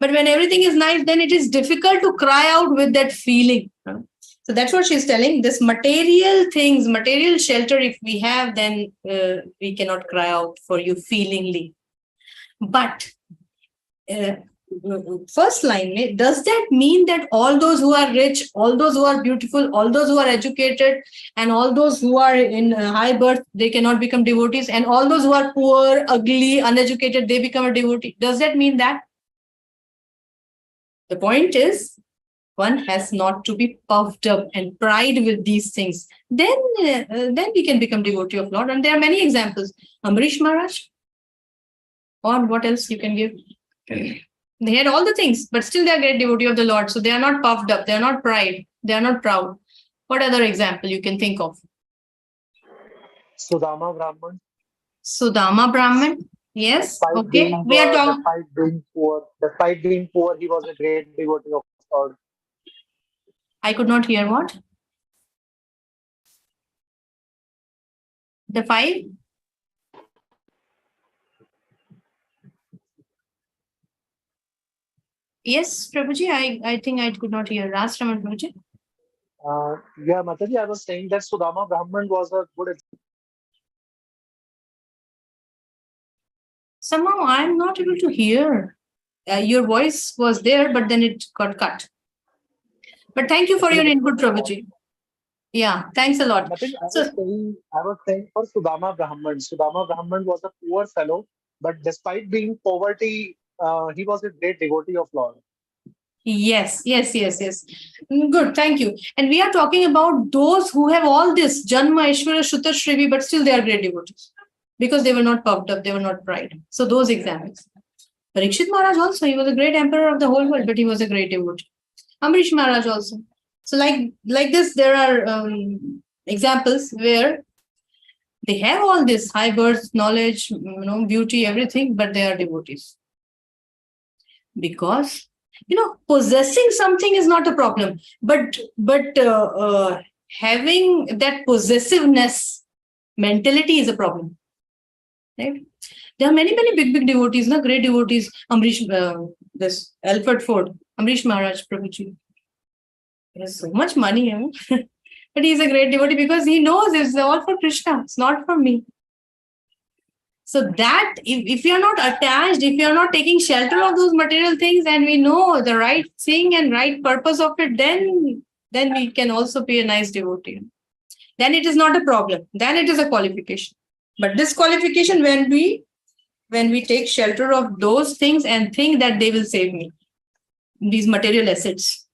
But when everything is nice, then it is difficult to cry out with that feeling. So that's what she's telling. This material things, material shelter, if we have, then we cannot cry out for you feelingly. But first line, does that mean that all those who are rich, all those who are beautiful, all those who are educated, and all those who are in high birth, they cannot become devotees, and all those who are poor, ugly, uneducated, they become a devotee? Does that mean that? The point is, one has not to be puffed up and pride with these things. Then we can become devotee of Lord. And there are many examples. Amrish Maharaj, or what else you can give? They had all the things, but still they are great devotee of the Lord. So they are not puffed up. They are not pride. They are not proud. What other example you can think of? Sudama Brahman. Sudama Brahman. Yes. Okay. We are talking. Despite being poor, he was a great devotee of God. I could not hear what? The 5? Yes, Prabhuji, I think I could not hear. Ras Raman Prabhuji. Yeah, Mataji, I was saying that Sudama Brahman was a good. Somehow I'm not able to hear. Your voice was there, but then it got cut. But thank you for your input, Prabhuji. Yeah, thanks a lot. Nothing. I was saying for Sudama Brahman. Sudama Brahman was a poor fellow, but despite being poverty, he was a great devotee of Lord. Yes. Good, thank you. And we are talking about those who have all this Janma, Ishvara, Shuta, Shrivi, but still they are great devotees because they were not puffed up, they were not pride. So those examples. Parikshit Maharaj also, he was a great emperor of the whole world, but he was a great devotee. Amrish Maharaj also. So like this, there are examples where they have all this high birth, knowledge, beauty, everything, but they are devotees. Because possessing something is not a problem, but having that possessiveness mentality is a problem, right? There are many big devotees, great devotees. Amrish, this Alfred Ford, Amrish Maharaj Prabhuji. He has so much money, but he's a great devotee because he knows it's all for Krishna. It's not for me. So that if you're not attached, if you're not taking shelter of those material things, and we know the right thing and right purpose of it, then we can also be a nice devotee. Then it is not a problem. Then it is a qualification. But this qualification when we take shelter of those things and think that they will save me, these material assets,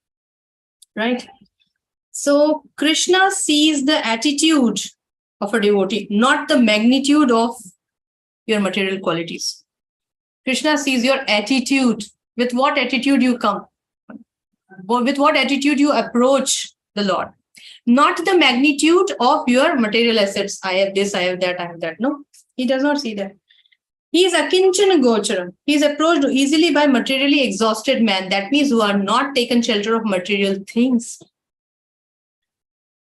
right? So Krishna sees the attitude of a devotee, not the magnitude of your material qualities. Krishna sees your attitude, with what attitude you come, with what attitude you approach the Lord, not the magnitude of your material assets. I have this, I have that, I have that. No, he does not see that. He is akinchana gocharam. He is approached easily by materially exhausted man. That means who are not taken shelter of material things.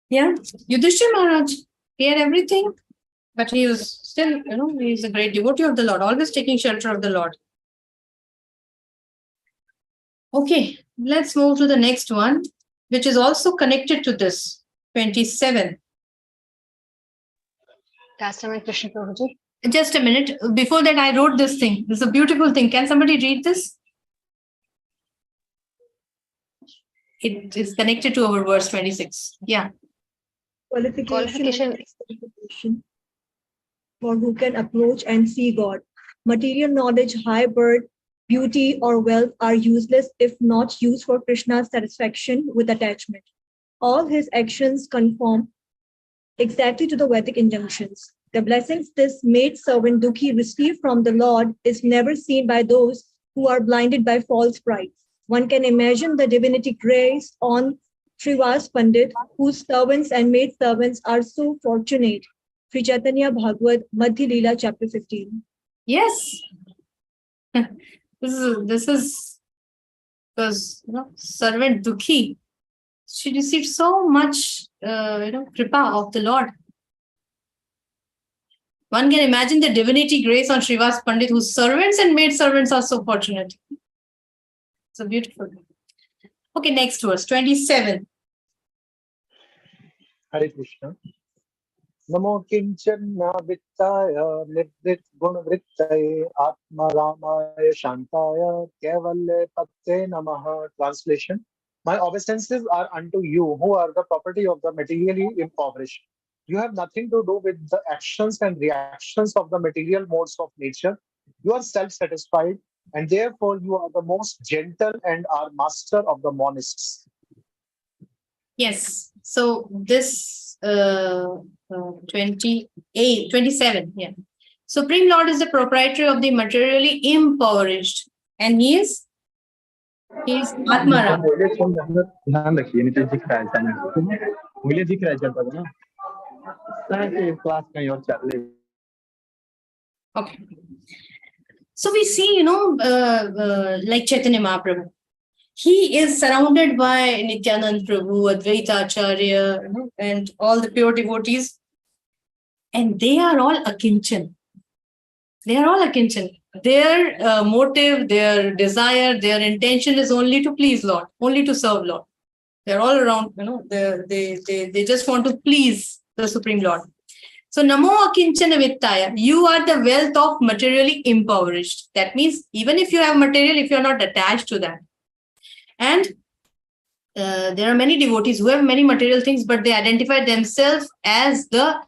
Yeah, Yudhishthira Maharaj, he had everything, but he was still, he is a great devotee of the Lord, always taking shelter of the Lord. Okay, let's move to the next one, which is also connected to this, 27. Krishna Prabhuji. Just a minute. Before that, I wrote this thing. This is a beautiful thing. Can somebody read this? It is connected to our verse 26. Yeah. Qualification for who can approach and see God. Material knowledge, high birth, beauty, or wealth are useless if not used for Krishna's satisfaction with attachment. All his actions conform exactly to the Vedic injunctions. The blessings this maid servant Dukhi received from the Lord is never seen by those who are blinded by false pride. One can imagine the divinity grace on Srivas Pandit, whose servants and maid servants are so fortunate. Sri Chaitanya Bhagavad, Madhya Leela, chapter 15. Yes. This is because servant Dukhi, she received so much kripa of the Lord. One can imagine the divinity grace on Srivas Pandit, whose servants and maid servants are so fortunate. So beautiful. Okay, next verse, 27. Hare Krishna. Namo kinchanna vittaya nirvrit gunavrittaye atma ramaya shantaya kevalle patte namaha. Translation: my obeisances are unto you, who are the property of the materially impoverished. You have nothing to do with the actions and reactions of the material modes of nature. You are self-satisfied, and therefore you are the most gentle and are master of the monists. Yes. So this 27. Yeah. Supreme Lord is the proprietor of the materially impoverished, and he is Atmaram. Okay. So we see, like Chaitanya Mahaprabhu, he is surrounded by Nityanand Prabhu, Advaita Acharya, and all the pure devotees, and they are all akinchan. They are all akinchan. Their motive, their desire, their intention is only to please Lord, only to serve Lord. They're all around, they just want to please the Supreme Lord. So, Namo Akinchana Vittaya, you are the wealth of materially impoverished. That means even if you have material, if you're not attached to that. And there are many devotees who have many material things, but they identify themselves as the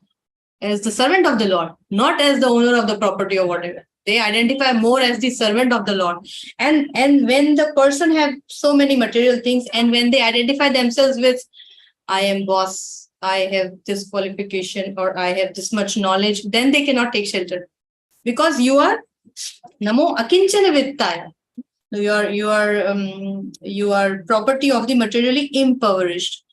servant of the Lord, not as the owner of the property or whatever. They identify more as the servant of the Lord. And when the person have so many material things, and when they identify themselves with, I am boss, I have this qualification, or I have this much knowledge, then they cannot take shelter. Because you are Namo Akinchana Vittaya. You are property of the materially impoverished.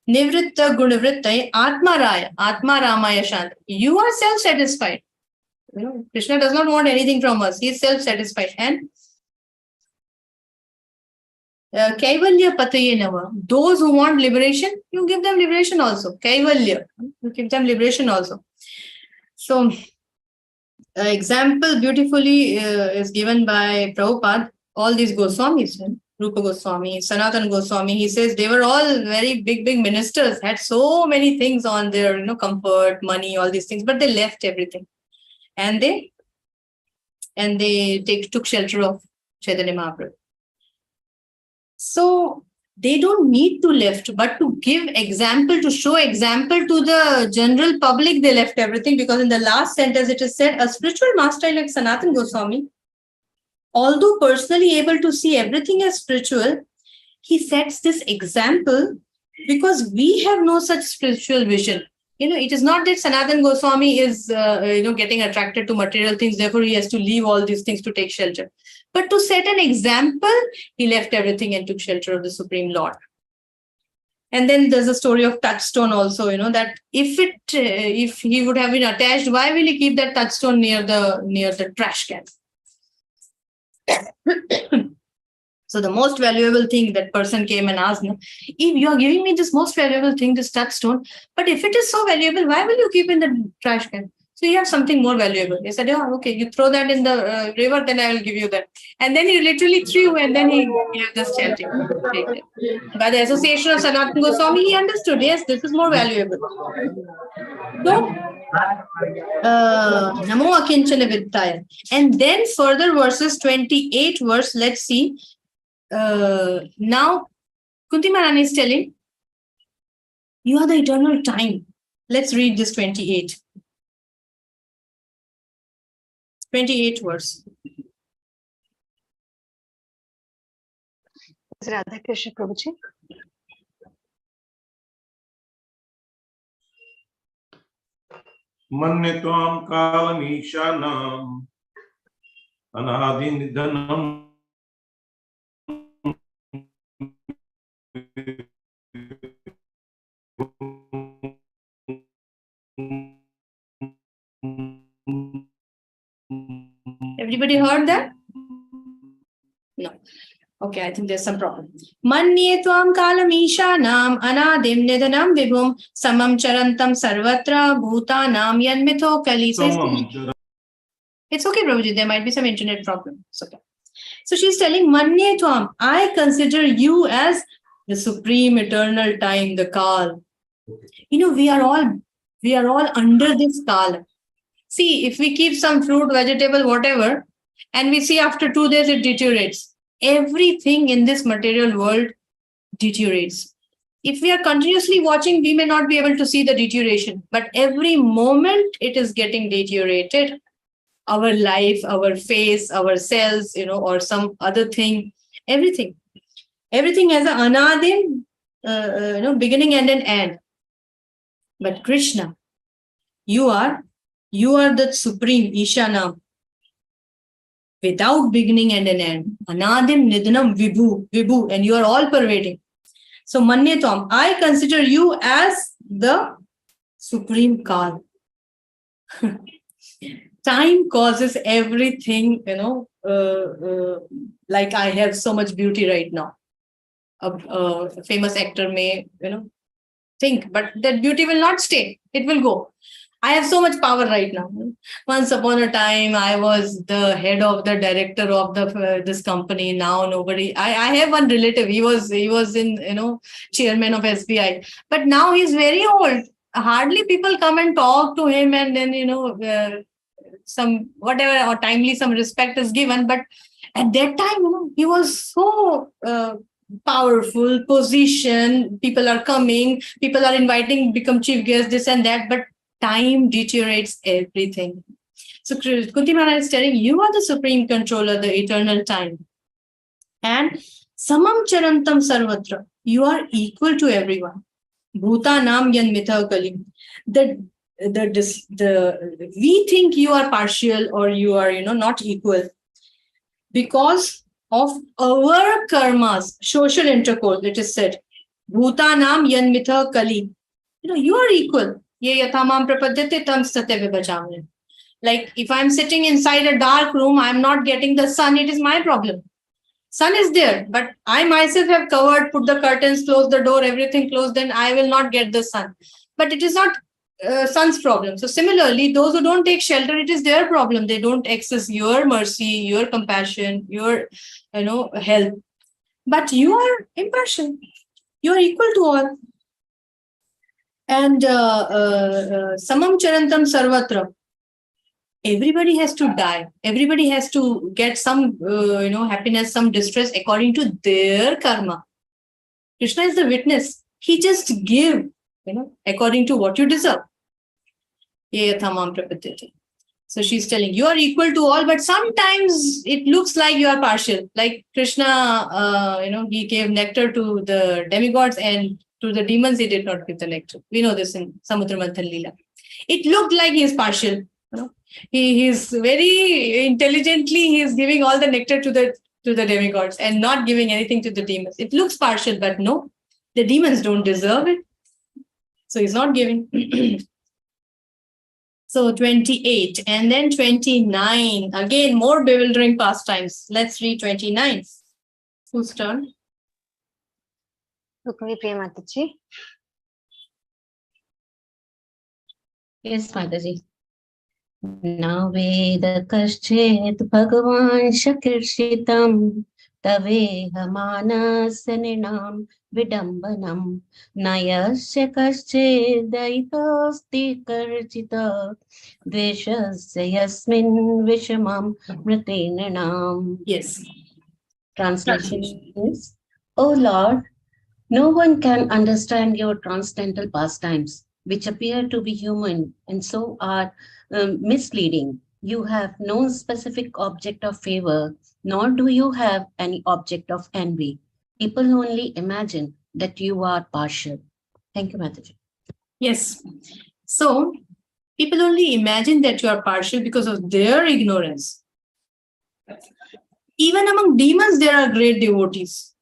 Nivritta Gunavritta Atma Raya, Atma Ramaya Shant. You are self-satisfied. Krishna does not want anything from us. He is self-satisfied. And Kaivalya Pataye Nama. Those who want liberation, you give them liberation also. Kaivalya. You give them liberation also. So, example beautifully is given by Prabhupada. All these Goswamis, Rupa Goswami, Sanatana Goswami, he says they were all very big ministers, had so many things on their, comfort, money, all these things, but they left everything. And they took shelter of Chaitanya Mahaprabhu. So they don't need to left, but to give example, to show example to the general public, they left everything, because in the last sentence it is said, a spiritual master like Sanatana Goswami, although personally able to see everything as spiritual, he sets this example because we have no such spiritual vision. It is not that Sanatana Goswami is, getting attracted to material things, therefore he has to leave all these things to take shelter. But to set an example, he left everything and took shelter of the Supreme Lord. And then there's a story of touchstone also, that if he would have been attached, why will he keep that touchstone near the trash can? So the most valuable thing, that person came and asked, if you are giving me this most valuable thing, this touchstone, but if it is so valuable, why will you keep in the trash can? So you have something more valuable. He said, oh, okay, you throw that in the river, then I will give you that. And then he literally threw, and then he gave this chanting. By the association of Sanatana Goswami, he understood, yes, this is more valuable. So, Namo Akinchana Vittaya. And then further verses 28 verse, let's see. Now, Kunti Maharani is telling, you are the eternal time. Let's read this 28. 28 verse. Radha Krishna Prabhuji. Manne tvam kalamīshanam anādinidhanam Everybody heard that? No. Okay, I think there's some problem. Manye tvam kalam ishanam anadim nidhanam vibhum samam charantam sarvatra bhutanam yanmitho kali. It's okay, Prabhuji. There might be some internet problem. It's okay. So she's telling, Manye tvam, I consider you as the supreme eternal time, the Kal. We are all under this Kal. See, if we keep some fruit, vegetable, whatever, and we see after 2 days it deteriorates. Everything in this material world deteriorates. If we are continuously watching, we may not be able to see the deterioration, but every moment it is getting deteriorated. Our life, our face, our cells, or some other thing, everything has an anadim, beginning and an end. But Krishna, you are the supreme Ishanam, without beginning and an end. Anadim nidhanam vibhu, and you are all pervading. So Manye tvam, I consider you as the supreme Kal. Time causes everything, like I have so much beauty right now. A famous actor may, think, but that beauty will not stay. It will go. I have so much power right now. Once upon a time, I was the head of the director of the this company. Now nobody. I have one relative. He was in chairman of SBI, but now he's very old. Hardly people come and talk to him, and then some whatever or timely some respect is given. But at that time, he was so powerful position. People are coming. People are inviting, become chief guest, this and that. But time deteriorates everything. So Kunti Maharaj is telling you are the supreme controller, the eternal time. And samam charantam sarvatra, you are equal to everyone. Bhuta nam yan mitha kali. We think you are partial or you are not equal because of our karmas, social intercourse. It is said, Bhuta nam yan mitha kali. You are equal. Like if I'm sitting inside a dark room, I'm not getting the sun, it is my problem. Sun is there, but I myself have covered, put the curtains, closed the door, everything closed, then I will not get the sun. But it is not sun's problem. So similarly, those who don't take shelter, it is their problem. They don't access your mercy, your compassion, your help. But you are impartial. You are equal to all. And samam charantam sarvatra. Everybody has to die. Everybody has to get some, happiness, some distress according to their karma. Krishna is the witness. He just give, according to what you deserve. So she's telling you are equal to all, but sometimes it looks like you are partial. Like Krishna, he gave nectar to the demigods and to the demons, he did not give the nectar. We know this in Samudra Manthan Leela. It looked like he is partial. He is very intelligently, he is giving all the nectar to the demigods and not giving anything to the demons. It looks partial, but no, the demons don't deserve it. So he's not giving. So 28 and then 29. Again, more bewildering pastimes. Let's read 29. Whose turn? Rukmi Priya Mataji. Yes, Mataji. Na veda kaschet bhagavan shakirshitam taveha manasaninam vidambanam nayasya kaschet daitosti karchita dveshasya yasmin vishamam mritenanam. Yes. Translation is, O Lord, no one can understand your transcendental pastimes, which appear to be human and so are misleading. You have no specific object of favor, nor do you have any object of envy. People only imagine that you are partial. Thank you, Mataji. Yes. So, people only imagine that you are partial because of their ignorance. Even among demons, there are great devotees.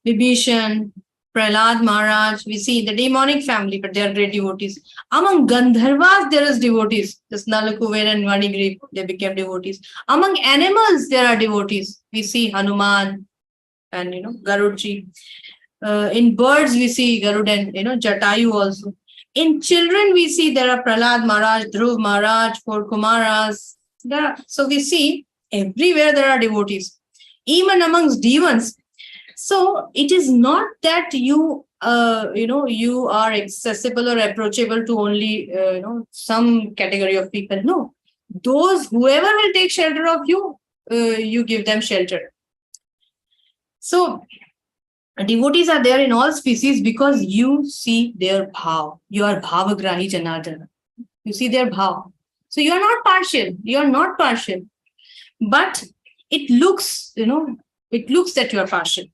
Vibhishan, Prahlad Maharaj, we see the demonic family, but they are great devotees. Among Gandharvas, there is devotees. This Nalakuver and Vanigri, they became devotees. Among animals, there are devotees. We see Hanuman and, Garudji. In birds, we see Garud and, Jatayu also. In children, we see there are Prahlad Maharaj, Dhruv Maharaj, 4 Kumaras. So we see everywhere there are devotees. Even amongst demons. So it is not that you are accessible or approachable to only, some category of people. No, whoever will take shelter of you, you give them shelter. So devotees are there in all species because you see their bhav. You are bhavagrahi janardana. You see their bhav. So you are not partial. You are not partial. But it looks, that you are partial.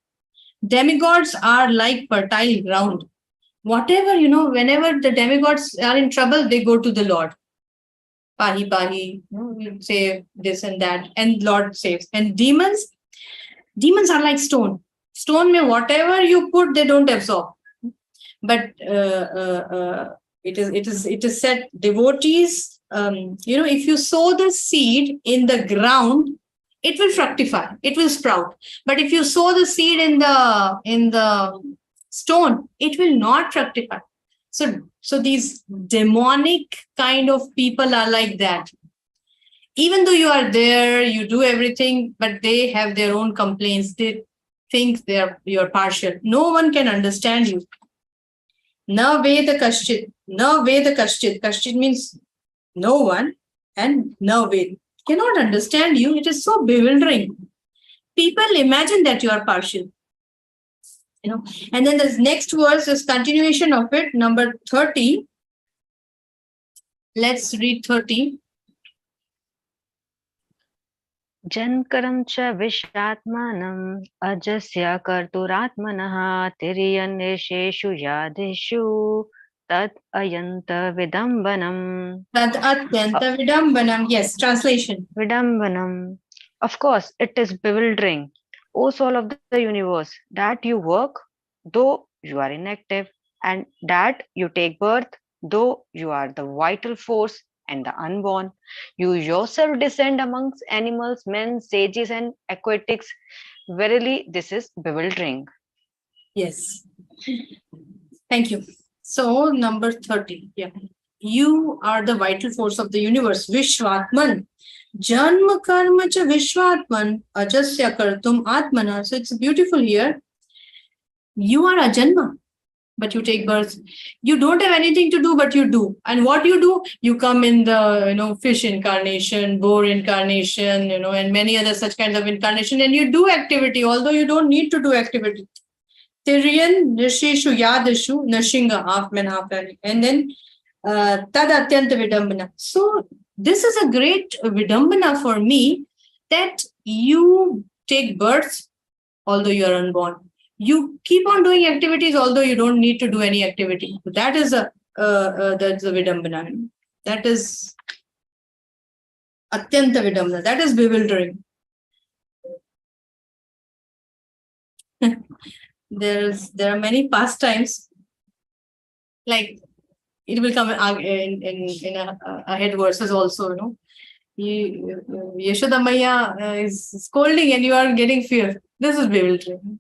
Demigods are like fertile ground. Whatever, whenever the demigods are in trouble, they go to the Lord. Pahi, pahi, save this and that, and Lord saves. And demons are like stone. Stone, whatever you put, they don't absorb. But it is said, devotees, if you sow the seed in the ground, it will fructify, it will sprout. But if you sow the seed in the stone, it will not fructify. So these demonic kind of people are like that. Even though you are there, you do everything, but they have their own complaints. They think you're partial. No one can understand you. Na veda kashchit. Na veda kashchit. Kashchit means no one, and na veda. Cannot understand you. It is so bewildering. People imagine that you are partial. And then the next verse is continuation of it, number 30. Let's read 30. Jankaram cha vishatmanam ajasya karturatmanah tiryanesheshu yadeshu tat ayanta vidambanam. Tat atyanta vidambanam. Yes, translation. Vidambanam. Of course, it is bewildering. O soul of the universe, that you work, though you are inactive, and that you take birth, though you are the vital force and the unborn. You yourself descend amongst animals, men, sages, and aquatics. Verily, this is bewildering. Yes. Thank you. So, number 30. Yeah. You are the vital force of the universe. Vishwatman. Janma karma cha Vishwatman. Ajasya kartum atmana. So, it's beautiful here. You are Ajanma, but you take birth. You don't have anything to do, but you do. And what you do? You come in the, fish incarnation, boar incarnation, and many other such kinds of incarnation. And you do activity, although you don't need to do activity. Tiryan, Nisheshu, Yadashu, Nashinga, half man, half animal. And then Tad Atyanta Vidambana. So this is a great Vidambana for me, that you take birth, although you are unborn. You keep on doing activities, although you don't need to do any activity. That is that's a Vidambana. That is Atyanta Vidambana. That is bewildering. There are many pastimes, like it will come in ahead verses also. Yashoda Maya is scolding and you are getting fear. This is bewildering.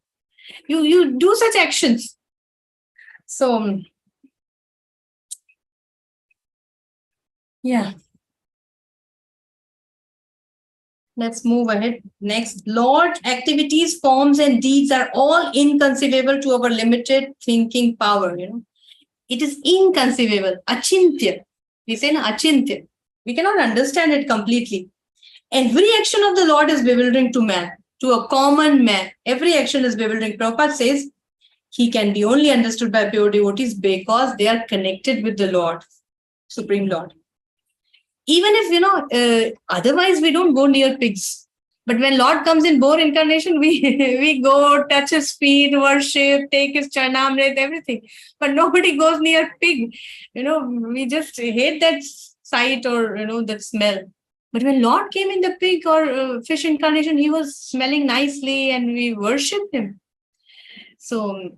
You do such actions. So yeah. Let's move ahead. Next, Lord, activities, forms, and deeds are all inconceivable to our limited thinking power. It is inconceivable. Achintya. We say achintya. We cannot understand it completely. Every action of the Lord is bewildering to man, to a common man. Every action is bewildering. Prabhupada says he can be only understood by pure devotees because they are connected with the Lord, Supreme Lord. Even if, otherwise we don't go near pigs. But when Lord comes in boar incarnation, we go, touch his feet, worship, take his charnamrit, everything. But nobody goes near pig. We just hate that sight or, that smell. But when Lord came in the pig or fish incarnation, he was smelling nicely and we worshiped him. So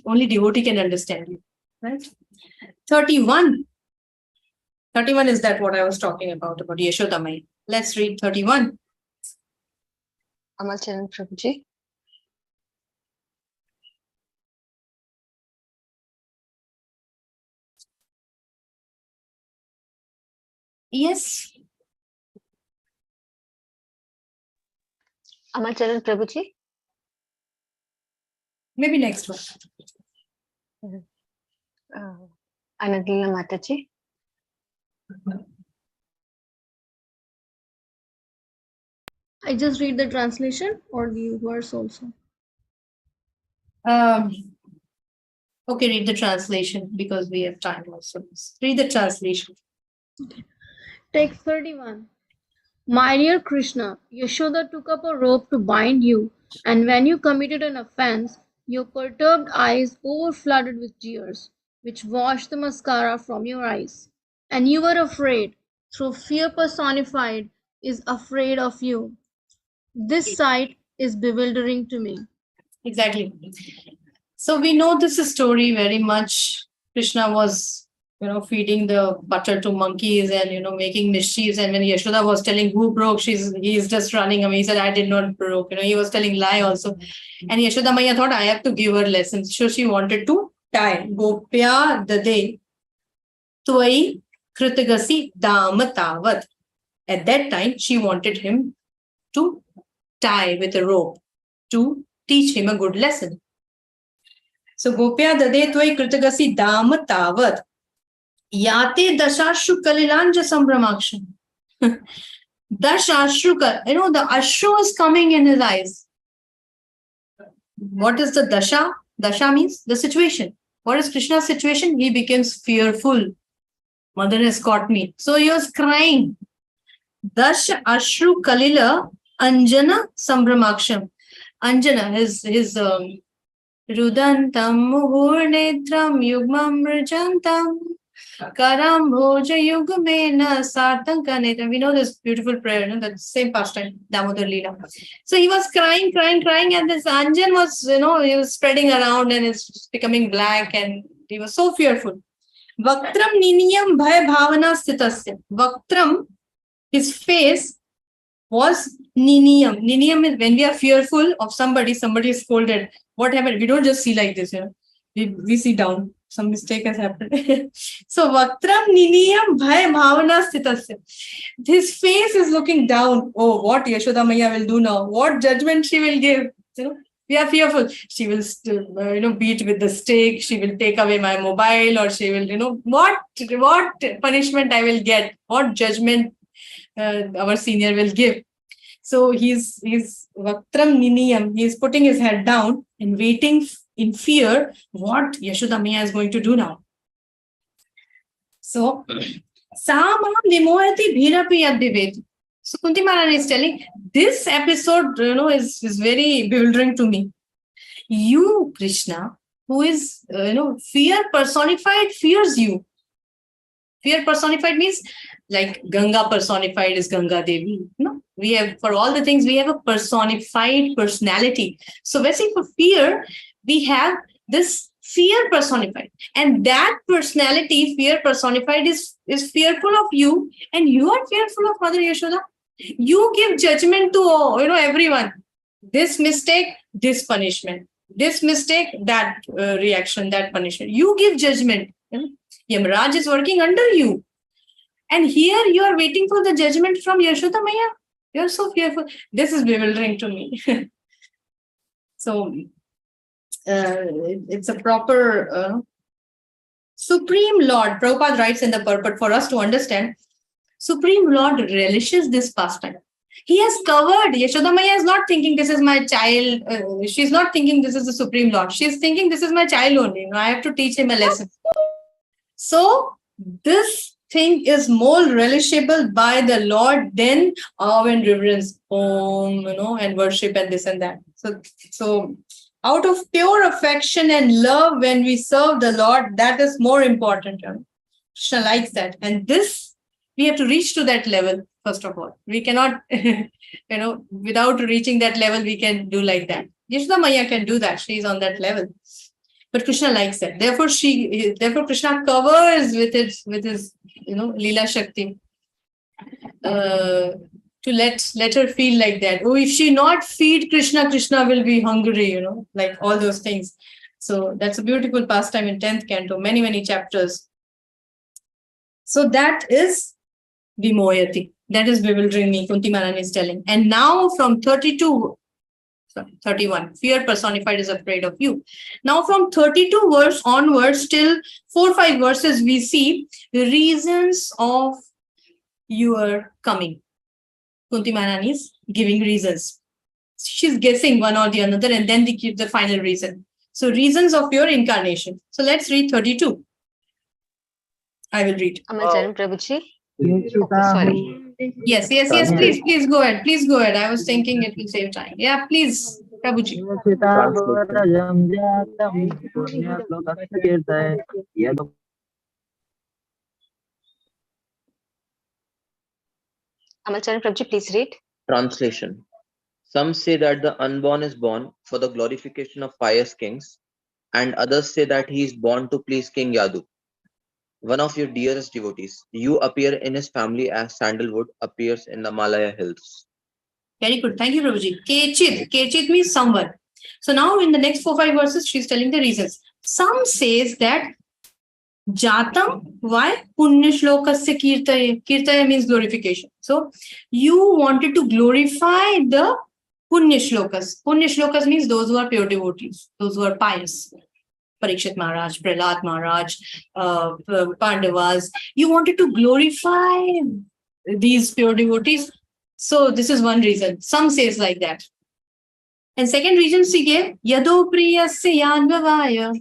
only devotee can understand you, right? 31. 31 is that what I was talking about Yashoda Maya. Let's read 31. Amal Charan Prabhuji. Yes. Amal Charan Prabhuji. Maybe next one. Anadila Mataji. I just read the translation or the verse also? Okay, read the translation because we have time also. Read the translation. Okay. Text 31. My dear Krishna, Yashoda took up a rope to bind you, and when you committed an offense, your perturbed eyes overflooded with tears, which washed the mascara from your eyes. And you were afraid, through fear personified is afraid of you. This sight is bewildering to me. Exactly. So we know this story very much. Krishna was, feeding the butter to monkeys and, making mischiefs. And when Yashoda was telling who broke, he's just running away. He said, I did not broke. He was telling lie also. And Yashoda Maya thought, I have to give her lessons. So she wanted to tie. Gopya dade tvai kritagasi damatavat. At that time, she wanted him to tie with a rope to teach him a good lesson. So Gopya dade tvai kritagasi damatavat. Yate dashashru kalilanja sambramaksham. Dashashru, the ashru is coming in his eyes. What is the dasha? Dasha means the situation. What is Krishna's situation? He becomes fearful. Mother has caught me. So he was crying. Dash ashru kalila anjana sambramaksham. Anjana, his rudantam muhurnetram yugmam rajantam karam bhoja yugmena sartam kanetram. We know this beautiful prayer, no? The same pastime, Damodar Leela. So he was crying, and this Anjan was, he was spreading around and it's becoming black and he was so fearful. Vaktram niniyam bhaya bhavana sthitasya. Vaktram, his face was niniyam. Niniyam is when we are fearful of somebody is scolded. What happened? We don't just see like this, we see down. Some mistake has happened. So Vaktram niniyam bhaya bhavana sthitasya. His face is looking down. Oh, what Yashoda Maya will do now? What judgment she will give? We are fearful. She will, beat with the stick. She will take away my mobile, or she will, what punishment I will get? What judgment our senior will give? So he's Vaktram Niniyam. He's putting his head down and waiting in fear what Yashoda Maya is going to do now. So, Sama Vimohati Bhirapi Yadviveti. So Kunti Maharani is telling, this episode, is very bewildering to me. You, Krishna, who is, fear personified, fears you. Fear personified means like Ganga personified is Ganga Devi. We have, for all the things, we have a personified personality. So basically for fear, we have this fear personified. And that personality, fear personified, is fearful of you, and you are fearful of Mother Yashoda. You give judgment to everyone. This mistake, this punishment. This mistake, that reaction, that punishment. You give judgment. Yamaraj is working under you. And here you are waiting for the judgment from Yashoda Maya. You are so fearful. This is bewildering to me. So it's a proper Supreme Lord. Prabhupada writes in the purport for us to understand. Supreme Lord relishes this pastime. He has covered. Yashoda Maya is not thinking this is my child. She's not thinking this is the Supreme Lord. She's thinking this is my child only. I have to teach him a lesson. So this thing is more relishable by the Lord than awe and reverence, and worship and this and that. So out of pure affection and love, when we serve the Lord, that is more important. Krishna likes that. And this, we have to reach to that level, first of all. We cannot, without reaching that level, we can do like that. Yashoda Maya can do that. She is on that level. But Krishna likes that. Therefore, Krishna covers with his Leela Shakti to let her feel like that. Oh, if she not feed Krishna, Krishna will be hungry, like all those things. So that's a beautiful pastime in 10th Canto, many, many chapters. So that is Vimoyati. That is bewildering me, Kunti Maharani is telling. And now from 31, fear personified is afraid of you. Now from 32 verse onwards till 4-5 verses, we see the reasons of your coming. Kunti Maharani is giving reasons. She's guessing one or the another, and then they give the final reason. So reasons of your incarnation. So let's read 32. I will read. Amacharan Prabhuji. Sorry. Yes, please go ahead. Please go ahead. I was thinking it will save time. Yeah, please, Prabhuji. Amacharan Prabhuji, please read. Translation. Some say that the unborn is born for the glorification of pious kings, and others say that he is born to please King Yadu, one of your dearest devotees. You appear in his family as sandalwood appears in the Malaya hills. Very good. Thank you, Prabhuji. Kechit. Kechit means someone. So now in the next 4-5 verses, she's telling the reasons. Some says that Jatam, why? Punya shlokasya kirtaya. Kirtaya means glorification. So you wanted to glorify the Punya shlokas. Punya shlokas means those who are pure devotees, those who are pious. Parikshit Maharaj, Prahlad Maharaj, Pandavas. You wanted to glorify these pure devotees. So this is one reason. Some says like that. And second reason she gave, Yado Priyasya Yanvavaya.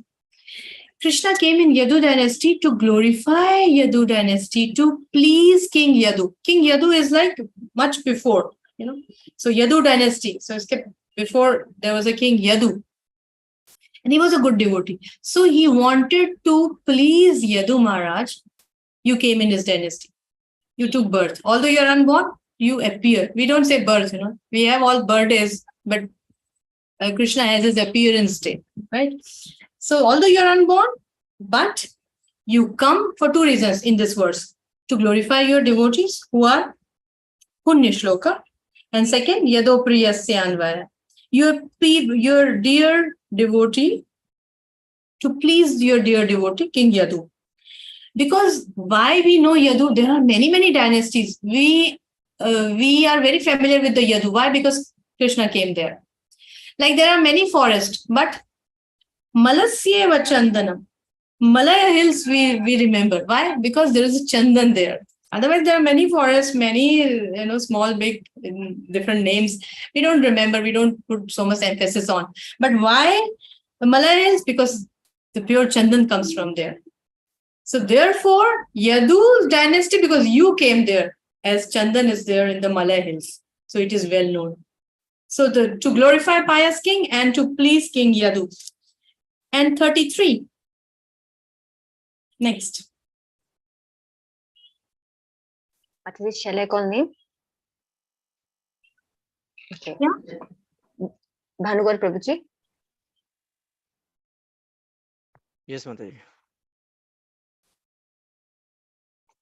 Krishna came in Yadu dynasty to glorify Yadu dynasty, to please King Yadu. King Yadu is like much before, So Yadu dynasty. So it's kept before there was a king Yadu. And he was a good devotee. So he wanted to please Yadu Maharaj. You came in his dynasty. You took birth. Although you're unborn, you appear. We don't say birth, We have all birthdays, but Krishna has his appearance day, right? So although you're unborn, but you come for two reasons in this verse. To glorify your devotees who are Punya Shloka. And second, Yado Priyasya Anvaya. Your dear devotee, to please your dear devotee, King Yadu. Because why we know Yadu, there are many, many dynasties. We are very familiar with the Yadu. Why? Because Krishna came there. Like there are many forests, but Malasyeva Chandanam. Malaya Hills we remember. Why? Because there is a Chandan there. Otherwise, there are many forests, many small, big, different names. We don't remember. We don't put so much emphasis on. But why the Malaya Hills? Because the pure Chandan comes from there. So therefore, Yadu's dynasty, because you came there, as Chandan is there in the Malaya Hills. So it is well known. So to glorify pious king and to please King Yadu. And 33. Next. Shall I call name? Okay. Yeah. Bhanugar Prabhuji. Yes, Mataji.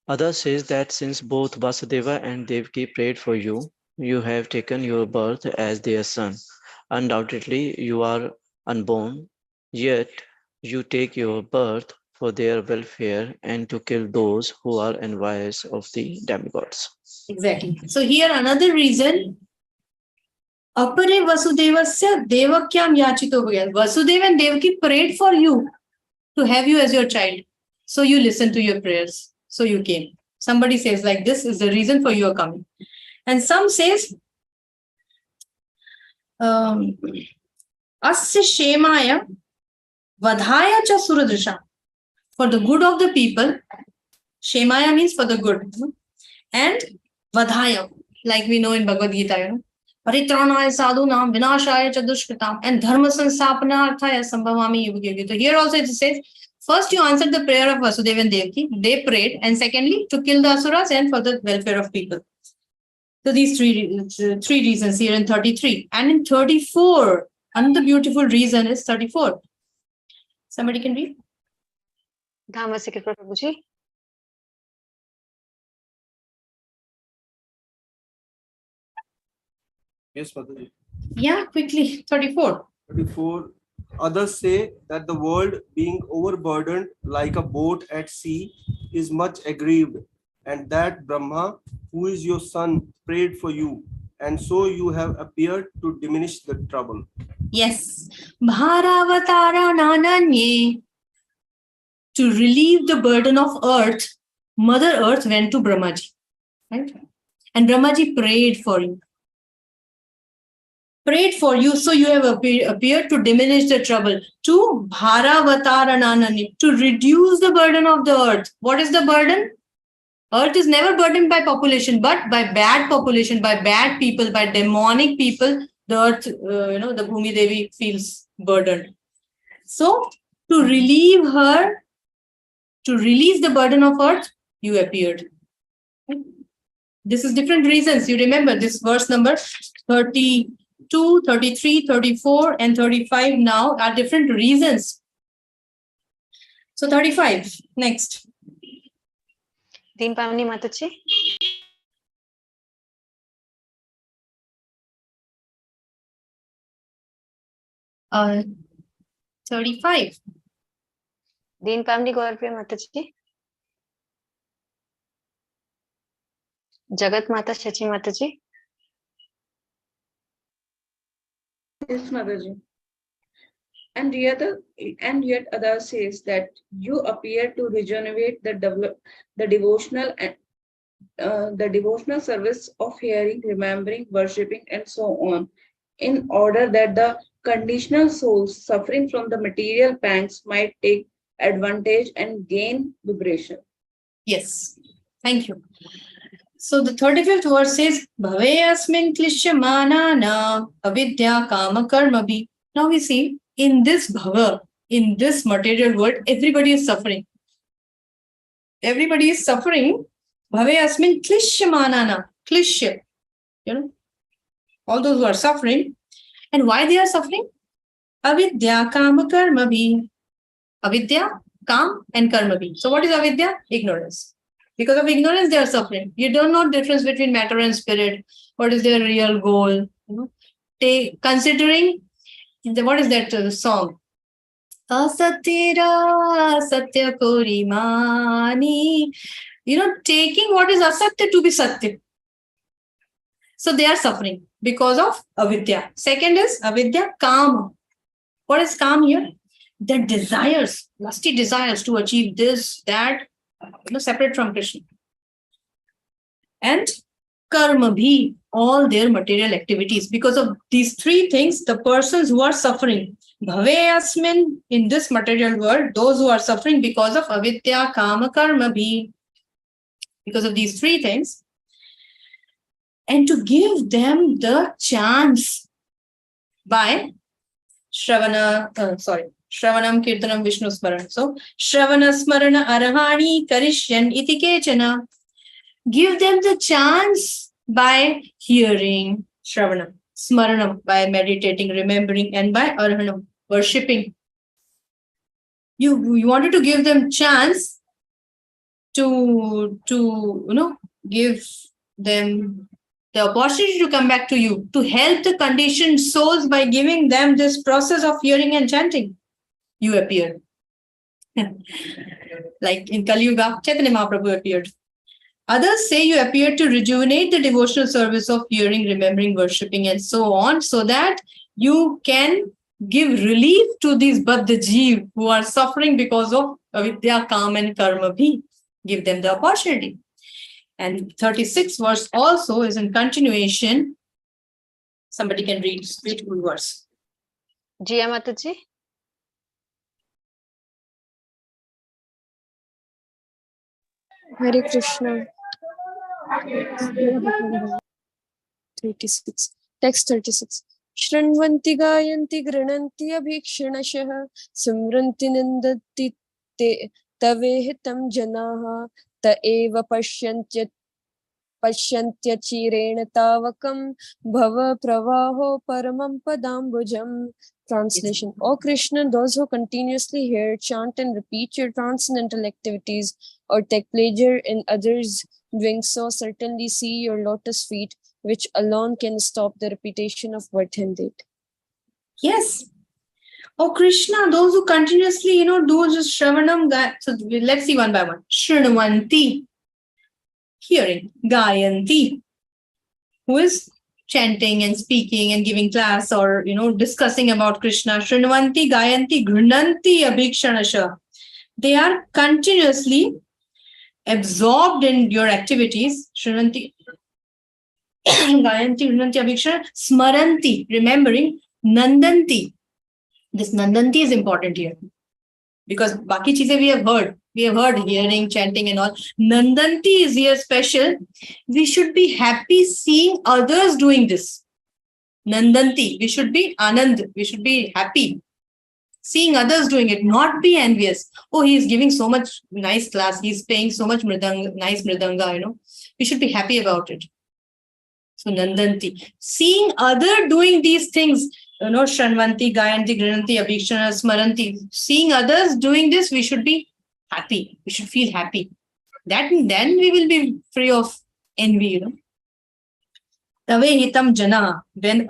Others says that since both Vasudeva and Devaki prayed for you, you have taken your birth as their son. Undoubtedly, you are unborn, yet you take your birth for their welfare and to kill those who are envious of the demigods. Exactly. So here another reason, Apare Vasudevasya Devakyam Yachito Bhagyan. Vasudeva and Devaki prayed for you to have you as your child. So you listened to your prayers. So you came. Somebody says like this is the reason for your coming. And some says, Asya Shemaya Vadhaya Cha Suradrisha. For the good of the people, Shemaya means for the good. And Vadhaya, like we know in Bhagavad Gita, Paritranaya sadhunam vinashaya cha dushkritam and dharma sansthapanarthaya sambhavami yuga. So here also it says, first you answered the prayer of Vasudeva and Devaki, they prayed, and secondly to kill the asuras and for the welfare of people. So these three reasons here in 33. And in 34, another beautiful reason is 34. Somebody can read? Dhammasikar Prabhuji. Yes, Mataji. Yeah, quickly. 34. 34. Others say that the world, being overburdened like a boat at sea, is much aggrieved, and that Brahma, who is your son, prayed for you, and so you have appeared to diminish the trouble. Yes. Bharavatara nananye. To relieve the burden of earth, Mother Earth went to Brahmaji. Right? And Brahmaji prayed for you. Prayed for you, so you have appeared to diminish the trouble. To Bharavatarananani, to reduce the burden of the earth. What is the burden? Earth is never burdened by population, but by bad population, by bad people, by demonic people, the earth, the Bhumi Devi feels burdened. So, to relieve her, to release the burden of earth, you appeared. This is different reasons. You remember this verse number 32, 33, 34, and 35 now are different reasons. So 35, next. Dimpamani Mataji. 35. Deen Pamni Gaurapriya Mataji. Jagat Mata Shachi Mataji. Yes, Mataji. And yet others says that you appear to regenerate the devotional the devotional service of hearing, remembering, worshipping, and so on, in order that the conditional souls suffering from the material pangs might take advantage and gain liberation. Yes, thank you. So the 35th verse says, Bhave asmin klishyamanana avidya kama karmabhi. Now we see, in this bhava, in this material world, everybody is suffering. Everybody is suffering. Bhave asmin klishyamanana. Klishya. You know, all those who are suffering. And why they are suffering? Avidya kama karmabhi. Avidya, kam, and karmabhi. So what is avidya? Ignorance. Because of ignorance, they are suffering. You don't know the difference between matter and spirit. What is their real goal? You know, considering what is that song? Asatira satya korimani. You know, taking what is asatya to be satya. So they are suffering because of avidya. Second is avidya kam. What is kam here? Their desires, lusty desires to achieve this, that, separate from Krishna. And karma bhi, all their material activities. Because of these three things, the persons who are suffering, bhave asmin, in this material world, those who are suffering because of avidya, kama, karma bhi, because of these three things, and to give them the chance by Shravanam, Kirtanam, Vishnu Smaran. So, Shravana Smarana Arahani Karishyan Iti Kechana. Give them the chance by hearing Shravanam, Smaranam, by meditating, remembering, and by Arahanam, worshipping. You wanted to give them chance to give them the opportunity to come back to you, to help the conditioned souls by giving them this process of hearing and chanting. You appeared. Like in Kali Yuga, Chaitanya Mahaprabhu appeared. Others say you appeared to rejuvenate the devotional service of hearing, remembering, worshipping, and so on, so that you can give relief to these Baddha Jeev who are suffering because of avidya, kam, and karma bhi. Give them the opportunity. And 36th verse also is in continuation. Somebody can read this beautiful verse. Jia Mataji. Hare Krishna. 36. Text 36. Shranvanti gayanti grananti abhikshanashah simranti nindati te tavehitam janaha ta eva pashyantya tavakam bhava pravaho paramam padambujam. Translation. O Krishna, those who continuously hear, chant, and repeat your transcendental activities or take pleasure in others doing so certainly see your lotus feet, which alone can stop the repetition of birth and death. Yes. Oh Krishna, those who continuously, do just Shravanam. So let's see one by one. Shrinvanti, hearing. Gayanti, who is chanting and speaking and giving class or, discussing about Krishna. Shrinvanti, Gayanti, Grananti, Abhikshanasha. They are continuously absorbed in your activities. Shrinvanti, Gayanti, Grananti, Abhikshana. Smaranti, remembering. Nandanti. This Nandanti is important here. Because baki cheeze we have heard. We have heard hearing, chanting and all. Nandanti is here special. We should be happy seeing others doing this. Nandanti. We should be Anand. We should be happy seeing others doing it, not be envious. Oh, he is giving so much nice class. He's playing so much nice mridanga, We should be happy about it. So Nandanti. Seeing other doing these things, Shranvanti, Gayanti, Grananti, Abhikshana, Smaranti. Seeing others doing this, we should be happy. We should feel happy. Then we will be free of envy, Tave hitam jana. When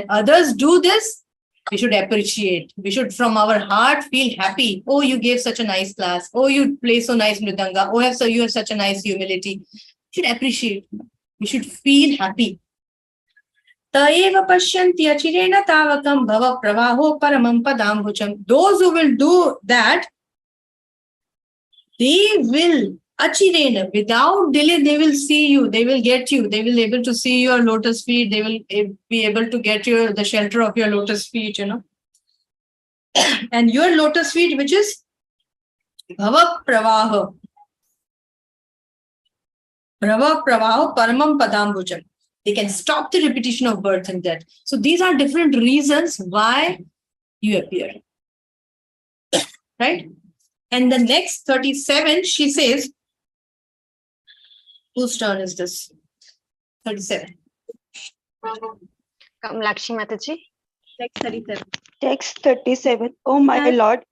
others do this, We should appreciate. We should from our heart feel happy. Oh, you gave such a nice class. Oh, you play so nice mridanga. Oh, you have such a nice humility. We should appreciate. We should feel happy. Taeva pashyanti achirena tavakam bhava pravaho paramam padambhujam. Those who will do that, they will achirena, without delay, they will see you, they will get you, they will be able to see your lotus feet, they will be able to get the shelter of your lotus feet, and your lotus feet, which is bhava pravaha paramam padambhujam. They can stop the repetition of birth and death. So these are different reasons why you appear. Right? And the next 37, she says, whose turn is this? 37. Lakshmi Mataji. Text 37. Text 37. Oh my Lord.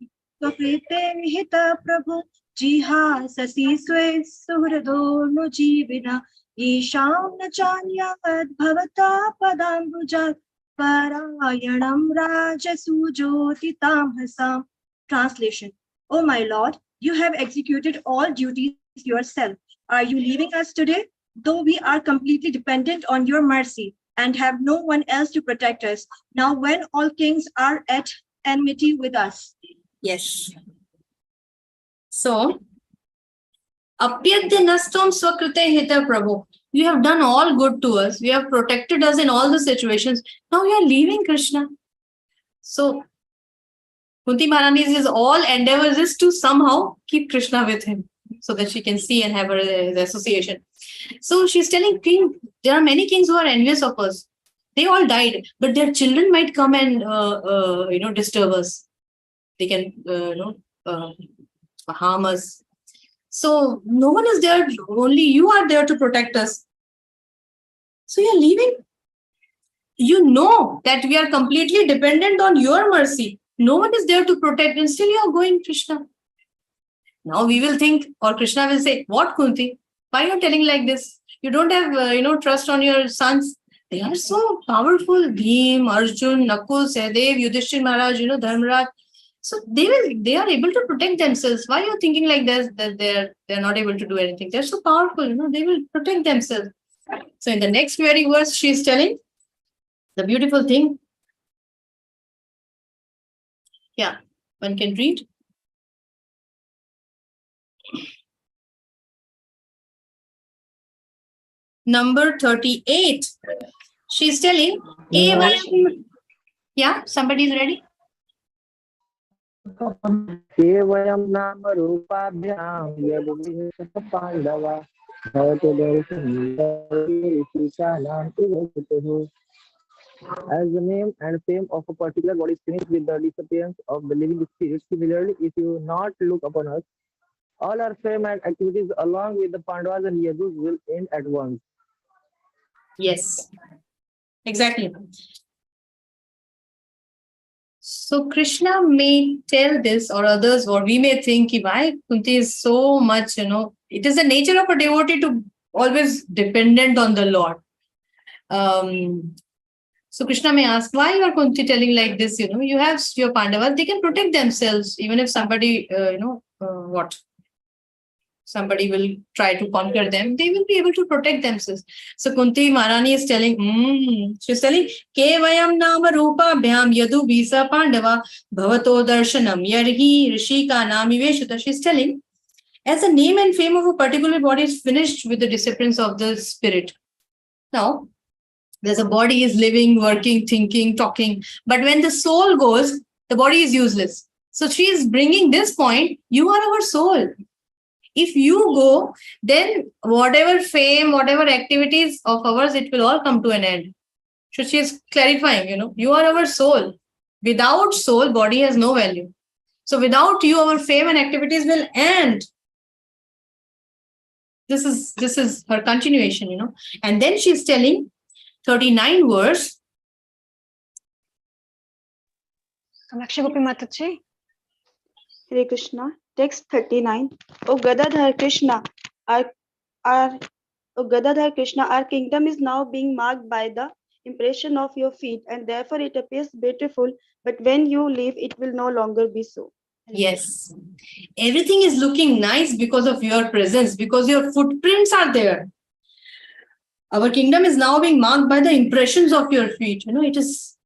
Swapete hita prabhu jiha sasi swe suhradho no jivina isham na chanyad bhavata padambujat parayanam rajasujoti tamhasam. Translation. Oh my Lord, you have executed all duties yourself. Are you leaving us today? Though we are completely dependent on your mercy and have no one else to protect us, now when all kings are at enmity with us. Yes. So, apyadya nastom swakrite hita prabhu. You have done all good to us. You have protected us in all the situations. Now you are leaving Krishna. So, Kunti Maharani's all endeavors is to somehow keep Krishna with him so that she can see and have her association. So she's telling king, there are many kings who are envious of us. They all died, but their children might come and disturb us. They can harm us. So no one is there. Only you are there to protect us. So you're leaving. You know that we are completely dependent on your mercy. No one is there to protect, and still you are going, Krishna. Now we will think, or Krishna will say, what, Kunti? Why are you telling like this? You don't have, trust on your sons. They are so powerful. Bhim, Arjun, Nakul, Sahadev, Yudhishthir Maharaj, Dharmaraj. So they are able to protect themselves. Why are you thinking like this, that they're not able to do anything? They're so powerful, they will protect themselves. So in the next very verse, she is telling the beautiful thing. Yeah, one can read. Number 38. She's telling, yeah, somebody is ready? Kevayam nama rupabhyam yadubhisata pandava bhavatu darshanam. As the name and fame of a particular body is finished with the disappearance of the living spirit, similarly, if you not look upon us, all our fame and activities along with the Pandavas and Yadus will end at once. Yes, exactly. So Krishna may tell this, or others, or we may think, why Kunti is so much, it is the nature of a devotee to always dependent on the Lord. So Krishna may ask, why you are Kunti telling like this? You have your Pandavas, they can protect themselves, even if somebody, somebody will try to conquer them, they will be able to protect themselves. So Kunti Maharani is telling, she's telling, Kevayam nama rupa bhyam yadu visa pandava bhavato darshanam yarhi rishika nami veshuta. She's telling, as the name and fame of a particular body is finished with the disappearance of the spirit. Now, there's a body is living, working, thinking, talking. But when the soul goes, the body is useless. So she is bringing this point, you are our soul. If you go, then whatever fame, whatever activities of ours, it will all come to an end. So she is clarifying, you are our soul. Without soul, body has no value. So without you, our fame and activities will end. This is her continuation, And then she's telling, 39 verse. Lakshmi Mataji. Hare Krishna. Text 39. O Gadadhar Krishna, our kingdom is now being marked by the impression of your feet, and therefore it appears beautiful, but when you leave, it will no longer be so. Yes. Everything is looking nice because of your presence, because your footprints are there. Our kingdom is now being marked by the impressions of your feet. It is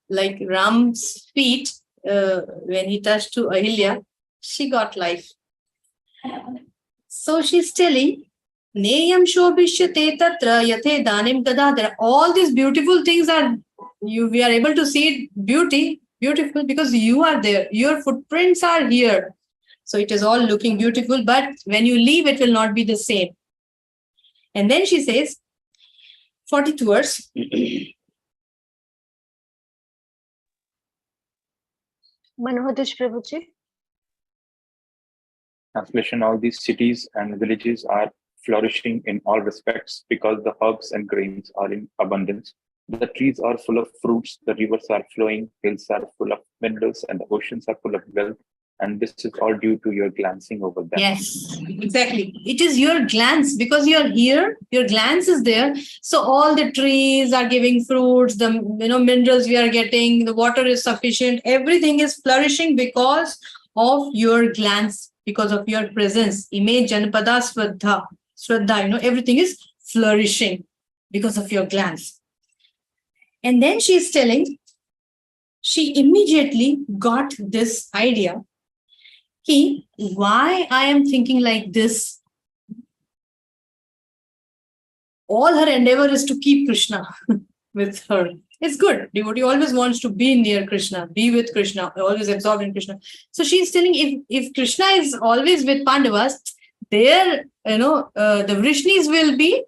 like Ram's feet, when he touched to Ahilya, she got life. So she's telling, Neyam Shobhishyate Tatra Yate Danim Gadadara. All these beautiful things we are able to see beautiful because you are there. Your footprints are here. So it is all looking beautiful, but when you leave, it will not be the same. And then she says, 40th verse. Manohadish Prabhuji. Translation: all these cities and villages are flourishing in all respects because the herbs and grains are in abundance. The trees are full of fruits, the rivers are flowing, hills are full of minerals, and the oceans are full of wealth. And this is all due to your glancing over them. Yes, exactly. It is your glance because you're here, your glance is there. So all the trees are giving fruits, the minerals we are getting, the water is sufficient, everything is flourishing because of your glance, because of your presence. Ime Janapada Shraddha, everything is flourishing because of your glance. And then she's telling, she immediately got this idea. Why I am thinking like this? All her endeavor is to keep Krishna with her. It's good. Devotee always wants to be near Krishna, be with Krishna, always absorbed in Krishna. So she's telling, if Krishna is always with Pandavas, the Vrishnis will be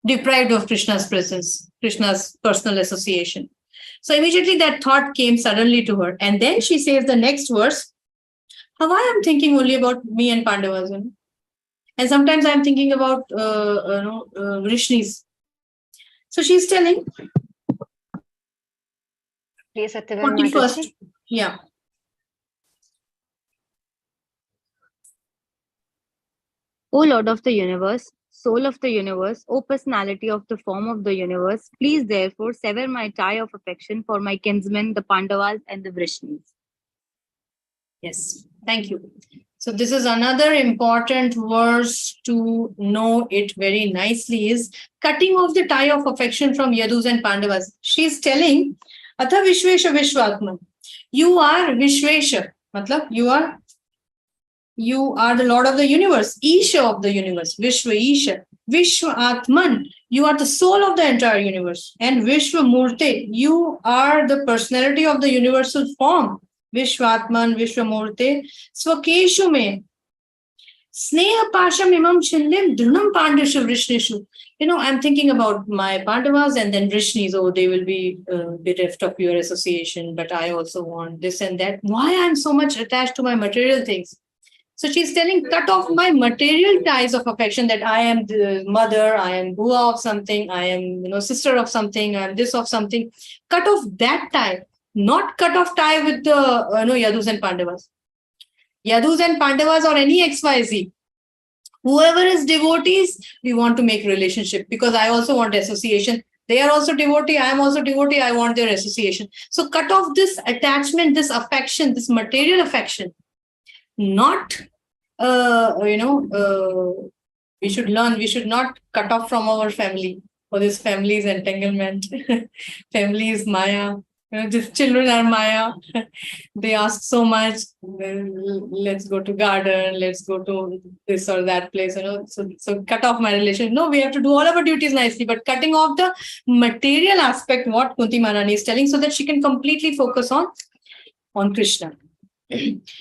deprived of Krishna's presence, Krishna's personal association. So immediately that thought came suddenly to her. And then she says the next verse, why I'm thinking only about me and Pandavas, and sometimes I'm thinking about Vrishnis. So she's telling, 41st, yeah. O Lord of the universe, soul of the universe, O personality of the form of the universe, please therefore sever my tie of affection for my kinsmen, the Pandavas and the Vrishnis. Yes, thank you. So this is another important verse to know it very nicely, is cutting off the tie of affection from Yadus and Pandavas. She's telling, Atha Vishvesha Vishwatman, you are Vishvesha, matlab you are the Lord of the universe, Isha of the universe, Vishwa Isha, Vishwa Atman, you are the soul of the entire universe, and Vishwa Murte, you are the personality of the universal form. Vishwatman, Vishwamurte, Swakeshu me. Sneha Pasham Imam Chindim, Drunam Pandashu Vrishnishu. I'm thinking about my Pandavas and then Vrishnis, they will be bereft of your association, but I also want this and that. Why I'm so much attached to my material things? So she's telling, cut off my material ties of affection, that I am the mother, I am bua of something, I am sister of something, I am this of something. Cut off that tie. Not cut off tie with the Yadus and Pandavas. Yadus and Pandavas or any XYZ. Whoever is devotees, we want to make relationship because I also want association. They are also devotee, I am also devotee, I want their association. So cut off this attachment, this affection, this material affection. Not, we should learn, we should not cut off from our family. For this family is entanglement, family is Maya. These children are Maya. They ask so much. Let's go to garden. Let's go to this or that place. So cut off my relation. No, we have to do all of our duties nicely, but cutting off the material aspect, what Kunti Maharani is telling, so that she can completely focus on Krishna.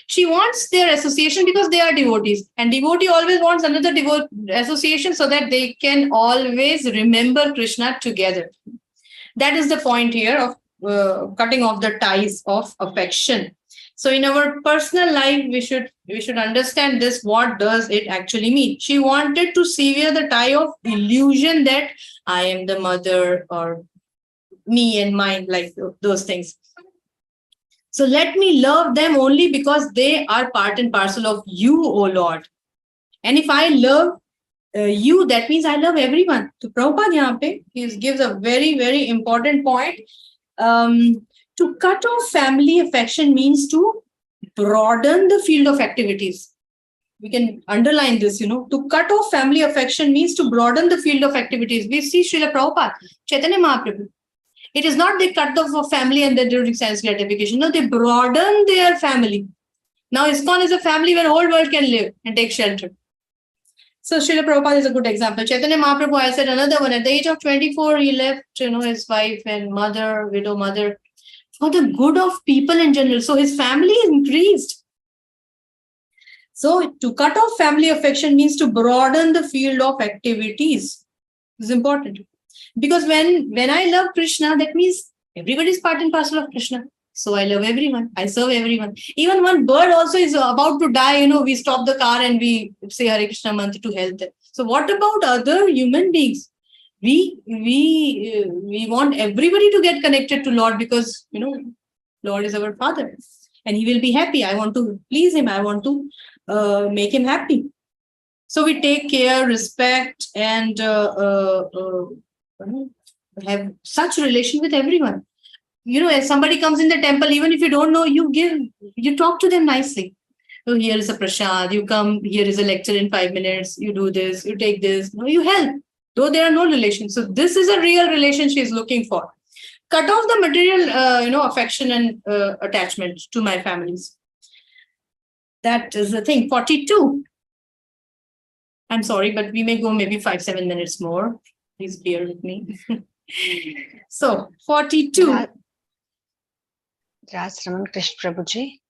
She wants their association because they are devotees, and devotee always wants another association so that they can always remember Krishna together. That is the point here of cutting off the ties of affection. So in our personal life, we should understand this. What does it actually mean? She wanted to sever the tie of illusion that I am the mother or me and mine, like those things. So let me love them only because they are part and parcel of you, O Lord. And if I love you, that means I love everyone. So Prabhupada yahan pe, he gives a very, very important point. To cut off family affection means to broaden the field of activities. We can underline this, to cut off family affection means to broaden the field of activities. We see Srila Prabhupada, Chaitanya Mahaprabhu. It is not they cut off a family and they're doing sense gratification. No, they broaden their family. Now ISKCON is a family where whole world can live and take shelter. So Srila Prabhupada is a good example. Chaitanya Mahaprabhu, I said another one. At the age of 24, he left, his wife and mother, widow mother, for the good of people in general. So his family increased. So to cut off family affection means to broaden the field of activities. This is important. Because when I love Krishna, that means everybody is part and parcel of Krishna. So I love everyone. I serve everyone. Even one bird also is about to die, we stop the car and we say Hare Krishna mantra to help them. So what about other human beings? We want everybody to get connected to Lord because, Lord is our Father and He will be happy. I want to please Him. I want to make Him happy. So we take care, respect, and have such relation with everyone. If somebody comes in the temple, even if you don't know, you talk to them nicely. So here is a prasad, you come, here is a lecture in 5 minutes, you do this, you take this, you help, though there are no relations. So this is a real relation she is looking for. Cut off the material, affection and attachment to my families. That is the thing. 42. I'm sorry, but we may go maybe 5-7 minutes more. Please bear with me. So 42. Raj Raman Krishna Prabhuji.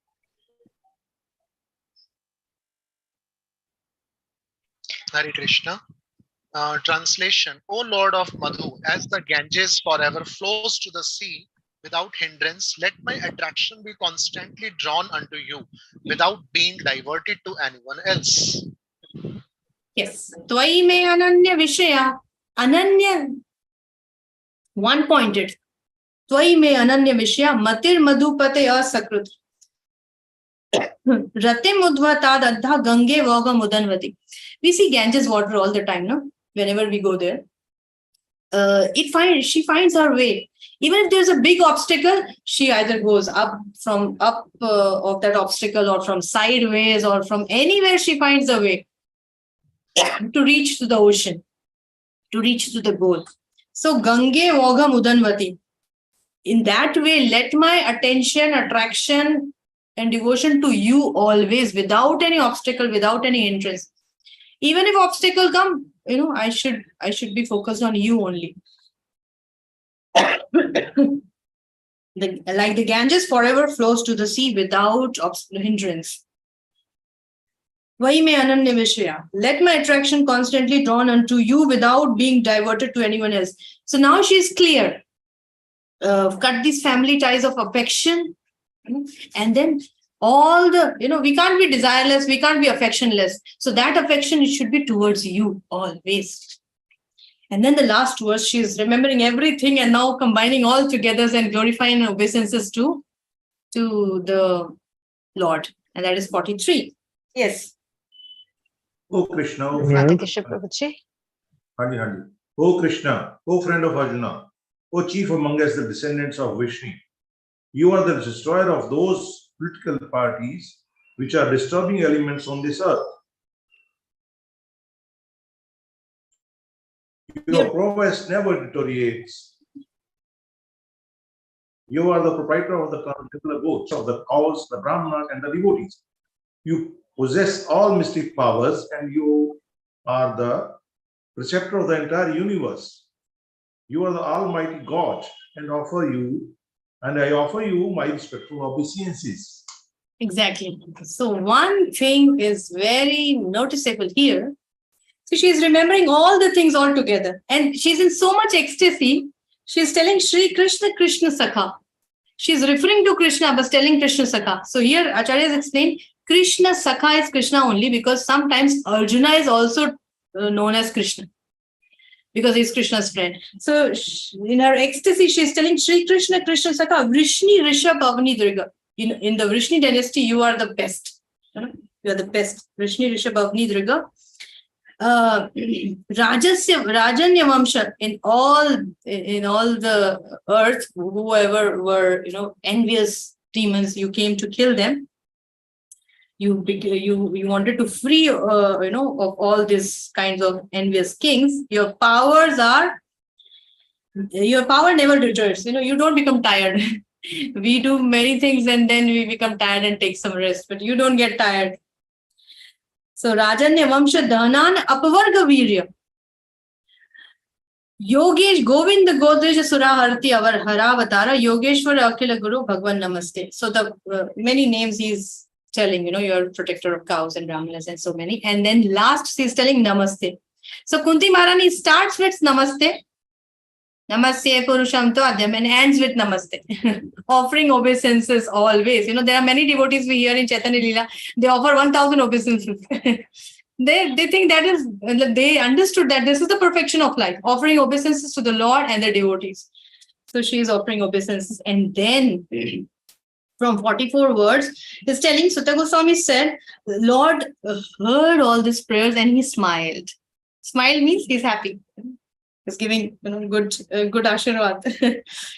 Hare Krishna. Translation. O Lord of Madhu, as the Ganges forever flows to the sea without hindrance, let my attraction be constantly drawn unto you without being diverted to anyone else. Yes. Tvai me ananya vishaya. Ananya. One pointed. Tvai me ananya vishaya. Matir madhupate asakrut. Rate mudvatad adha gange vaga mudanvati. We see Ganges water all the time, no? Whenever we go there. She finds her way. Even if there's a big obstacle, she either goes up of that obstacle or from sideways or from anywhere she finds a way to reach to the ocean, to reach to the goal. So Gange Vaga Mudanvati. In that way, let my attention, attraction, and devotion to you always, without any obstacle, without any interest. Even if obstacle come, I should be focused on you only. Like the Ganges forever flows to the sea without hindrance. Vai me ananya vishaya. Let my attraction constantly drawn unto you without being diverted to anyone else. So now she is clear. Cut these family ties of affection, and then all the, we can't be desireless, we can't be affectionless. So that affection, it should be towards you always. And then the last verse, she is remembering everything and now combining all together and glorifying obeisances to the Lord. And that is 43. Yes. O Krishna, O Radha Krishna Prabhuji. O Krishna, O friend of Arjuna, O chief among us, the descendants of Vishnu, you are the destroyer of those political parties which are disturbing elements on this earth. Your prowess never deteriorates. You are the proprietor of the goats, of the cows, the brahmanas, and the devotees. You possess all mystic powers, and you are the preceptor of the entire universe. You are the Almighty God, and I offer you my respectful obeisances. Exactly. So one thing is very noticeable here. So she is remembering all the things all together, and she's in so much ecstasy. She's telling Shri Krishna, Krishna Sakha. She's referring to Krishna, but telling Krishna Sakha. So here Acharya has explained Krishna Sakha is Krishna only because sometimes Arjuna is also known as Krishna because he's Krishna's friend. So in her ecstasy, she's telling Shri Krishna, Krishna Sakha, Vrishni Rishabh Avani Durga. In the Vrishni dynasty, you are the best. You are the best. Vrishni Rishabh Avani Durga. Rajanya Vamsha, in all the earth, whoever were envious demons, you came to kill them. You wanted to free of all these kinds of envious kings. Your power never deters. You don't become tired. We do many things and then we become tired and take some rest, but you don't get tired. So Rajanya Vamsha Dhanan Apavarga Virya. Yogesh Govind Godrej Suraharti Avar Haravatara Yogeshwar Akhila Guru Bhagwan Namaste. So the many names he's telling, you're protector of cows and brahmanas and so many. And then last she's telling Namaste. So Kunti Maharani starts with Namaste. Namaste Purusham Twadhyam and ends with Namaste. Offering obeisances always. There are many devotees we hear in Chaitanya Leela. They offer 1000 obeisances. They think they understood that this is the perfection of life, offering obeisances to the Lord and the devotees. So she is offering obeisances. And then from 44 words, is telling, Sutta Goswami said, Lord heard all these prayers and he smiled. Smile means he's happy. He's giving good ashirwad.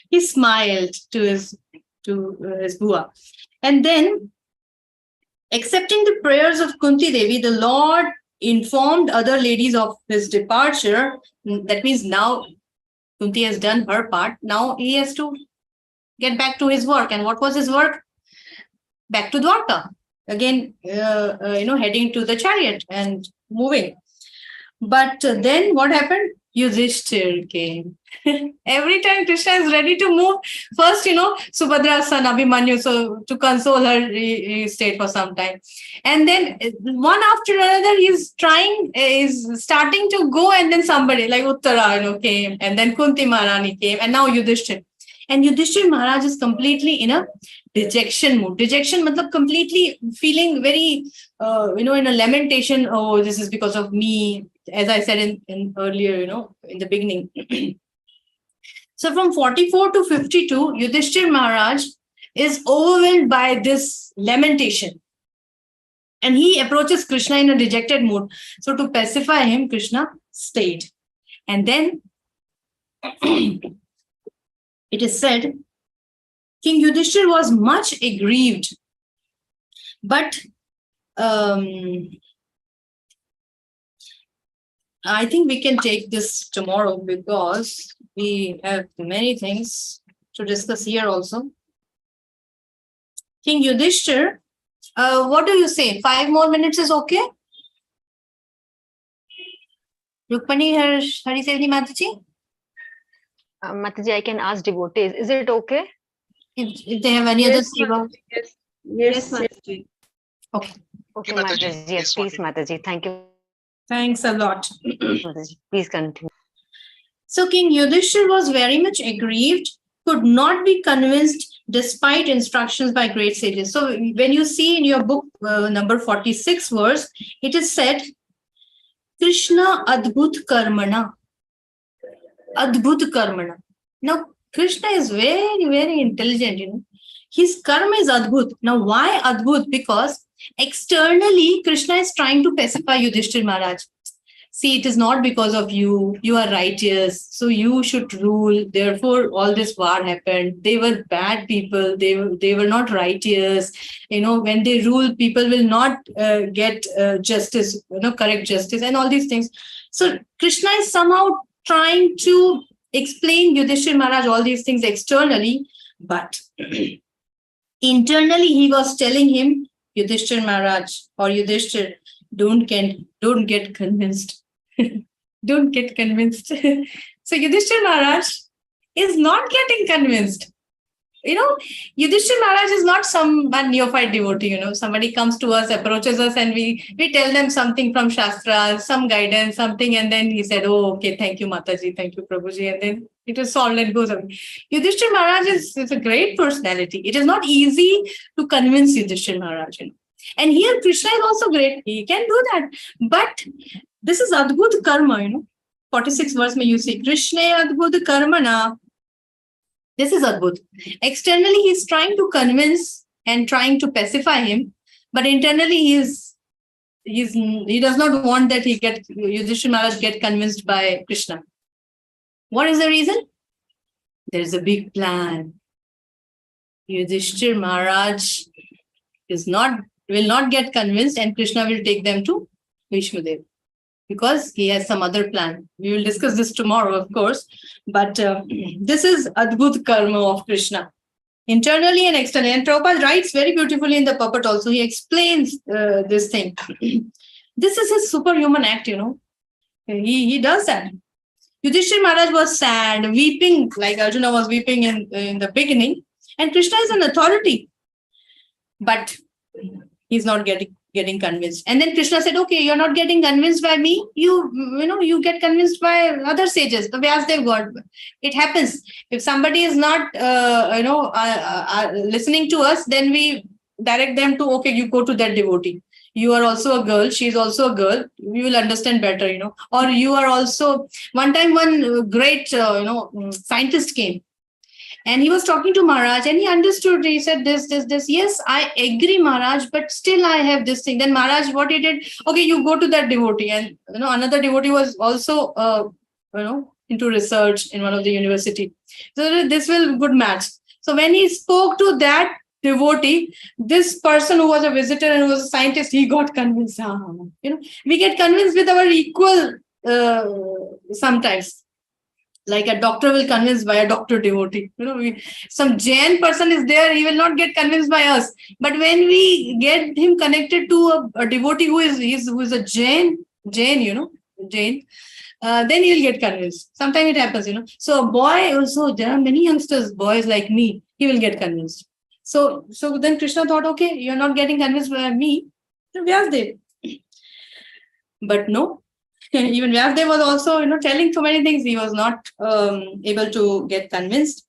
He smiled to his Bua. And then, accepting the prayers of Kunti Devi, the Lord informed other ladies of his departure. That means now Kunti has done her part. Now he has to get back to his work. And what was his work? Back to Dwarka. Again, heading to the chariot and moving. But then what happened? Yudhishthir came. Every time Krishna is ready to move, first, Subhadra's son Abhimanyu, so to console her, he stayed for some time. And then one after another, is starting to go, and then somebody like Uttara, came, and then Kunti Maharani came, and now Yudhishthir. And Yudhishthir Maharaj is completely in a dejection mood. Dejection means completely feeling very, in a lamentation. Oh, this is because of me. As I said in earlier, in the beginning. So from 44 to 52, Yudhishthir Maharaj is overwhelmed by this lamentation. And he approaches Krishna in a dejected mood. So to pacify him, Krishna stayed. And then it is said, King Yudhishthir was much aggrieved. But I think we can take this tomorrow because we have many things to discuss here also. King Yudhishthir, what do you say? 5 more minutes is okay? Rukmani Harisevni Mataji? Mataji, I can ask devotees. Is it okay? If they have any other seva? Yes, Mataji. Okay. Okay, Mataji. Yes, please, Mataji. Thank you. Thanks a lot. Mataji, please continue. So King Yudhishthir was very much aggrieved, could not be convinced despite instructions by great sages. So when you see in your book, number 46 verse, it is said, Krishna Adbhut Karmana. Adbhut Karmana. Now, Krishna is very, very intelligent, His karma is Adbhut. Now, why Adbhut? Because externally, Krishna is trying to pacify Yudhishthir Maharaj. See, it is not because of you. You are righteous, so you should rule. Therefore, all this war happened. They were bad people. They were not righteous. When they rule, people will not get justice, correct justice and all these things. So Krishna is somehow trying to explain Yudhishthir Maharaj all these things externally, but internally he was telling him, Yudhishthir Maharaj or Yudhishthir, don't get convinced. Don't get convinced. So Yudhishthir Maharaj is not getting convinced. Yudhishthir Maharaj is not some neophyte devotee. Somebody comes to us, approaches us, and we tell them something from Shastra, some guidance, something, and then he said, oh, okay, thank you, Mataji, thank you, Prabhuji, and then it is solved and goes away. Yudhishthir Maharaj is a great personality. It is not easy to convince Yudhishthir Maharaj. And here Krishna is also great. He can do that. But this is Adbhut Karma, 46 verse may you see, Krishna Adbhut Karmana. This is Adbhut. Externally, he's trying to convince and trying to pacify him, but internally he is he does not want that Yudhishthira Maharaj get convinced by Krishna. What is the reason? There is a big plan. Yudhishthira Maharaj will not get convinced, and Krishna will take them to Vishnudev because he has some other plan. We will discuss this tomorrow, of course. But this is Adbhut Karma of Krishna, internally and externally. And Prabhupada writes very beautifully in the puppet also. He explains this thing. This is his superhuman act, He does that. Yudhishthira Maharaj was sad, weeping, like Arjuna was weeping in the beginning. And Krishna is an authority. But he's not getting convinced. And then Krishna said, okay, you're not getting convinced by me. You get convinced by other sages, the Vyasdev God. It happens. If somebody is not, listening to us, then we direct them to, okay, you go to that devotee. You are also a girl. She's also a girl. You will understand better, Or you are also, one time one great, scientist came. And he was talking to Maharaj and he understood. He said this. Yes, I agree, Maharaj, but still I have this thing. Then Maharaj, what he did, okay, you go to that devotee. And, another devotee was also, into research in one of the university. So this will good match. So when he spoke to that devotee, this person who was a visitor and who was a scientist, he got convinced. We get convinced with our equal sometimes. Like a doctor will convince by a doctor devotee. Some Jain person is there, he will not get convinced by us. But when we get him connected to a devotee who is a Jain, then he'll get convinced. Sometimes it happens, So a boy also, there are many youngsters, boys like me, he will get convinced. So then Krishna thought, okay, you're not getting convinced by me, Vyasdev. But no. Even Vyasdev was also, telling so many things. He was not able to get convinced.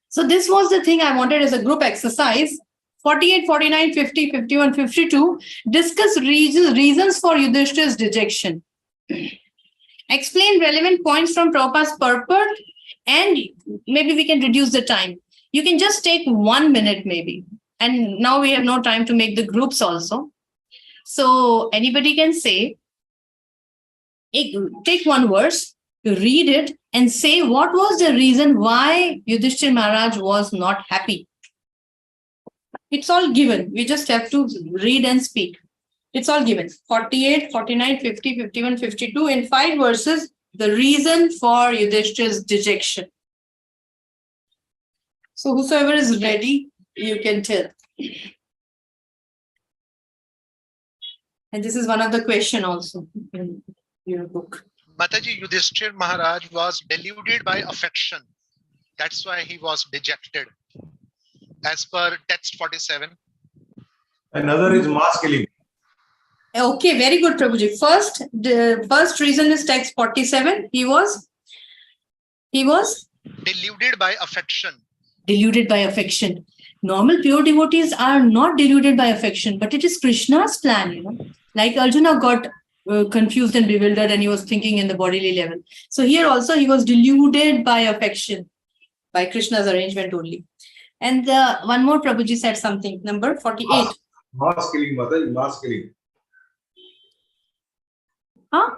So this was the thing I wanted as a group exercise. 48, 49, 50, 51, 52. Discuss reasons for Yudhishthira's dejection. Explain relevant points from Prabhupada's purport, and maybe we can reduce the time. You can just take 1 minute maybe. And now we have no time to make the groups also. So anybody can say, take one verse, read it, and say what was the reason why Yudhishthira Maharaj was not happy. It's all given. We just have to read and speak. It's all given. 48, 49, 50, 51, 52. In 5 verses, the reason for Yudhishthira's dejection. So whosoever is ready, you can tell. And this is one of the question also in your book. Mataji, Yudhishthira Maharaj was deluded by affection. That's why he was dejected. As per text 47. Another is mass killing. Okay, very good, Prabhuji. The first reason is text 47. He was deluded by affection. Deluded by affection. Normal pure devotees are not deluded by affection, but it is Krishna's plan, Like Arjuna got confused and bewildered and he was thinking in the bodily level. So here also he was deluded by affection, by Krishna's arrangement only. And one more Prabhuji said something, number 48. Mass killing, Mother, mass killing. Huh?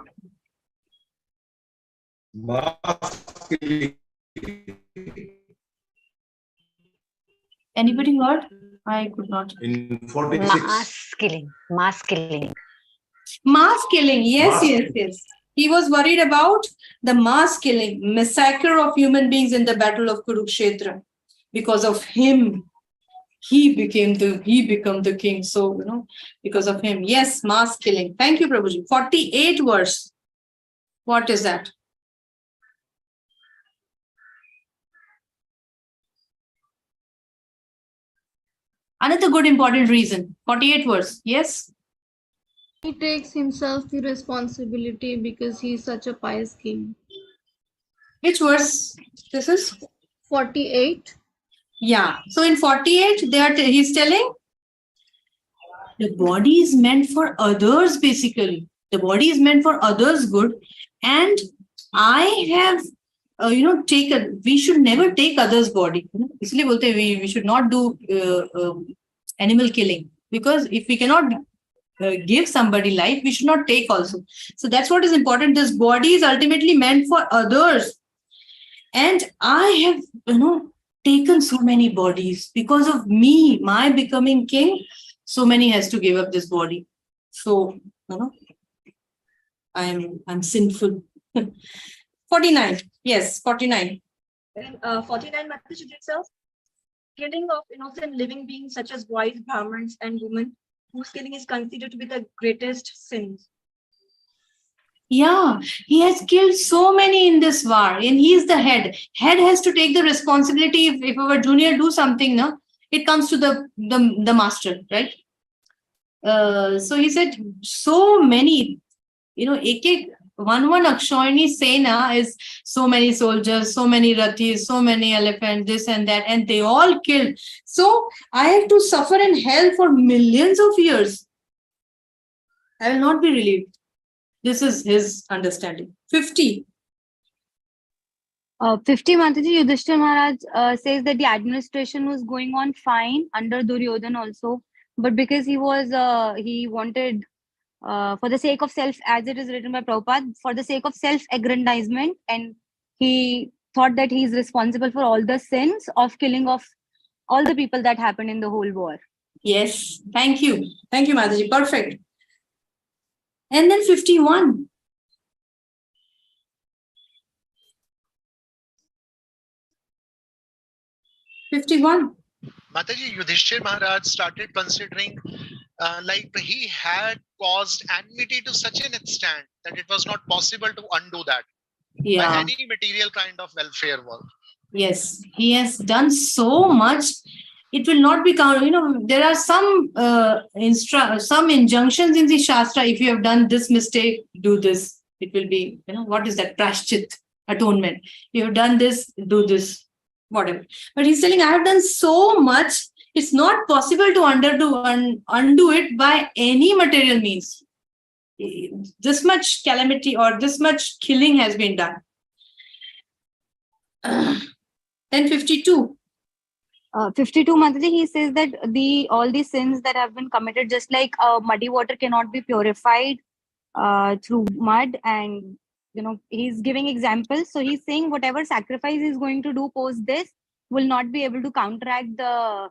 Mass killing. Anybody heard? I could not. In 46. Mass killing. Mass killing. Yes. He was worried about the mass killing, massacre of human beings in the battle of Kurukshetra. Because of him, he became the king. So, because of him. Yes, mass killing. Thank you, Prabhuji. 48 verse. What is that? Another good important reason. 48 verse. Yes. He takes himself the responsibility because he is such a pious king. Which verse this is? 48. Yeah. So in 48, he's telling the body is meant for others, basically. The body is meant for others' good. And I have, taken, we should never take others' body. We should not do animal killing. Because if we cannot give somebody life, we should not take also. So that's what is important. This body is ultimately meant for others. And I have, taken so many bodies because of me, my becoming king. So many has to give up this body. So, I'm sinful. 49. Yes, 49. And 49 message itself, killing of innocent living beings such as boys, Brahmins, and women, whose killing is considered to be the greatest sins. Yeah, he has killed so many in this war, and he is the head. Head has to take the responsibility. If our junior do something, no, it comes to the master, right? So he said so many, one Akshayani Sena is so many soldiers, so many rathis, so many elephants, this and that, and they all killed. So I have to suffer in hell for millions of years. I will not be relieved. This is his understanding. 50. 50 Mataji, Yudhishthir Maharaj says that the administration was going on fine under Duryodhan also, but because he wanted, for the sake of self, as it is written by Prabhupada, for the sake of self-aggrandizement, and he thought that he is responsible for all the sins of killing of all the people that happened in the whole war. Yes, thank you. Thank you, Mataji. Perfect. And then 51. Mataji, Yudhishthir Maharaj started considering like he had caused enmity to such an extent that it was not possible to undo that by any material kind of welfare work. Yes, he has done so much. It will not be counted. There are some some injunctions in the Shastra. If you have done this mistake, do this. It will be, what is that? Prashchit, atonement. You have done this, do this, whatever. But he's telling, I have done so much. It's not possible to undo it by any material means. This much calamity or this much killing has been done. Then 52. 52 Mataji, he says that all the sins that have been committed, just like muddy water cannot be purified through mud, and he's giving examples. So he's saying whatever sacrifice he's going to do post this will not be able to counteract the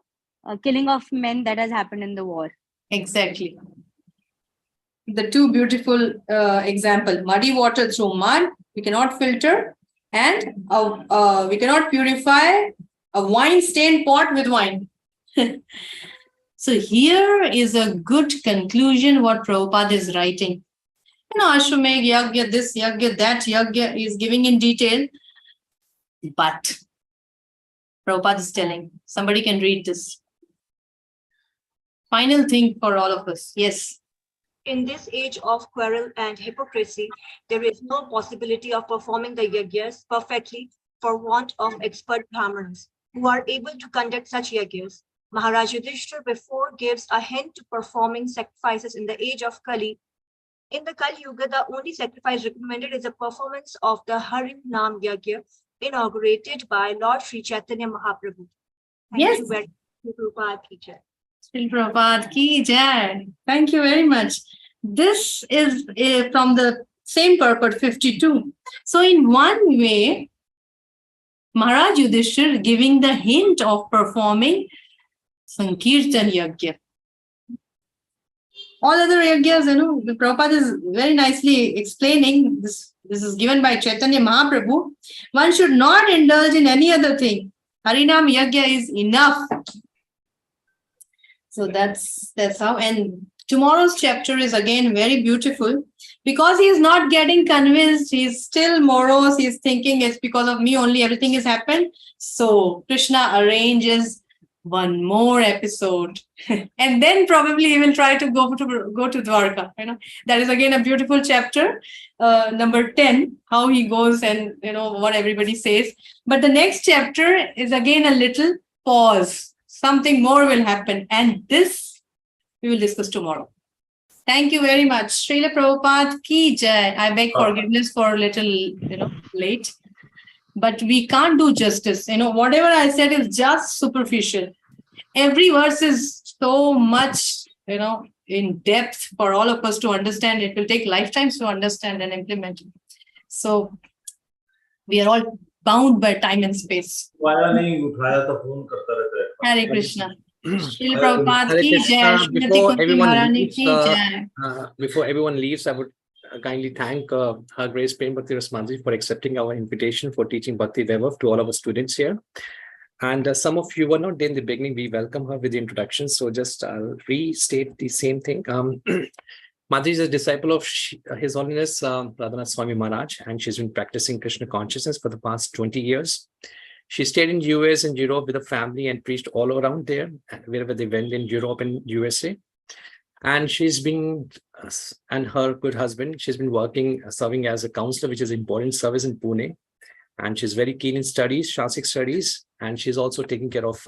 killing of men that has happened in the war. Exactly. The two beautiful example: muddy water through mud, we cannot filter, and we cannot purify a wine-stained pot with wine. So here is a good conclusion what Prabhupada is writing. Ashwamedh Yagya, this Yagya, that Yagya is giving in detail. But Prabhupada is telling, somebody can read this. Final thing for all of us. Yes. In this age of quarrel and hypocrisy, there is no possibility of performing the yagyas perfectly for want of expert Brahmins who are able to conduct such yagyas. Maharaj Yudhishthir before gives a hint to performing sacrifices in the age of Kali. In the Kali Yuga, the only sacrifice recommended is the performance of the Harim Nam Yagya, inaugurated by Lord Sri Chaitanya Mahaprabhu. Thank you very much, Prabhupada ki jai. Sri Prabhupada ki jai. Thank you very much. This is from the same purport, 52. So in one way, Maharaj Yudhishthir giving the hint of performing Sankirtan Yagya. All other yagyas, Prabhupada is very nicely explaining this. This is given by Chaitanya Mahaprabhu. One should not indulge in any other thing. Harinam Yagya is enough. So that's how. And tomorrow's chapter is again very beautiful because he is not getting convinced. He's still morose. He's thinking it's because of me only everything has happened. So Krishna arranges one more episode, and then probably he will try to go to Dwarka. That is again a beautiful chapter, number 10. How he goes and what everybody says. But the next chapter is again a little pause. Something more will happen, and this we will discuss tomorrow. Thank you very much. Srila Prabhupada ki jai. I beg forgiveness for a little late, but we can't do justice. Whatever I said is just superficial. Every verse is so much in depth for all of us to understand. It will take lifetimes to understand and implement. So we are all bound by time and space. Hare Krishna. Srila Prabhupada Hare ki Krishna. jai. Srimati Before Kunti everyone Maharani leaves, ki jai. before everyone leaves, I would kindly thank Her Grace Prembhaktirasa Manji for accepting our invitation for teaching Bhakti Vaibhava to all of our students here. And some of you were not there in the beginning. We welcome her with the introduction. So just I'll restate the same thing. Madhuri is a disciple of His Holiness Radhanath Swami Maharaj, and she's been practicing Krishna consciousness for the past 20 years. She stayed in US and Europe with a family and preached all around there, wherever they went in Europe and USA. And she's been, and her good husband, she's been working, serving as a counselor, which is an important service in Pune. And she's very keen in studies, Shasik studies. And she's also taking care of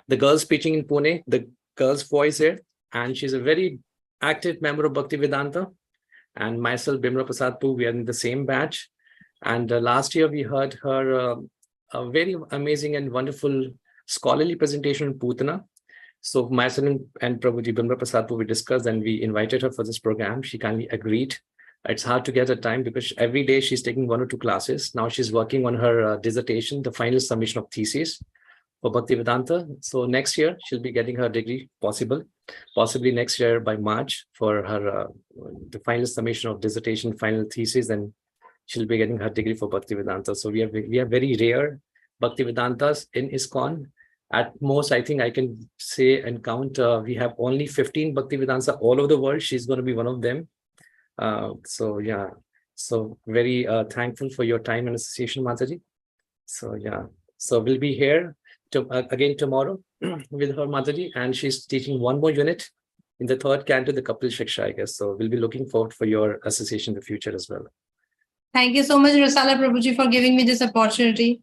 the girls preaching in Pune, the girls' voice here. And she's a very active member of Bhakti Vedanta. And myself, Bimra Prasad Pu, we are in the same batch. And last year we heard her a very amazing and wonderful scholarly presentation in Putana. So myself and Prabhuji Bimra Prasad Pu, we discussed and we invited her for this program. She kindly agreed. It's hard to get her time because every day she's taking 1 or 2 classes. Now she's working on her dissertation, the final submission of thesis for Bhakti Vedanta. So next year she'll be getting her degree, possibly next year by March for her the final submission of dissertation, final thesis, and she'll be getting her degree for Bhakti Vedanta. So we have very rare Bhakti Vedantas in ISKCON. At most, I think I can say and count, we have only 15 Bhakti Vedantas all over the world. She's going to be one of them. So yeah, so very thankful for your time and association, Mataji. So yeah, so we'll be here again tomorrow with her, Mataji, and she's teaching 1 more unit in the 3rd canto, the Kapil Shiksha, I guess. So we'll be looking forward for your association in the future as well. Thank you so much, Rasala Prabhuji, for giving me this opportunity.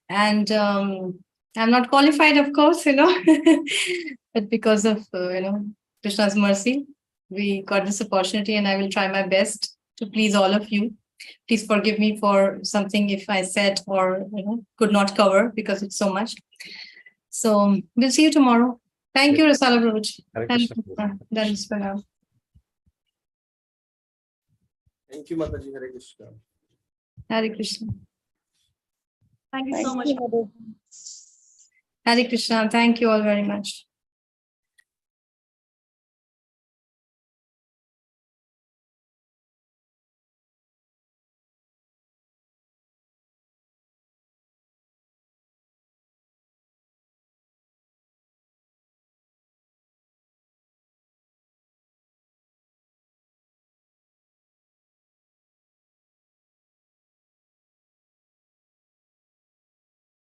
And I'm not qualified, of course, but because of, Krishna's mercy, we got this opportunity, and I will try my best to please all of you. Please forgive me for something if I said or could not cover because it's so much. So we'll see you tomorrow. Thank you, Rasala Prabhuji. Thank you. That is for now. Thank you, Mataji. Hare Krishna. Hare Krishna. Thank you so much. Hare Krishna. Thank you all very much.